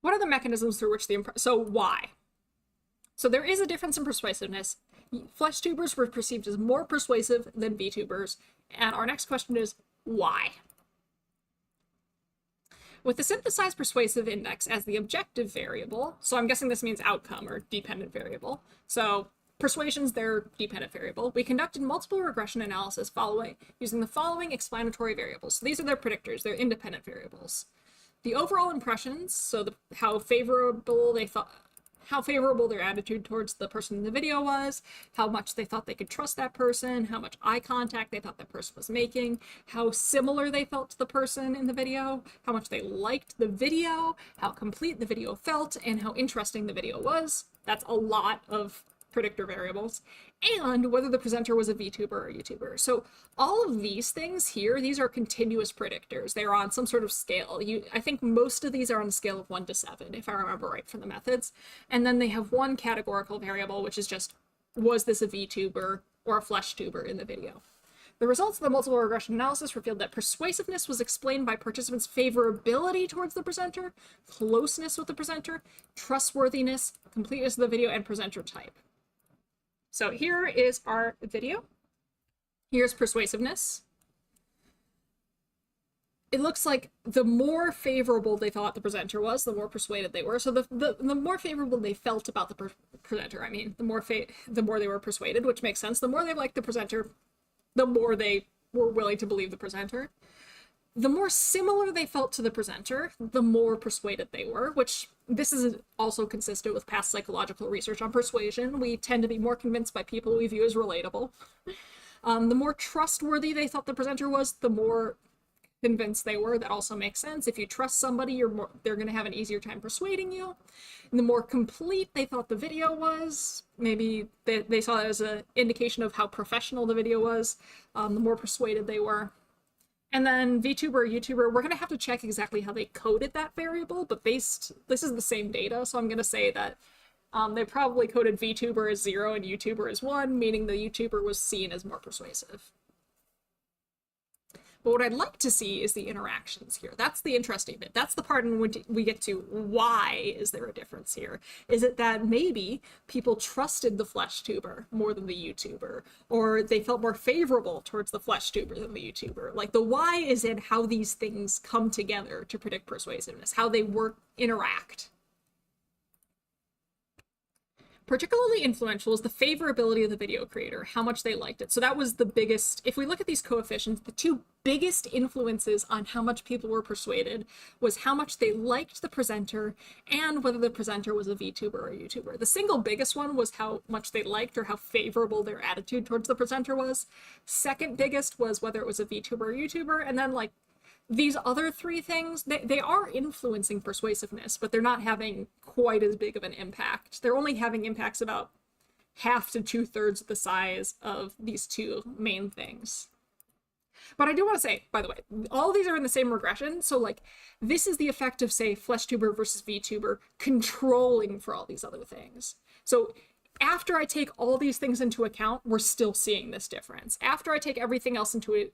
What are the mechanisms through which so why? So there is a difference in persuasiveness. FleshTubers were perceived as more persuasive than VTubers, and our next question is why? With the synthesized persuasive index as the objective variable, so I'm guessing this means outcome or dependent variable. So persuasion's their dependent variable. We conducted multiple regression analysis using the following explanatory variables. So these are their predictors, they're independent variables. The overall impressions, so how favorable their attitude towards the person in the video was, how much they thought they could trust that person, how much eye contact they thought that person was making, how similar they felt to the person in the video, how much they liked the video, how complete the video felt, and how interesting the video was. That's a lot of predictor variables, and whether the presenter was a VTuber or a YouTuber. So all of these things here, these are continuous predictors. They're on some sort of scale. I think most of these are on a scale of 1 to 7, if I remember right from the methods. And then they have one categorical variable, which is just, was this a VTuber or a FleshTuber in the video? The results of the multiple regression analysis revealed that persuasiveness was explained by participants' favorability towards the presenter, closeness with the presenter, trustworthiness, completeness of the video, and presenter type. So here is our video. Here's persuasiveness. It looks like the more favorable they thought the presenter was, the more persuaded they were. So the more favorable they felt about the presenter, I mean, the more they were persuaded, which makes sense. The more they liked the presenter, the more they were willing to believe the presenter. The more similar they felt to the presenter, the more persuaded they were, which this is also consistent with past psychological research on persuasion. We tend to be more convinced by people we view as relatable. The more trustworthy they thought the presenter was, the more convinced they were. That also makes sense. If you trust somebody, they're going to have an easier time persuading you. And the more complete they thought the video was, maybe they saw it as an indication of how professional the video was, the more persuaded they were. And then VTuber or YouTuber, we're going to have to check exactly how they coded that variable, but this is the same data, so I'm going to say that they probably coded VTuber as 0 and YouTuber as 1, meaning the YouTuber was seen as more persuasive. But what I'd like to see is the interactions here. That's the interesting bit. That's the part in which we get to why is there a difference here? Is it that maybe people trusted the FleshTuber more than the YouTuber, or they felt more favorable towards the FleshTuber than the YouTuber? Like, the why is in how these things come together to predict persuasiveness, how they interact. Particularly influential is the favorability of the video creator, how much they liked it. So that was the biggest, if we look at these coefficients, the two biggest influences on how much people were persuaded was how much they liked the presenter and whether the presenter was a VTuber or a YouTuber. The single biggest one was how much they liked or how favorable their attitude towards the presenter was. Second biggest was whether it was a VTuber or YouTuber, and then like these other three things, they are influencing persuasiveness, but they're not having quite as big of an impact. They're only having impacts about 1/2 to 2/3 the size of these two main things. But I do want to say, by the way, all of these are in the same regression, so like this is the effect of, say, FleshTuber versus VTuber controlling for all these other things. So after I take all these things into account, we're still seeing this difference. After I take everything else into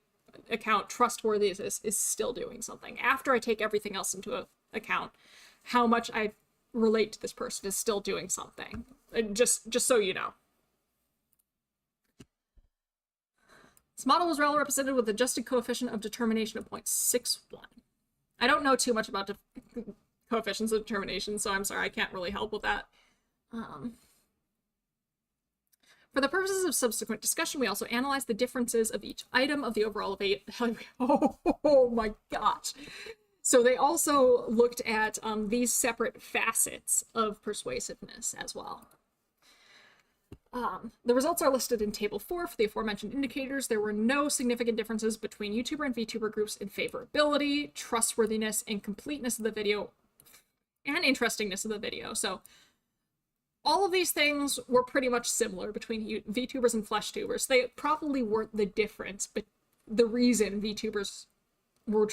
account, trustworthiness is still doing something. After I take everything else into account, how much I relate to this person is still doing something. Just so you know. This model was well represented with adjusted coefficient of determination of 0.61. I don't know too much about coefficients of determination, so I'm sorry, I can't really help with that. For the purposes of subsequent discussion, we also analyzed the differences of each item of the overall oh my gosh. So they also looked at these separate facets of persuasiveness as well. The results are listed in Table 4 for the aforementioned indicators. There were no significant differences between YouTuber and VTuber groups in favorability, trustworthiness, and completeness of the video, and interestingness of the video. So all of these things were pretty much similar between VTubers and FleshTubers. They probably weren't the difference, but the reason VTubers were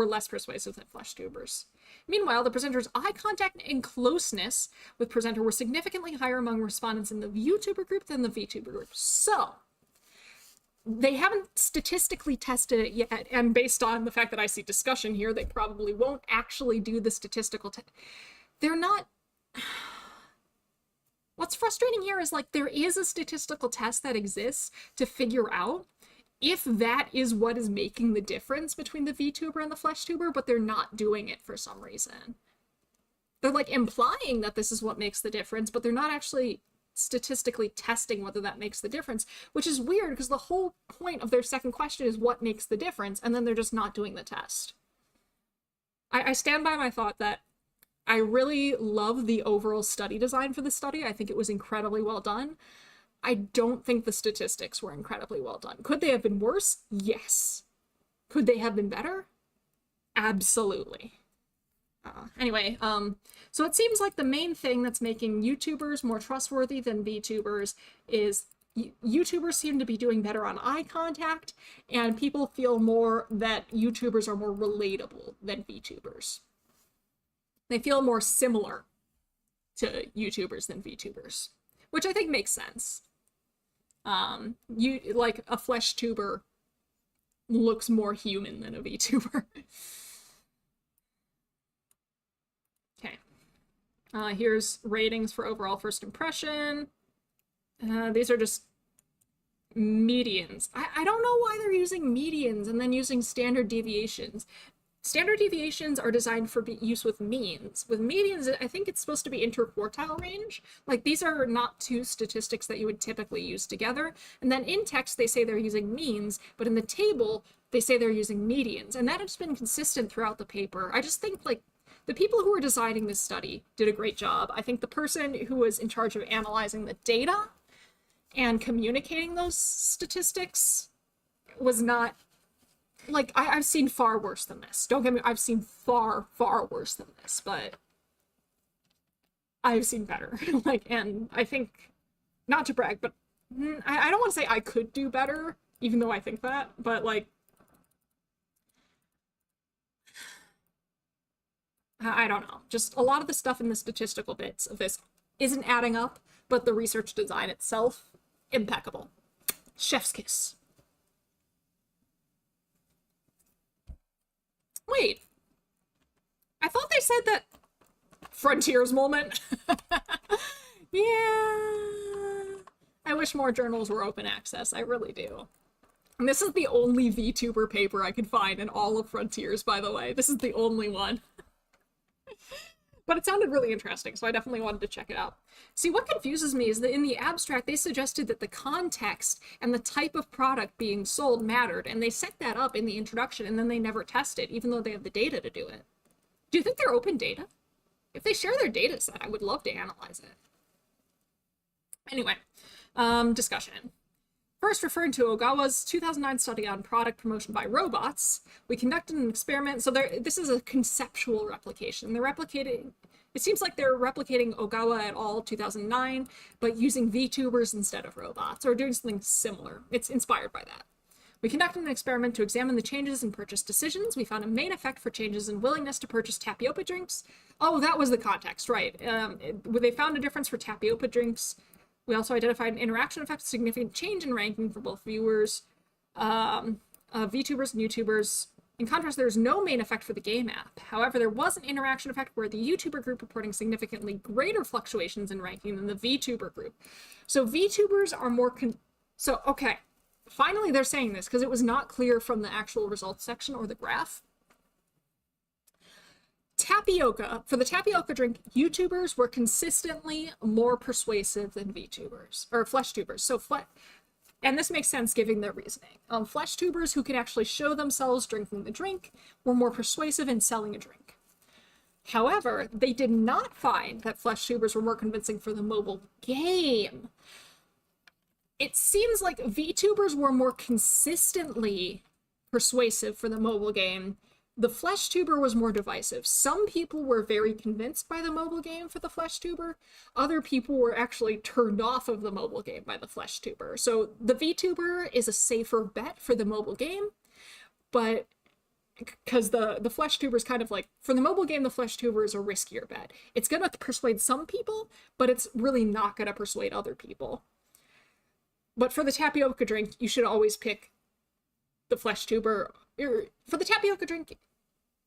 less persuasive than FleshTubers. Meanwhile, the presenter's eye contact and closeness with presenter were significantly higher among respondents in the YouTuber group than the VTuber group. So they haven't statistically tested it yet, and based on the fact that I see discussion here, they probably won't actually do the statistical test. They're not... What's frustrating here is, like, there is a statistical test that exists to figure out if that is what is making the difference between the VTuber and the FleshTuber, but they're not doing it for some reason. They're, like, implying that this is what makes the difference, but they're not actually statistically testing whether that makes the difference, which is weird because the whole point of their second question is what makes the difference, and then they're just not doing the test. I stand by my thought that I really love the overall study design for the study. I think it was incredibly well done. I don't think the statistics were incredibly well done. Could they have been worse? Yes. Could they have been better? Absolutely. Anyway, so it seems like the main thing that's making YouTubers more trustworthy than VTubers is YouTubers seem to be doing better on eye contact, and people feel more that YouTubers are more relatable than VTubers. They feel more similar to YouTubers than VTubers, which I think makes sense. Like a FleshTuber looks more human than a VTuber. Okay. Here's ratings for overall first impression. These are just medians. I don't know why they're using medians and then using standard deviations. Standard deviations are designed for use with means. With medians, I think it's supposed to be interquartile range. Like, these are not two statistics that you would typically use together. And then in text, they say they're using means, but in the table, they say they're using medians. And that has been consistent throughout the paper. I just think, like, the people who were designing this study did a great job. I think the person who was in charge of analyzing the data and communicating those statistics was not... Like, I've seen far worse than this. Don't get me... I've seen far, far worse than this, but I've seen better. Like, and I think, not to brag, but I don't want to say I could do better, even though I think that, but, like, I don't know. Just a lot of the stuff in the statistical bits of this isn't adding up, but the research design itself, impeccable. Chef's kiss. Wait, I thought they said that Frontiers moment. Yeah, I wish more journals were open access. I really do. And this is the only VTuber paper I could find in all of Frontiers, by the way. This is the only one. But it sounded really interesting, so I definitely wanted to check it out. See, what confuses me is that in the abstract, they suggested that the context and the type of product being sold mattered, and they set that up in the introduction, and then they never test it, even though they have the data to do it. Do you think they're open data? If they share their data set, I would love to analyze it. Anyway, discussion. First, referring to Ogawa's 2009 study on product promotion by robots, we conducted an experiment. So this is a conceptual replication. They're replicating, it seems like they're replicating Ogawa et al. 2009, but using VTubers instead of robots, or doing something similar. It's inspired by that. We conducted an experiment to examine the changes in purchase decisions. We found a main effect for changes in willingness to purchase tapioca drinks. Oh, that was the context, right. They found a difference for tapioca drinks. We also identified an interaction effect, significant change in ranking for both viewers, VTubers and YouTubers. In contrast, there's no main effect for the game app. However, there was an interaction effect where the YouTuber group reporting significantly greater fluctuations in ranking than the VTuber group. So VTubers are more... So, okay. Finally, they're saying this, because it was not clear from the actual results section or the graph. Tapioca, for the tapioca drink, YouTubers were consistently more persuasive than VTubers, or FleshTubers. So, and this makes sense given their reasoning. FleshTubers who could actually show themselves drinking the drink were more persuasive in selling a drink. However, they did not find that FleshTubers were more convincing for the mobile game. It seems like VTubers were more consistently persuasive for the mobile game. The FleshTuber was more divisive. Some people were very convinced by the mobile game for the FleshTuber. Other people were actually turned off of the mobile game by the FleshTuber. So the VTuber is a safer bet for the mobile game, but because the FleshTuber is kind of like, for the mobile game, the FleshTuber is a riskier bet. It's going to persuade some people, but it's really not going to persuade other people. But for the tapioca drink, you should always pick the flesh tuber. For the tapioca drink,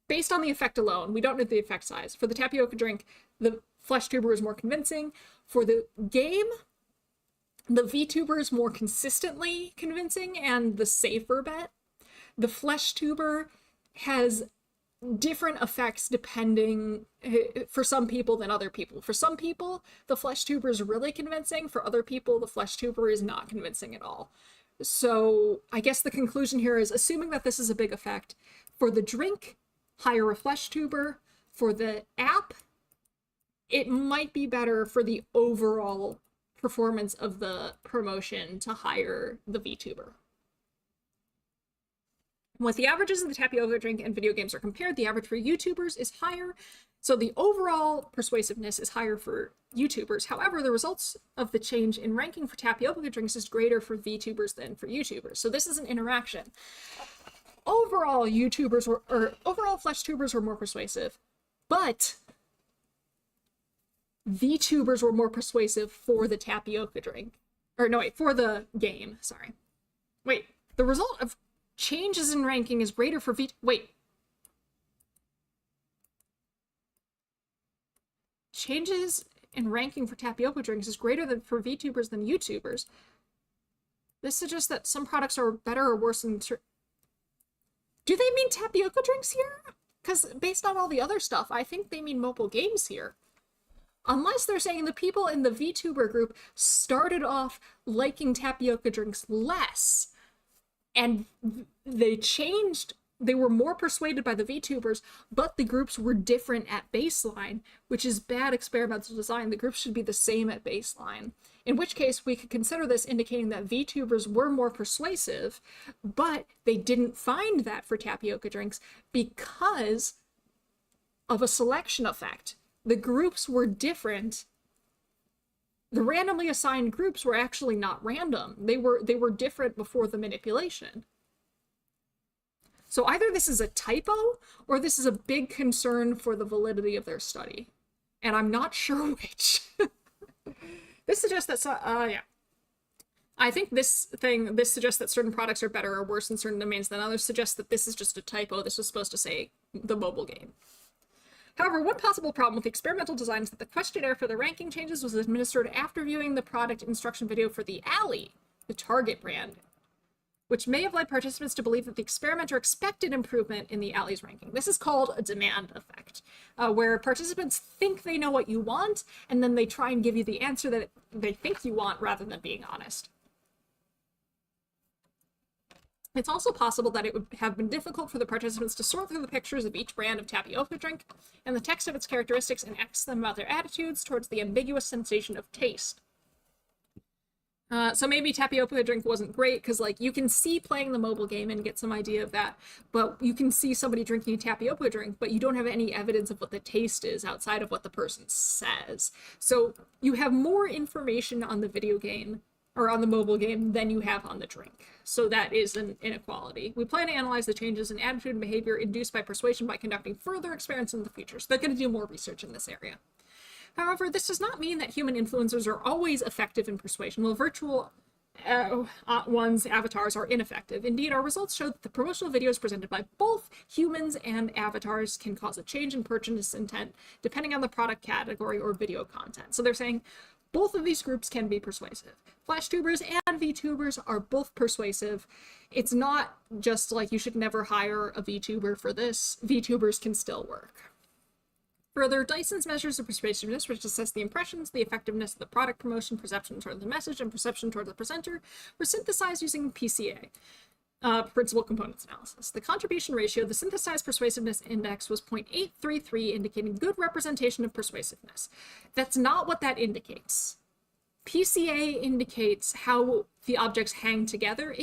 based on the effect alone, we don't know the effect size. For the tapioca drink, the flesh tuber is more convincing. For the game, the VTuber is more consistently convincing and the safer bet. The flesh tuber has different effects depending for some people than other people. For some people, the flesh tuber is really convincing. For other people, the flesh tuber is not convincing at all. So I guess the conclusion here is, assuming that this is a big effect, for the drink, hire a flesh tuber. For the app, it might be better for the overall performance of the promotion to hire the VTuber. When the averages of the tapioca drink and video games are compared, the average for YouTubers is higher. So the overall persuasiveness is higher for YouTubers. However, the results of the change in ranking for tapioca drinks is greater for VTubers than for YouTubers. So this is an interaction. Overall, overall flesh tubers were more persuasive, but VTubers were more persuasive for the tapioca drink. Or no, wait, for the game, sorry. Wait, the result of changes in ranking is greater for changes in ranking for tapioca drinks is greater than for VTubers than YouTubers. This suggests that some products are better or worse than... Do they mean tapioca drinks here? Because based on all the other stuff, I think they mean mobile games here. Unless they're saying the people in the VTuber group started off liking tapioca drinks less, and they changed, they were more persuaded by the VTubers, but the groups were different at baseline, which is bad experimental design. The groups should be the same at baseline. In which case, we could consider this indicating that VTubers were more persuasive, but they didn't find that for tapioca drinks because of a selection effect. The groups were different. The randomly assigned groups were actually not random. They were different before the manipulation. So either this is a typo or this is a big concern for the validity of their study. And I'm not sure which. This suggests that, yeah. I think this suggests that certain products are better or worse in certain domains than others, suggests that this is just a typo. This was supposed to say the mobile game. However, one possible problem with the experimental design is that the questionnaire for the ranking changes was administered after viewing the product instruction video for the Alley, the Target brand, which may have led participants to believe that the experimenter expected improvement in the Alley's ranking. This is called a demand effect, where participants think they know what you want, and then they try and give you the answer that they think you want rather than being honest. It's also possible that it would have been difficult for the participants to sort through the pictures of each brand of tapioca drink and the text of its characteristics and ask them about their attitudes towards the ambiguous sensation of taste. So maybe tapioca drink wasn't great because, like, you can see playing the mobile game and get some idea of that, but you can see somebody drinking a tapioca drink, but you don't have any evidence of what the taste is outside of what the person says. So you have more information on the video game or on the mobile game than you have on the drink. So that is an inequality. We plan to analyze the changes in attitude and behavior induced by persuasion by conducting further experiments in the future. So they're going to do more research in this area. However, this does not mean that human influencers are always effective in persuasion, while virtual ones' avatars are ineffective. Indeed, our results show that the promotional videos presented by both humans and avatars can cause a change in purchase intent depending on the product category or video content. So they're saying both of these groups can be persuasive. FlashTubers and VTubers are both persuasive. It's not just like you should never hire a VTuber for this. VTubers can still work. Further, Dyson's measures of persuasiveness, which assess the impressions, the effectiveness of the product promotion, perception toward the message, and perception toward the presenter, were synthesized using PCA, principal components analysis. The contribution ratio, the synthesized persuasiveness index, was 0.833, indicating good representation of persuasiveness. That's not what that indicates. PCA indicates how the objects hang together.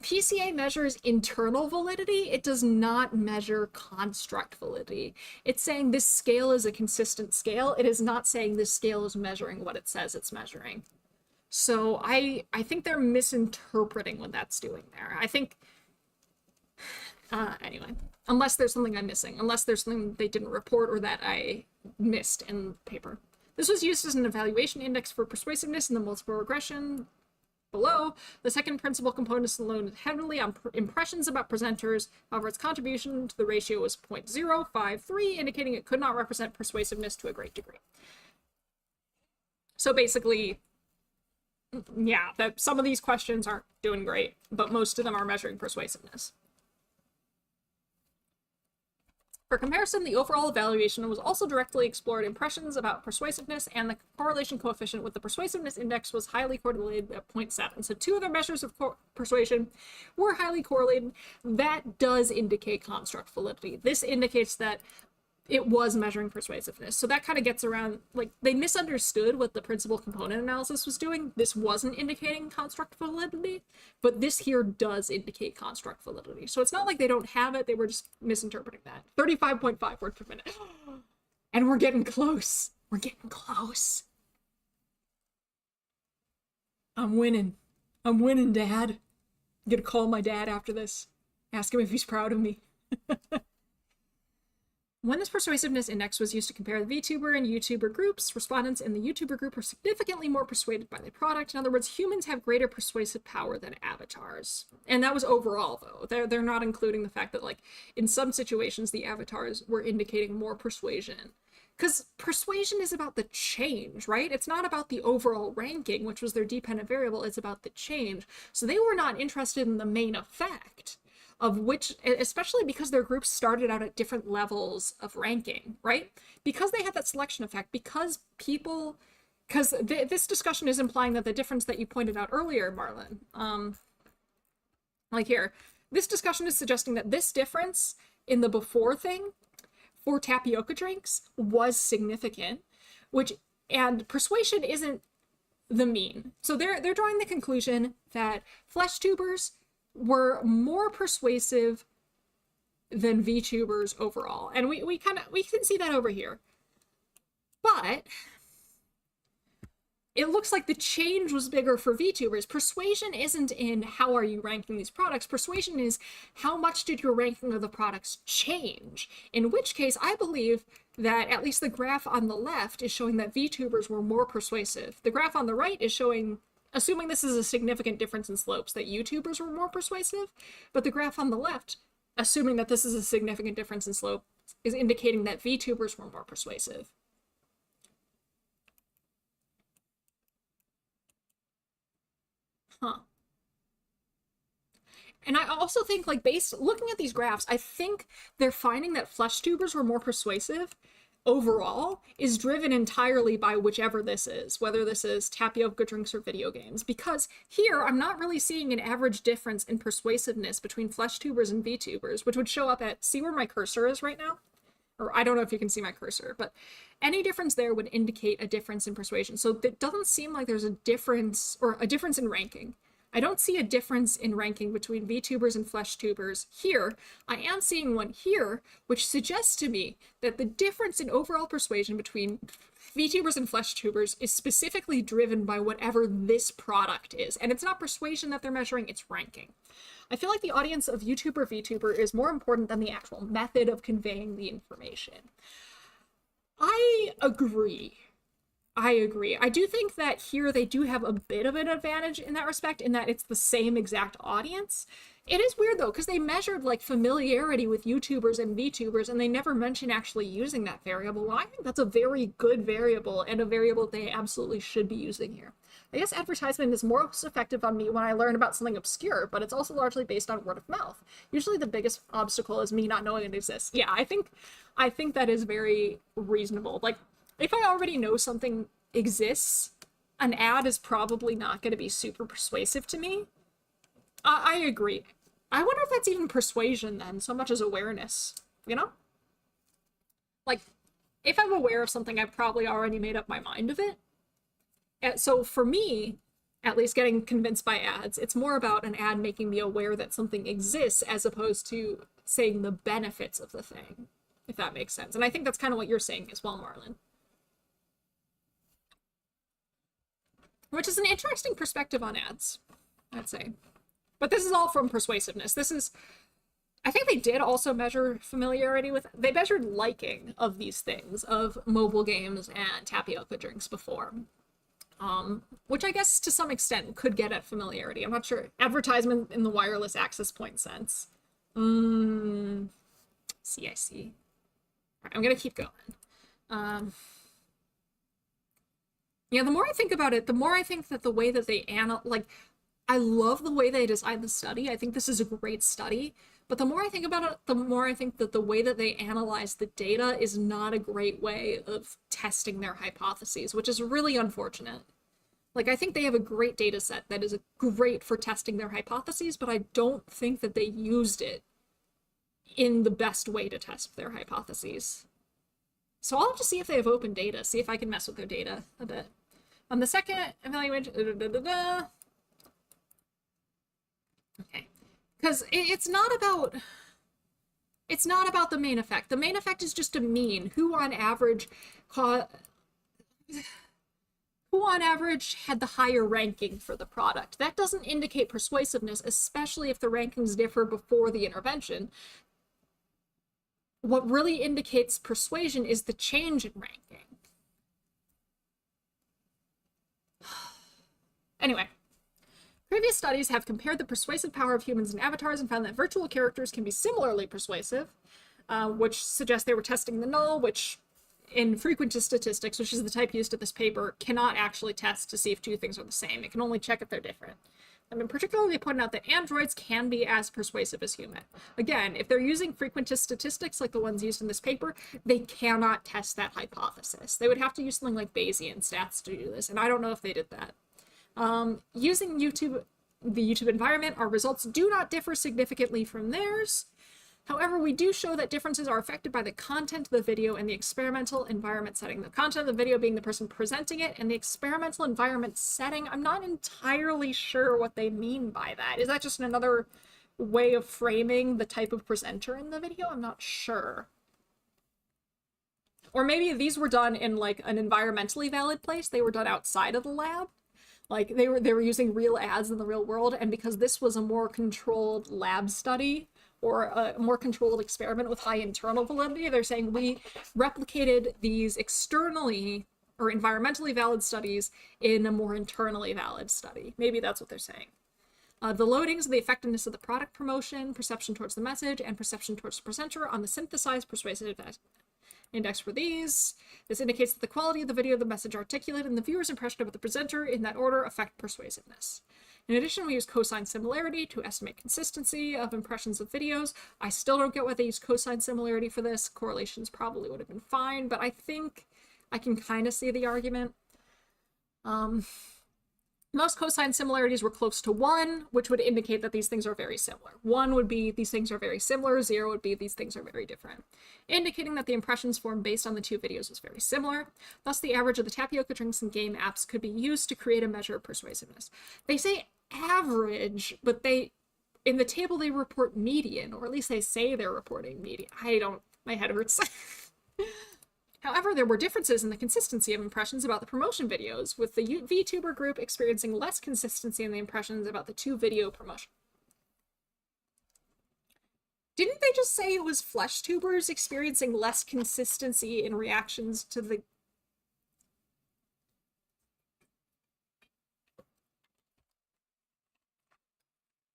PCA measures internal validity. It does not measure construct validity. It's saying this scale is a consistent scale. It is not saying this scale is measuring what it says it's measuring. So I think they're misinterpreting what that's doing there. I think, anyway, unless there's something I'm missing, unless there's something they didn't report or that I missed in the paper. This was used as an evaluation index for persuasiveness in the multiple regression, below. The second principal component is loaded heavily on impressions about presenters. However, its contribution to the ratio was 0.053, indicating it could not represent persuasiveness to a great degree. So basically, yeah, that some of these questions aren't doing great, but most of them are measuring persuasiveness. For comparison, the overall evaluation was also directly explored impressions about persuasiveness, and the correlation coefficient with the persuasiveness index was highly correlated at 0.7. So two other measures of persuasion were highly correlated. That does indicate construct validity. This indicates that it was measuring persuasiveness. So that kind of gets around, like, they misunderstood what the principal component analysis was doing. This wasn't indicating construct validity, but this here does indicate construct validity. So it's not like they don't have it, they were just misinterpreting that. 35.5 words per minute. And we're getting close. We're getting close. I'm winning. I'm winning, Dad. I'm gonna call my dad after this. Ask him if he's proud of me. When this persuasiveness index was used to compare the VTuber and YouTuber groups, respondents in the YouTuber group were significantly more persuaded by the product. In other words, humans have greater persuasive power than avatars. And that was overall, though. They're not including the fact that, like, in some situations, the avatars were indicating more persuasion. Because persuasion is about the change, right? It's not about the overall ranking, which was their dependent variable. It's about the change. So they were not interested in the main effect of which, especially because their groups started out at different levels of ranking, right? Because they had that selection effect, because this discussion is implying that the difference that you pointed out earlier, Marlon, like here, this discussion is suggesting that this difference in the before thing for tapioca drinks was significant, and persuasion isn't the mean. So they're drawing the conclusion that flesh tubers were more persuasive than VTubers overall. And we can see that over here. But it looks like the change was bigger for VTubers. Persuasion isn't in how are you ranking these products. Persuasion is how much did your ranking of the products change? In which case, I believe that at least the graph on the left is showing that VTubers were more persuasive. The graph on the right is showing, assuming this is a significant difference in slopes, that YouTubers were more persuasive, but the graph on the left, assuming that this is a significant difference in slope, is indicating that VTubers were more persuasive. Huh. And I also think, like, looking at these graphs, I think they're finding that flesh tubers were more persuasive overall is driven entirely by whichever this is, whether this is tapioca drinks or video games. Because here, I'm not really seeing an average difference in persuasiveness between flesh tubers and VTubers, which would show up at, see where my cursor is right now? Or I don't know if you can see my cursor, but any difference there would indicate a difference in persuasion. So it doesn't seem like there's a difference, or a difference in ranking. I don't see a difference in ranking between VTubers and flesh tubers here. I am seeing one here, which suggests to me that the difference in overall persuasion between VTubers and flesh tubers is specifically driven by whatever this product is. And it's not persuasion that they're measuring, it's ranking. I feel like the audience of YouTuber VTuber is more important than the actual method of conveying the information. I agree. I do think that here they do have a bit of an advantage in that respect, in that it's the same exact audience. It is weird, though, because they measured, like, familiarity with YouTubers and VTubers, and they never mention actually using that variable. Well, I think that's a very good variable, and a variable they absolutely should be using here. I guess advertisement is most effective on me when I learn about something obscure, but it's also largely based on word of mouth. Usually the biggest obstacle is me not knowing it exists. Yeah, I think that is very reasonable. Like, if I already know something exists, an ad is probably not going to be super persuasive to me. I agree. I wonder if that's even persuasion then, so much as awareness, you know? Like, if I'm aware of something, I've probably already made up my mind of it. And so for me, at least getting convinced by ads, it's more about an ad making me aware that something exists as opposed to saying the benefits of the thing, if that makes sense. And I think that's kind of what you're saying as well, Marlon. Which is an interesting perspective on ads, I'd say. But this is all from persuasiveness. I think they did also measure familiarity with, they measured liking of these things, of mobile games and tapioca drinks before. which I guess to some extent could get at familiarity. I'm not sure. Advertisement in the wireless access point sense. See, I see. All right, I'm gonna keep going. Yeah, the more I think about it, the more I think that the way that they I love the way they designed the study. I think this is a great study. But the more I think about it, the more I think that the way that they analyze the data is not a great way of testing their hypotheses, which is really unfortunate. Like, I think they have a great data set that is great for testing their hypotheses, but I don't think that they used it in the best way to test their hypotheses. So I'll have to see if they have open data, see if I can mess with their data a bit. On the second evaluation, okay, because it's not about the main effect. The main effect is just a mean. Who on average had the higher ranking for the product? That doesn't indicate persuasiveness, especially if the rankings differ before the intervention. What really indicates persuasion is the change in ranking. Anyway, previous studies have compared the persuasive power of humans and avatars and found that virtual characters can be similarly persuasive, which suggests they were testing the null, which in frequentist statistics, which is the type used in this paper, cannot actually test to see if two things are the same. It can only check if they're different. I mean, particularly they pointed out that androids can be as persuasive as human. Again, if they're using frequentist statistics like the ones used in this paper, they cannot test that hypothesis. They would have to use something like Bayesian stats to do this, and I don't know if they did that. Using the YouTube environment, our results do not differ significantly from theirs. However, we do show that differences are affected by the content of the video and the experimental environment setting. The content of the video being the person presenting it, and the experimental environment setting, I'm not entirely sure what they mean by that. Is that just another way of framing the type of presenter in the video? I'm not sure. Or maybe these were done in like an environmentally valid place. They were done outside of the lab. Like they were using real ads in the real world, and because this was a more controlled lab study, or a more controlled experiment with high internal validity, they're saying we replicated these externally or environmentally valid studies in a more internally valid study. Maybe that's what they're saying. The loadings of the effectiveness of the product promotion, perception towards the message, and perception towards the presenter on the synthesized persuasive index for these. This indicates that the quality of the video, the message articulated, and the viewer's impression about the presenter in that order affect persuasiveness. In addition, we use cosine similarity to estimate consistency of impressions of videos. I still don't get why they use cosine similarity for this. Correlations probably would have been fine, but I think I can kind of see the argument. Most cosine similarities were close to 1, which would indicate that these things are very similar. 1 would be these things are very similar, 0 would be these things are very different, indicating that the impressions formed based on the two videos was very similar. Thus, the average of the tapioca drinks and game apps could be used to create a measure of persuasiveness. They say average, but in the table they report median, or at least they say they're reporting median. My head hurts. However, there were differences in the consistency of impressions about the promotion videos, with the VTuber group experiencing less consistency in the impressions about the two video promotion. Didn't they just say it was flesh tubers experiencing less consistency in reactions to the...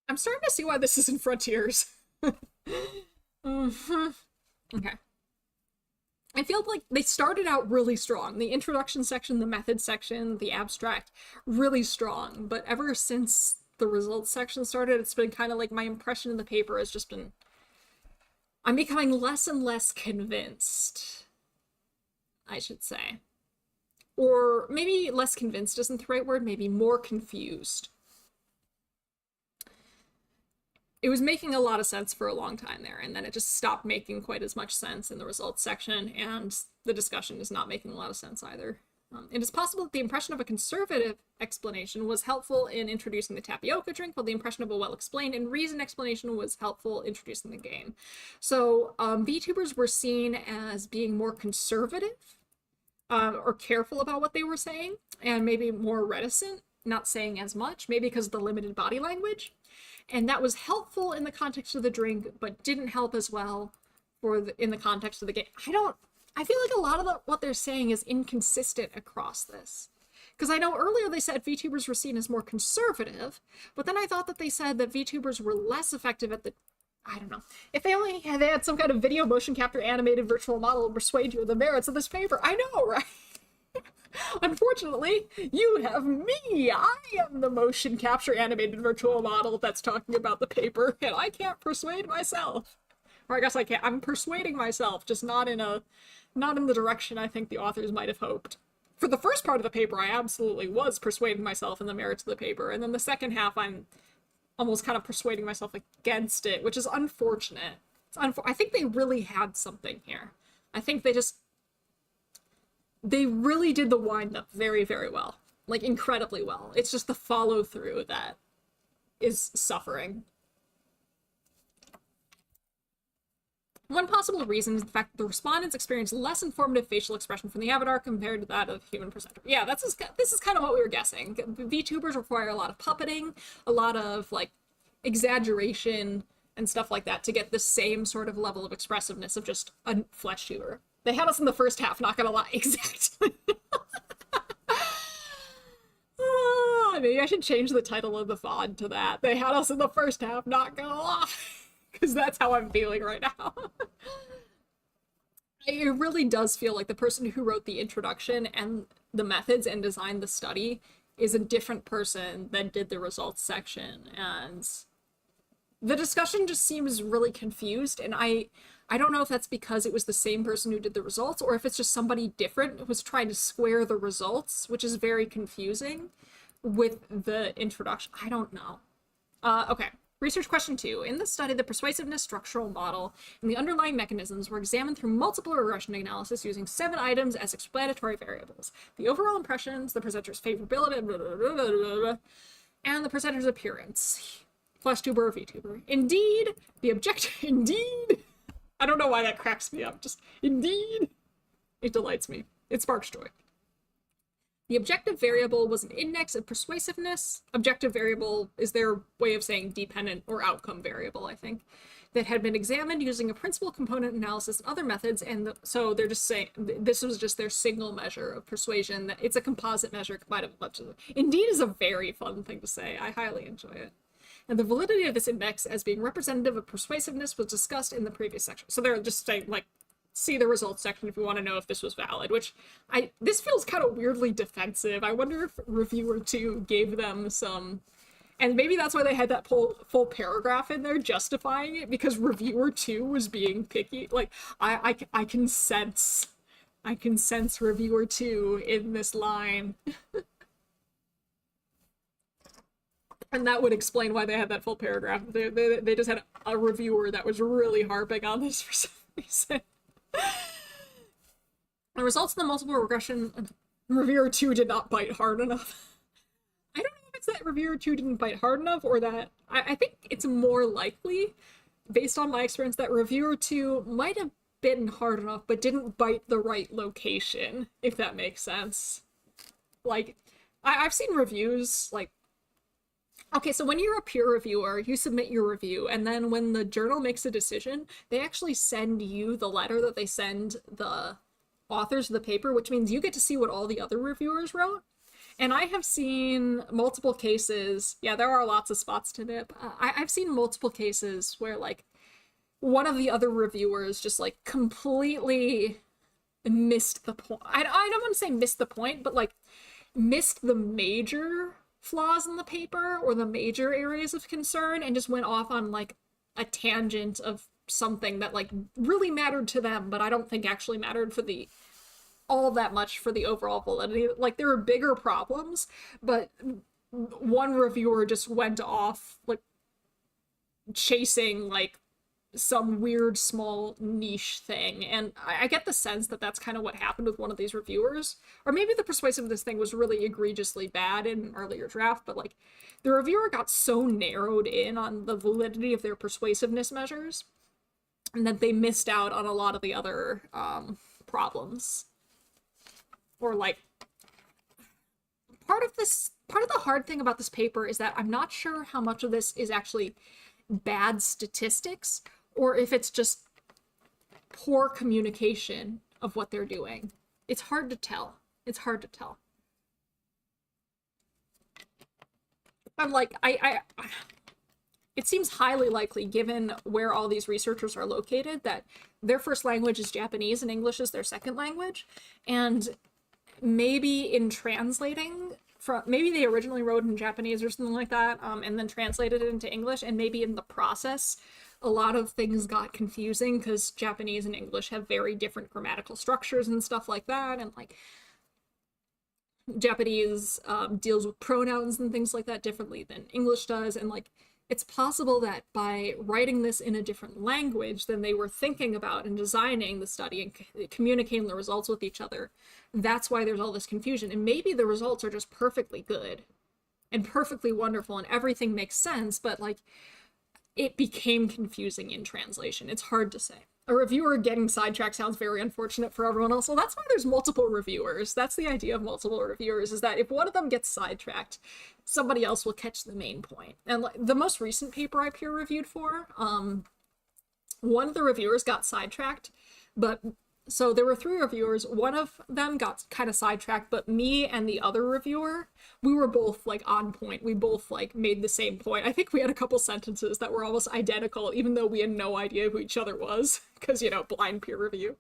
I'm starting to see why this is in Frontiers. Okay. I feel like they started out really strong. The introduction section, the method section, the abstract, really strong. But ever since the results section started, it's been kind of like my impression of the paper has just been... I'm becoming less and less convinced, I should say. Or maybe less convinced isn't the right word, maybe more confused. It was making a lot of sense for a long time there, and then it just stopped making quite as much sense in the results section, and the discussion is not making a lot of sense either. It is possible that the impression of a conservative explanation was helpful in introducing the tapioca drink, while the impression of a well-explained and reasoned explanation was helpful introducing the game. So VTubers were seen as being more conservative, or careful about what they were saying, and maybe more reticent, not saying as much, maybe because of the limited body language. And that was helpful in the context of the drink, but didn't help as well in the context of the game. I feel like a lot of what they're saying is inconsistent across this. Because I know earlier they said VTubers were seen as more conservative, but then I thought that they said that VTubers were less effective at the, I don't know. If they only had some kind of video motion capture animated virtual model to persuade you of the merits of this paper. I know, right? Unfortunately, you have me. I am the motion capture animated virtual model that's talking about the paper, and I can't persuade myself. Or I guess I can't. I'm persuading myself, just not in the direction I think the authors might have hoped. For the first part of the paper, I absolutely was persuading myself in the merits of the paper, and then the second half, I'm almost kind of persuading myself against it, which is unfortunate. I think they really had something here. I think they really did the wind-up very, very well. Like, incredibly well. It's just the follow-through that is suffering. One possible reason is the fact that the respondents experienced less informative facial expression from the avatar compared to that of the human presenter. Yeah, this is kind of what we were guessing. VTubers require a lot of puppeting, a lot of, like, exaggeration and stuff like that to get the same sort of level of expressiveness of just a flesh tuber. They had us in the first half, not gonna lie. Exactly. Maybe I should change the title of the VOD to that. They had us in the first half, not gonna lie. Because that's how I'm feeling right now. It really does feel like the person who wrote the introduction and the methods and designed the study is a different person than did the results section. And the discussion just seems really confused, and I don't know if that's because it was the same person who did the results, or if it's just somebody different who was trying to square the results, which is very confusing with the introduction. I don't know. Okay. Research question 2. In this study, the persuasiveness structural model and the underlying mechanisms were examined through multiple regression analysis using 7 items as explanatory variables. The overall impressions, the presenter's favorability, blah, blah, blah, blah, blah, and the presenter's appearance. Flesh tuber or VTuber. Indeed, the objective... Indeed! I don't know why that cracks me up. Just, indeed! It delights me. It sparks joy. The objective variable was an index of persuasiveness. Objective variable is their way of saying dependent or outcome variable, I think, that had been examined using a principal component analysis and other methods, and so they're just saying this was just their signal measure of persuasion. That it's a composite measure combined with a bunch of... Indeed is a very fun thing to say. I highly enjoy it. And the validity of this index as being representative of persuasiveness was discussed in the previous section. So they're just saying, like, see the results section if you want to know if this was valid, which this feels kind of weirdly defensive. I wonder if reviewer 2 gave them some, and maybe that's why they had that full paragraph in there justifying it, because reviewer 2 was being picky. Like, I can sense reviewer 2 in this line. And that would explain why they had that full paragraph. They just had a reviewer that was really harping on this for some reason. The results of the multiple regression reviewer 2 did not bite hard enough. I don't know if it's that reviewer 2 didn't bite hard enough, or that I think it's more likely, based on my experience, that reviewer 2 might have bitten hard enough but didn't bite the right location, if that makes sense. Like, I've seen reviews, like, okay, so when you're a peer reviewer, you submit your review, and then when the journal makes a decision, they actually send you the letter that they send the authors of the paper, which means you get to see what all the other reviewers wrote. And I have seen multiple cases, yeah, there are lots of spots to nip. I've seen multiple cases where, like, one of the other reviewers just, like, completely missed the point. I don't want to say missed the point, but, like, missed the major flaws in the paper or the major areas of concern and just went off on, like, a tangent of something that, like, really mattered to them, but I don't think actually mattered for all that much for the overall validity. Like, there were bigger problems, but one reviewer just went off, like, chasing, like, some weird small niche thing, and I get the sense that that's kind of what happened with one of these reviewers. Or maybe the persuasiveness thing was really egregiously bad in an earlier draft, but, like, the reviewer got so narrowed in on the validity of their persuasiveness measures and that they missed out on a lot of the other problems. Or, like, part of the hard thing about this paper is that I'm not sure how much of this is actually bad statistics or if it's just poor communication of what they're doing. It's hard to tell. It's hard to tell. I'm like, it seems highly likely, given where all these researchers are located, that their first language is Japanese and English is their second language. And maybe in translating, maybe they originally wrote in Japanese or something like that, and then translated it into English, and maybe in the process, a lot of things got confusing because Japanese and English have very different grammatical structures and stuff like that, and like Japanese deals with pronouns and things like that differently than English does, and like it's possible that by writing this in a different language than they were thinking about and designing the study and communicating the results with each other, that's why there's all this confusion. And maybe the results are just perfectly good and perfectly wonderful and everything makes sense, but like it became confusing in translation. It's hard to say. A reviewer getting sidetracked sounds very unfortunate for everyone else. Well, that's why there's multiple reviewers. That's the idea of multiple reviewers, is that if one of them gets sidetracked, somebody else will catch the main point. And like, the most recent paper I peer reviewed for, one of the reviewers got sidetracked, but so there were 3 reviewers. One of them got kind of sidetracked, but me and the other reviewer, we were both like on point. We both like made the same point. I think we had a couple sentences that were almost identical, even though we had no idea who each other was, because, you know, blind peer review.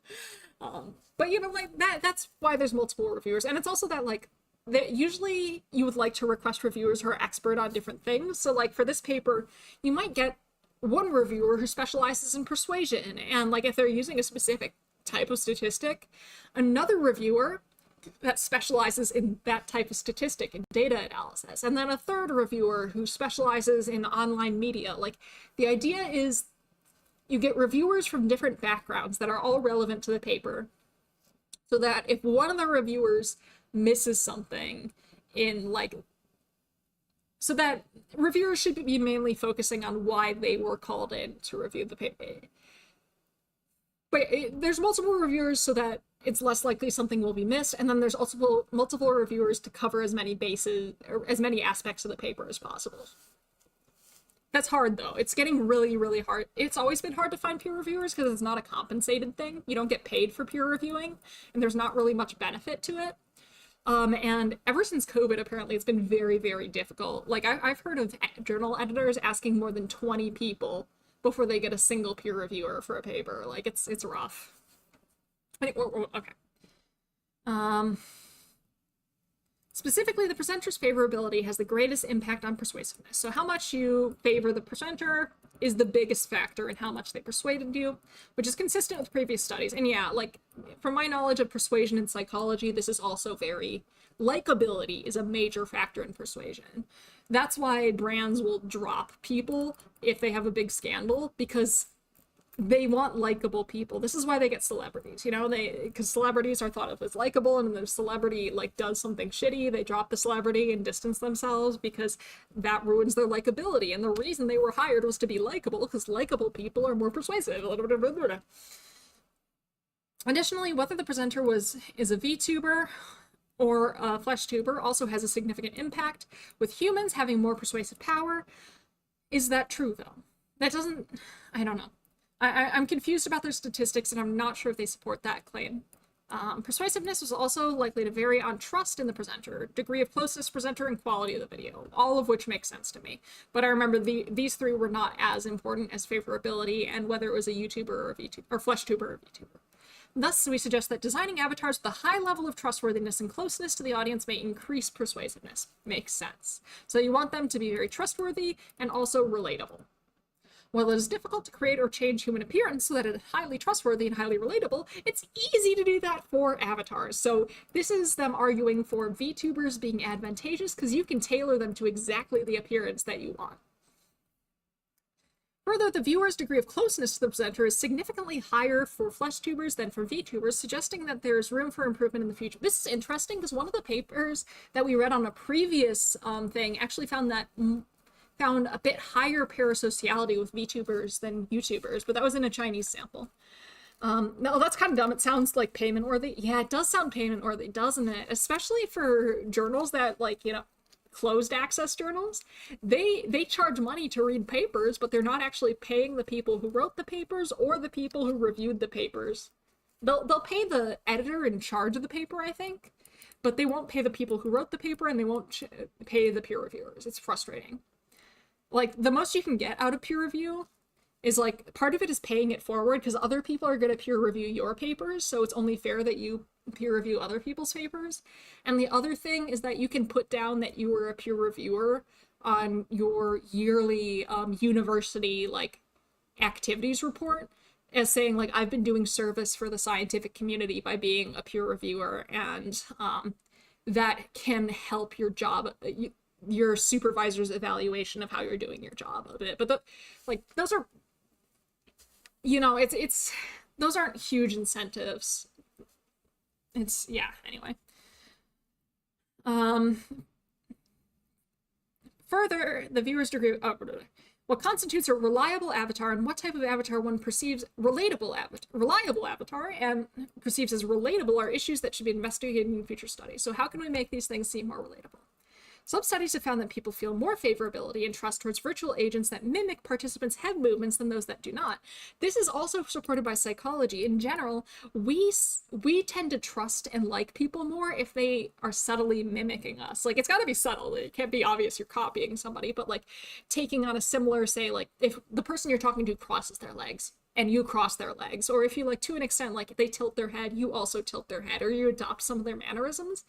But, you know, like that's why there's multiple reviewers. And it's also that like that usually you would like to request reviewers who are expert on different things. So like for this paper, you might get one reviewer who specializes in persuasion, and like if they're using a specific type of statistic, another reviewer that specializes in that type of statistic and data analysis, and then a third reviewer who specializes in online media. Like the idea is you get reviewers from different backgrounds that are all relevant to the paper, so that if one of the reviewers misses something in like, so that reviewers should be mainly focusing on why they were called in to review the paper. But there's multiple reviewers so that it's less likely something will be missed, and then there's also multiple reviewers to cover as many bases or as many aspects of the paper as possible. That's hard though. It's getting really, really hard. It's always been hard to find peer reviewers because it's not a compensated thing. You don't get paid for peer reviewing, and there's not really much benefit to it. And ever since COVID, apparently it's been very, very difficult. Like I've heard of journal editors asking more than 20 people before they get a single peer reviewer for a paper. Like it's rough. Okay. Specifically, the presenter's favorability has the greatest impact on persuasiveness. So how much you favor the presenter is the biggest factor in how much they persuaded you, which is consistent with previous studies. And yeah, like from my knowledge of persuasion and psychology, this is also very, likability is a major factor in persuasion. That's why brands will drop people if they have a big scandal, because they want likable people. This is why they get celebrities, you know, because celebrities are thought of as likable, and when the celebrity like does something shitty, they drop the celebrity and distance themselves because that ruins their likability. And the reason they were hired was to be likable, because likable people are more persuasive. Additionally, whether the presenter is a VTuber or a flesh tuber also has a significant impact, with humans having more persuasive power. Is that true though? That doesn't, I don't know. I'm confused about their statistics, and I'm not sure if they support that claim. Persuasiveness was also likely to vary on trust in the presenter, degree of closeness presenter, and quality of the video, all of which makes sense to me. But I remember these 3 were not as important as favorability and whether it was a YouTuber or a VTuber, or flesh tuber or VTuber. Thus, we suggest that designing avatars with a high level of trustworthiness and closeness to the audience may increase persuasiveness. Makes sense. So you want them to be very trustworthy and also relatable. While it is difficult to create or change human appearance so that it is highly trustworthy and highly relatable, it's easy to do that for avatars. So this is them arguing for VTubers being advantageous because you can tailor them to exactly the appearance that you want. Further, the viewer's degree of closeness to the presenter is significantly higher for flesh tubers than for VTubers, suggesting that there's room for improvement in the future. This is interesting because one of the papers that we read on a previous thing actually found a bit higher parasociality with VTubers than YouTubers, but that was in a Chinese sample. No, that's kind of dumb. It sounds like payment worthy. Yeah, it does sound payment worthy, doesn't it? Especially for journals that, like, you know, closed access journals. They charge money to read papers, but they're not actually paying the people who wrote the papers or the people who reviewed the papers. They'll pay the editor in charge of the paper, I think, but they won't pay the people who wrote the paper, and they won't pay the peer reviewers. It's frustrating. Like, the most you can get out of peer review is, like, part of it is paying it forward, because other people are going to peer review your papers, so it's only fair that you peer review other people's papers. And the other thing is that you can put down that you were a peer reviewer on your yearly university, like, activities report, as saying, like, I've been doing service for the scientific community by being a peer reviewer, and that can help your job, your supervisor's evaluation of how you're doing your job a bit. But like, those are, you know, it's those aren't huge incentives. It's, yeah, anyway. Further, the viewer's degree, what constitutes a reliable avatar and what type of avatar one perceives reliable avatar and perceives as relatable are issues that should be investigated in future studies. So how can we make these things seem more relatable? Some studies have found that people feel more favorability and trust towards virtual agents that mimic participants' head movements than those that do not. This is also supported by psychology. In general, we tend to trust and like people more if they are subtly mimicking us. Like, it's got to be subtle. It can't be obvious you're copying somebody, but, like, taking on a similar, say, like, if the person you're talking to crosses their legs and you cross their legs, or if you, like, to an extent, like, if they tilt their head, you also tilt their head, or you adopt some of their mannerisms,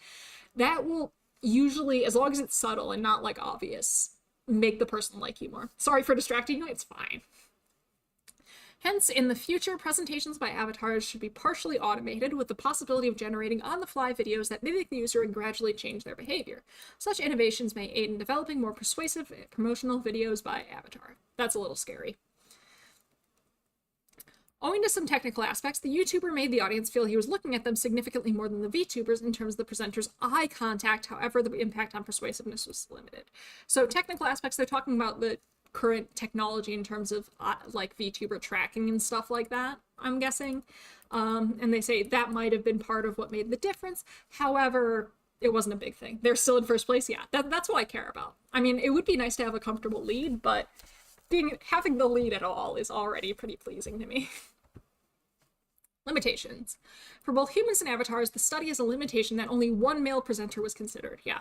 that will usually, as long as it's subtle and not, like, obvious, make the person like you more. Sorry for distracting you, it's fine. Hence, in the future, presentations by avatars should be partially automated with the possibility of generating on-the-fly videos that mimic the user and gradually change their behavior. Such innovations may aid in developing more persuasive promotional videos by avatar. That's a little scary. Owing to some technical aspects, the YouTuber made the audience feel he was looking at them significantly more than the VTubers in terms of the presenter's eye contact. However, the impact on persuasiveness was limited. So technical aspects, they're talking about the current technology in terms of like VTuber tracking and stuff like that, I'm guessing. And they say that might have been part of what made the difference. However, it wasn't a big thing. They're still in first place. Yeah, that's what I care about. I mean, it would be nice to have a comfortable lead, but having the lead at all is already pretty pleasing to me. Limitations. For both humans and avatars, the study has a limitation that only one male presenter was considered. Yeah.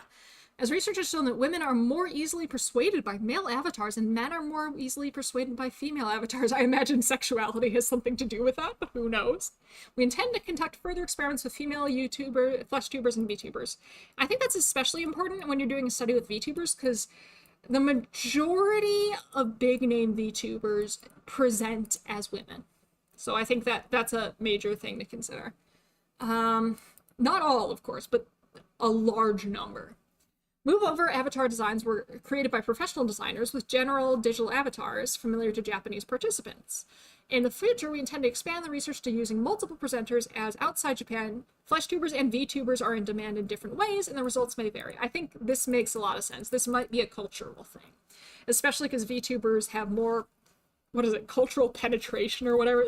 As research has shown that women are more easily persuaded by male avatars and men are more easily persuaded by female avatars. I imagine sexuality has something to do with that, but who knows? We intend to conduct further experiments with female YouTubers, FleshTubers, and VTubers. I think that's especially important when you're doing a study with VTubers, because the majority of big-name VTubers present as women. So I think that that's a major thing to consider. Not all, of course, but a large number. Move-over avatar designs were created by professional designers with general digital avatars familiar to Japanese participants. In the future, we intend to expand the research to using multiple presenters, as outside Japan, FleshTubers and VTubers are in demand in different ways, and the results may vary. I think this makes a lot of sense. This might be a cultural thing, especially because VTubers have more, what is it, cultural penetration or whatever.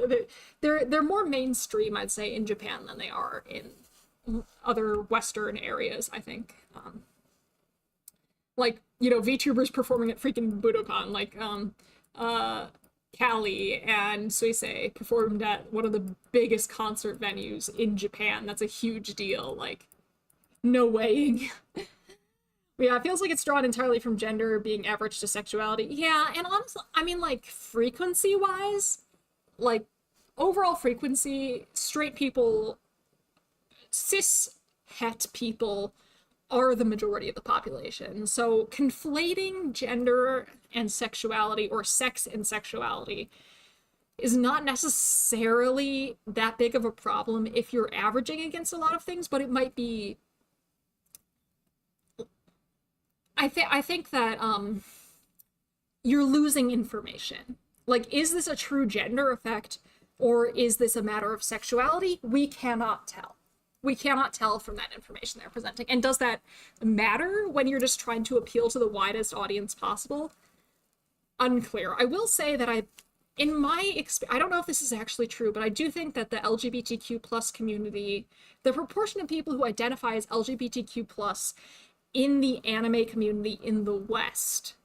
They're more mainstream, I'd say, in Japan than they are in other Western areas, I think. Like, you know, VTubers performing at freaking Budokan, like, Callie and Suisei performed at one of the biggest concert venues in Japan. That's a huge deal. Like, no weighing. Yeah, it feels like it's drawn entirely from gender being averaged to sexuality. Yeah, and honestly, I mean, like, frequency-wise, like, overall frequency, straight people, cis-het people are the majority of the population. So conflating gender and sexuality, or sex and sexuality, is not necessarily that big of a problem if you're averaging against a lot of things, but it might be. I think that you're losing information. Like, is this a true gender effect, or is this a matter of sexuality? We cannot tell. We cannot tell from that information they're presenting. And does that matter when you're just trying to appeal to the widest audience possible? Unclear. I will say that I don't know if this is actually true, but I do think that the LGBTQ plus community, the proportion of people who identify as LGBTQ plus in the anime community in the West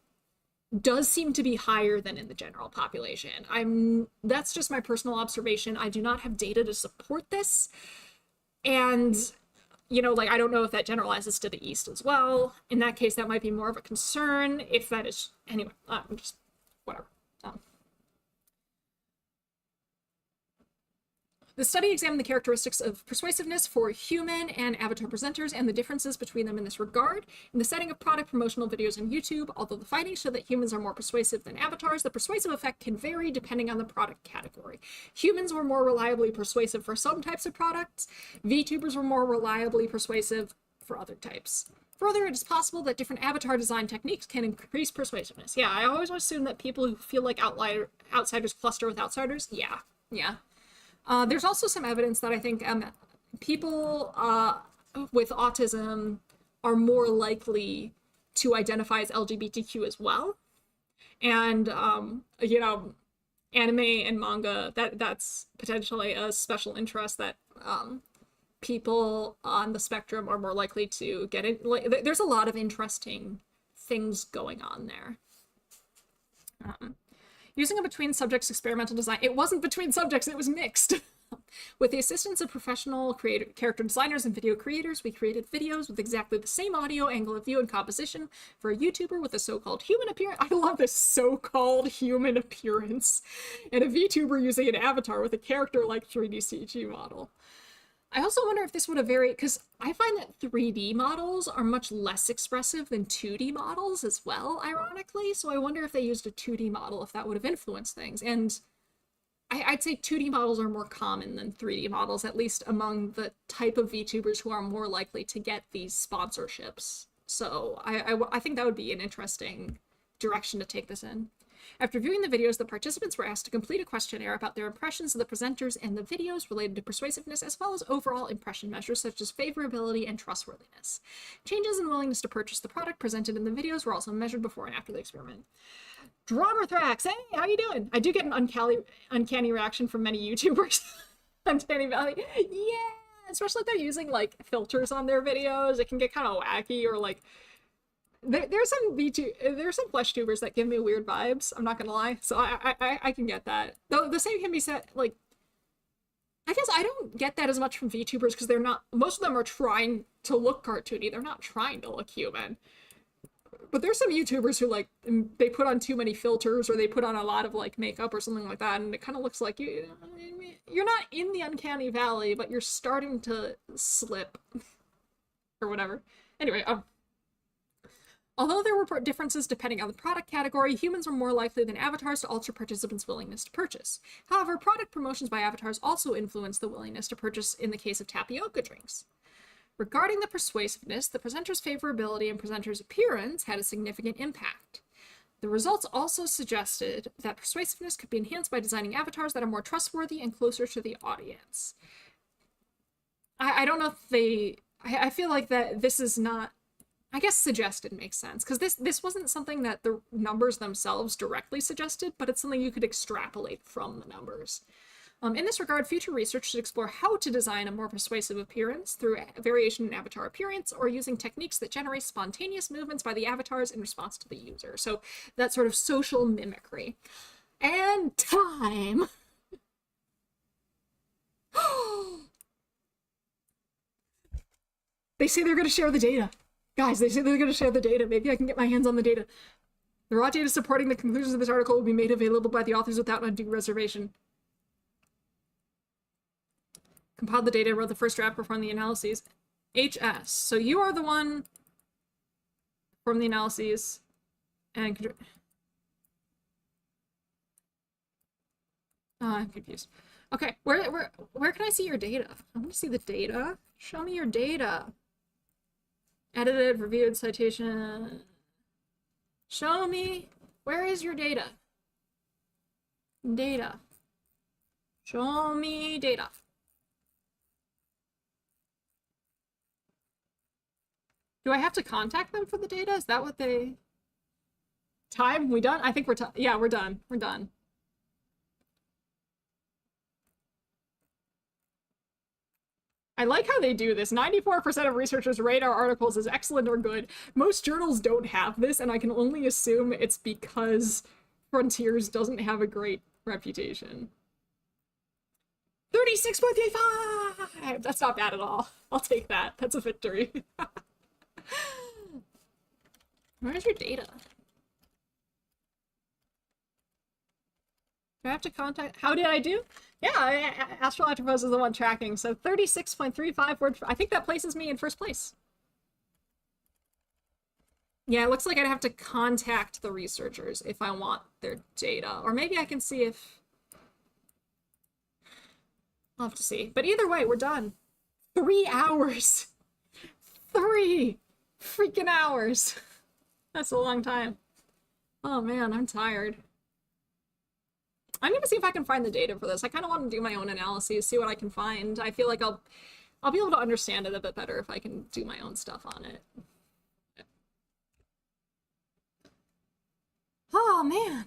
does seem to be higher than in the general population. That's just my personal observation. I do not have data to support this. And you know, like, I don't know if that generalizes to the East as well. In that case, that might be more of a concern if that is, anyway, just, whatever. The study examined the characteristics of persuasiveness for human and avatar presenters and the differences between them in this regard. In the setting of product promotional videos on YouTube, although the findings show that humans are more persuasive than avatars, the persuasive effect can vary depending on the product category. Humans were more reliably persuasive for some types of products. VTubers were more reliably persuasive for other types. Further, it is possible that different avatar design techniques can increase persuasiveness. Yeah, I always assume that people who feel like outsiders cluster with outsiders. Yeah. There's also some evidence that I think people with autism are more likely to identify as LGBTQ as well. And, you know, anime and manga, that's potentially a special interest that people on the spectrum are more likely to get it. Like, there's a lot of interesting things going on there. Using a between subjects experimental design. It wasn't between subjects, it was mixed. With the assistance of professional character designers and video creators, we created videos with exactly the same audio, angle of view, and composition for a YouTuber with a so-called human appearance. I love this so-called human appearance. And a VTuber using an avatar with a character-like 3D CG model. I also wonder if this would have varied, because I find that 3D models are much less expressive than 2D models as well, ironically. So I wonder if they used a 2D model, if that would have influenced things. And I'd say 2D models are more common than 3D models, at least among the type of VTubers who are more likely to get these sponsorships. So I think that would be an interesting direction to take this in. After viewing the videos, the participants were asked to complete a questionnaire about their impressions of the presenters and the videos related to persuasiveness, as well as overall impression measures such as favorability and trustworthiness. Changes in willingness to purchase the product presented in the videos were also measured before and after the experiment. Drummerthrax, hey, how you doing? I do get an uncanny reaction from many YouTubers. Uncanny Valley, yeah, especially if they're using like filters on their videos. It can get kind of wacky, or like there's some flesh tubers that give me weird vibes. I'm not gonna lie, so I can get that. Though the same can be said, like, I guess I don't get that as much from VTubers because they're not. Most of them are trying to look cartoony. They're not trying to look human. But there's some YouTubers who, like, they put on too many filters, or they put on a lot of like makeup or something like that, and it kind of looks like you're not in the uncanny valley, but you're starting to slip or whatever. Anyway, although there were differences depending on the product category, humans were more likely than avatars to alter participants' willingness to purchase. However, product promotions by avatars also influenced the willingness to purchase in the case of tapioca drinks. Regarding the persuasiveness, the presenter's favorability and presenter's appearance had a significant impact. The results also suggested that persuasiveness could be enhanced by designing avatars that are more trustworthy and closer to the audience. I don't know if they... I feel like that this is not... I guess suggested makes sense, because this wasn't something that the numbers themselves directly suggested, but it's something you could extrapolate from the numbers. In this regard, future research should explore how to design a more persuasive appearance through variation in avatar appearance, or using techniques that generate spontaneous movements by the avatars in response to the user. So that sort of social mimicry. And time! They say they're going to share the data. Guys, they say they're going to share the data. Maybe I can get my hands on the data. The raw data supporting the conclusions of this article will be made available by the authors without undue reservation. Compiled the data, wrote the first draft, performed the analyses. HS. So you are the one from the analyses and I'm confused. Okay, where can I see your data? I want to see the data. Show me your data. Edited, reviewed, citation. Show me. Where is your data? Data. Show me data. Do I have to contact them for the data? Is that what they... Time? We done? I think we're done. Yeah, we're done. We're done. I like how they do this. 94% of researchers rate our articles as excellent or good. Most journals don't have this, and I can only assume it's because Frontiers doesn't have a great reputation. 36.35! That's not bad at all. I'll take that. That's a victory. Where's your data? Do I have to contact? How did I do? Yeah, Astrologipose is the one tracking. So 36.35 word. I think that places me in first place. Yeah, it looks like I'd have to contact the researchers if I want their data. Or maybe I can see if... I'll have to see. But either way, we're done. 3 hours! 3 freaking hours! That's a long time. Oh man, I'm tired. I'm gonna see if I can find the data for this. I kind of want to do my own analyses, see what I can find. I feel like I'll be able to understand it a bit better if I can do my own stuff on it. Oh man.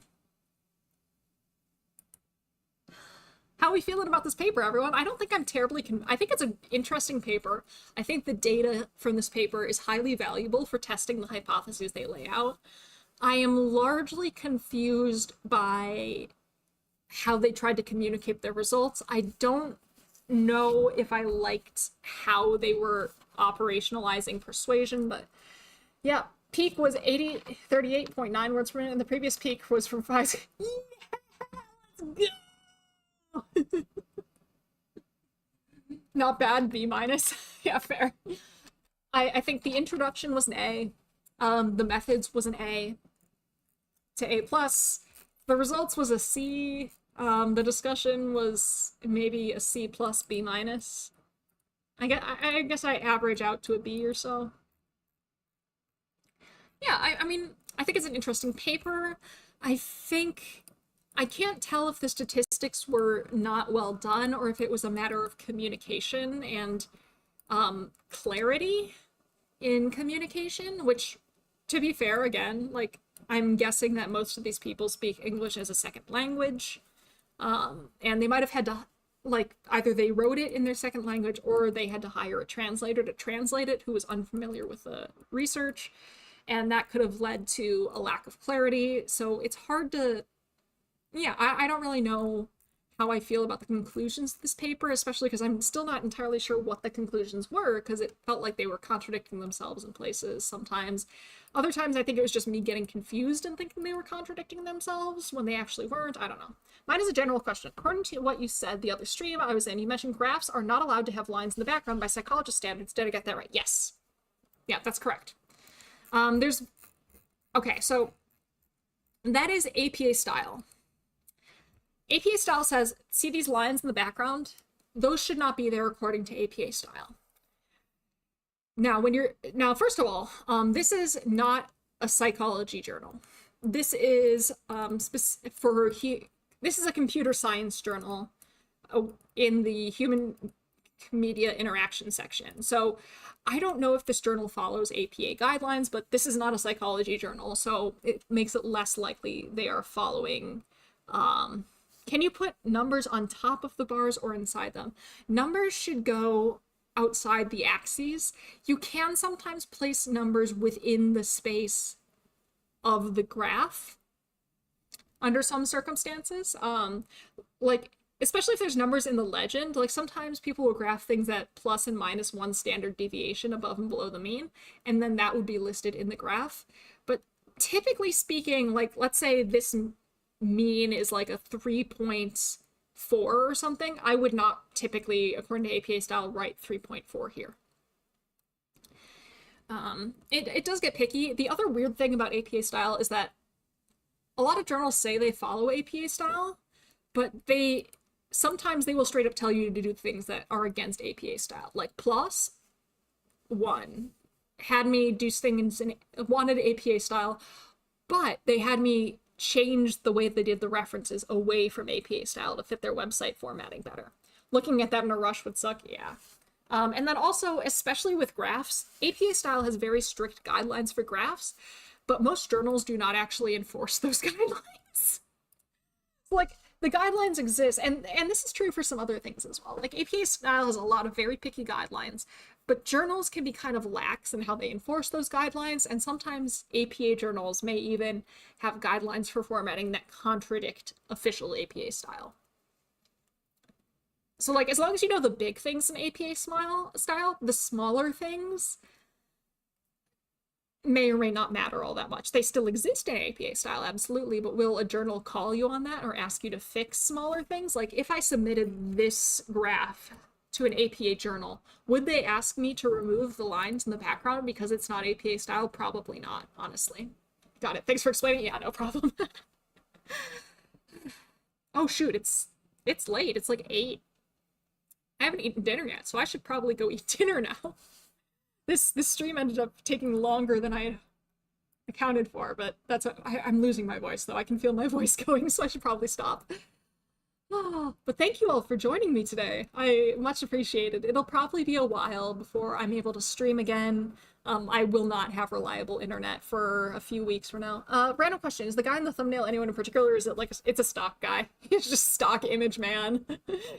How are we feeling about this paper, everyone? I don't think I'm terribly I think it's an interesting paper. I think the data from this paper is highly valuable for testing the hypotheses they lay out. I am largely confused by how they tried to communicate their results. I don't know if I liked how they were operationalizing persuasion, but yeah, peak was 38.9 words per minute, and the previous peak was from 5. Yeah, let's go! Not bad, B minus. Yeah, fair. I think the introduction was an A. The methods was an A to A plus. The results was a C. The discussion was maybe a C plus, B minus. I guess I average out to a B or so. Yeah, I mean, I think it's an interesting paper. I think I can't tell if the statistics were not well done or if it was a matter of communication and clarity in communication, which, to be fair, again, like, I'm guessing that most of these people speak English as a second language, and they might have had to, like, either they wrote it in their second language or they had to hire a translator to translate it who was unfamiliar with the research, and that could have led to a lack of clarity. So it's hard to, yeah, I don't really know how I feel about the conclusions of this paper, especially because I'm still not entirely sure what the conclusions were, because it felt like they were contradicting themselves in places sometimes. Other times I think it was just me getting confused and thinking they were contradicting themselves when they actually weren't. I don't know. Mine is a general question. According to what you said the other stream I was in, you mentioned graphs are not allowed to have lines in the background by psychologist standards. Did I get that right? Yes. Yeah, that's correct. Okay, so that is APA style. APA style says, see these lines in the background? Those should not be there according to APA style. Now, first of all, this is not a psychology journal. This is this is a computer science journal in the human media interaction section. So I don't know if this journal follows APA guidelines, but this is not a psychology journal, so it makes it less likely they are following. Can you put numbers on top of the bars or inside them? Numbers should go outside the axes. You can sometimes place numbers within the space of the graph under some circumstances. Like, especially if there's numbers in the legend, like sometimes people will graph things at plus and minus 1 standard deviation above and below the mean, and then that would be listed in the graph. But typically speaking, like, let's say this mean is like a 3.4 or something, I would not typically, according to APA style, write 3.4 here. It does get picky. The other weird thing about APA style is that a lot of journals say they follow APA style, but sometimes they will straight up tell you to do things that are against APA style. Like plus one had me do things in wanted APA style, but they had me change the way they did the references away from APA style to fit their website formatting better. Looking at that in a rush would suck, yeah. And then also, especially with graphs, APA style has very strict guidelines for graphs, but most journals do not actually enforce those guidelines. Like, the guidelines exist, and this is true for some other things as well. Like, APA style has a lot of very picky guidelines, but journals can be kind of lax in how they enforce those guidelines, and sometimes APA journals may even have guidelines for formatting that contradict official APA style. So like as long as you know the big things in APA style, the smaller things may or may not matter all that much. They still exist in APA style, absolutely, but will a journal call you on that or ask you to fix smaller things? Like if I submitted this graph to an APA journal, would they ask me to remove the lines in the background because it's not APA style? Probably not, honestly. Got it. Thanks for explaining. Yeah, no problem. Oh shoot, it's late. It's like 8. I haven't eaten dinner yet, so I should probably go eat dinner now. This stream ended up taking longer than I had accounted for, but I'm losing my voice though. I can feel my voice going, so I should probably stop. Oh, but thank you all for joining me today. I much appreciate it. It'll probably be a while before I'm able to stream again. I will not have reliable internet for a few weeks from now. Random question, is the guy in the thumbnail anyone in particular, or is it like, it's a stock guy? It's just stock image man.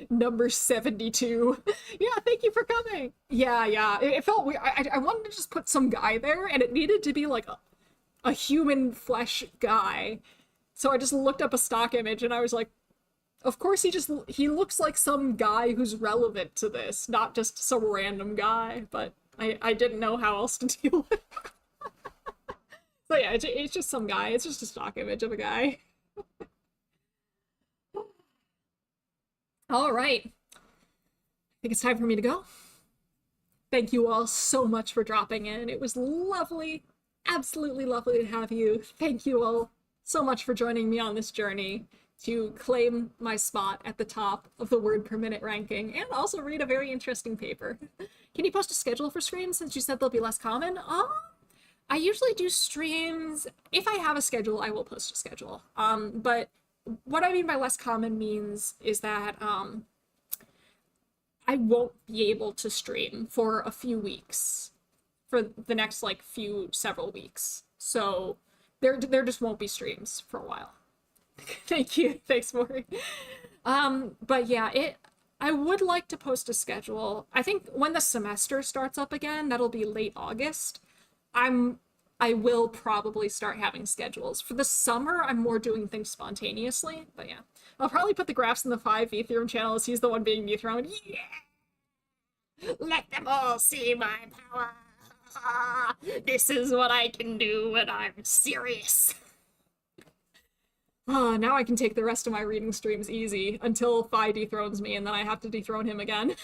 Number 72. Yeah, thank you for coming. Yeah, it felt weird. I wanted to just put some guy there, and it needed to be like a human flesh guy. So I just looked up a stock image, and I was like, of course he looks like some guy who's relevant to this, not just some random guy, but I didn't know how else to deal with it. So yeah, it's just some guy. It's just a stock image of a guy. All right. I think it's time for me to go. Thank you all so much for dropping in. It was lovely, absolutely lovely to have you. Thank you all so much for joining me on this journey to claim my spot at the top of the word per minute ranking and also read a very interesting paper. Can you post a schedule for streams since you said they'll be less common? I usually do streams. If I have a schedule, I will post a schedule. But what I mean by less common means is that I won't be able to stream for a few weeks, for the next like several weeks. So there just won't be streams for a while. Thank you. Thanks, Hori. But yeah, I would like to post a schedule. I think when the semester starts up again, that'll be late August. I will probably start having schedules. For the summer, I'm more doing things spontaneously, but yeah. I'll probably put the graphs in the 5 VThrum channel as he's the one being dethroned. Yeah! Let them all see my power! This is what I can do when I'm serious. Oh, now I can take the rest of my reading streams easy until Phi dethrones me, and then I have to dethrone him again.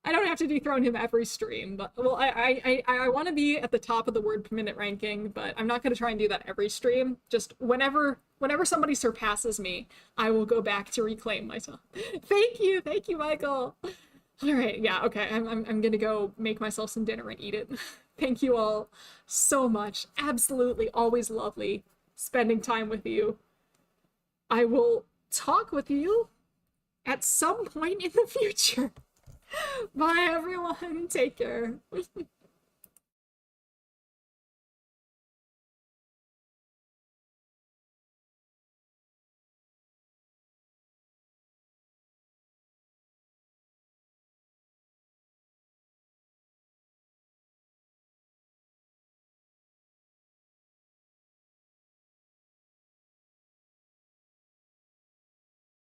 I don't have to dethrone him every stream, but well, I want to be at the top of the word per minute ranking, but I'm not going to try and do that every stream. Just whenever somebody surpasses me, I will go back to reclaim myself. Thank you, Michael. All right, yeah, okay, I'm gonna go make myself some dinner and eat it. Thank you all so much. Absolutely always lovely spending time with you. I will talk with you at some point in the future. Bye, everyone. Take care.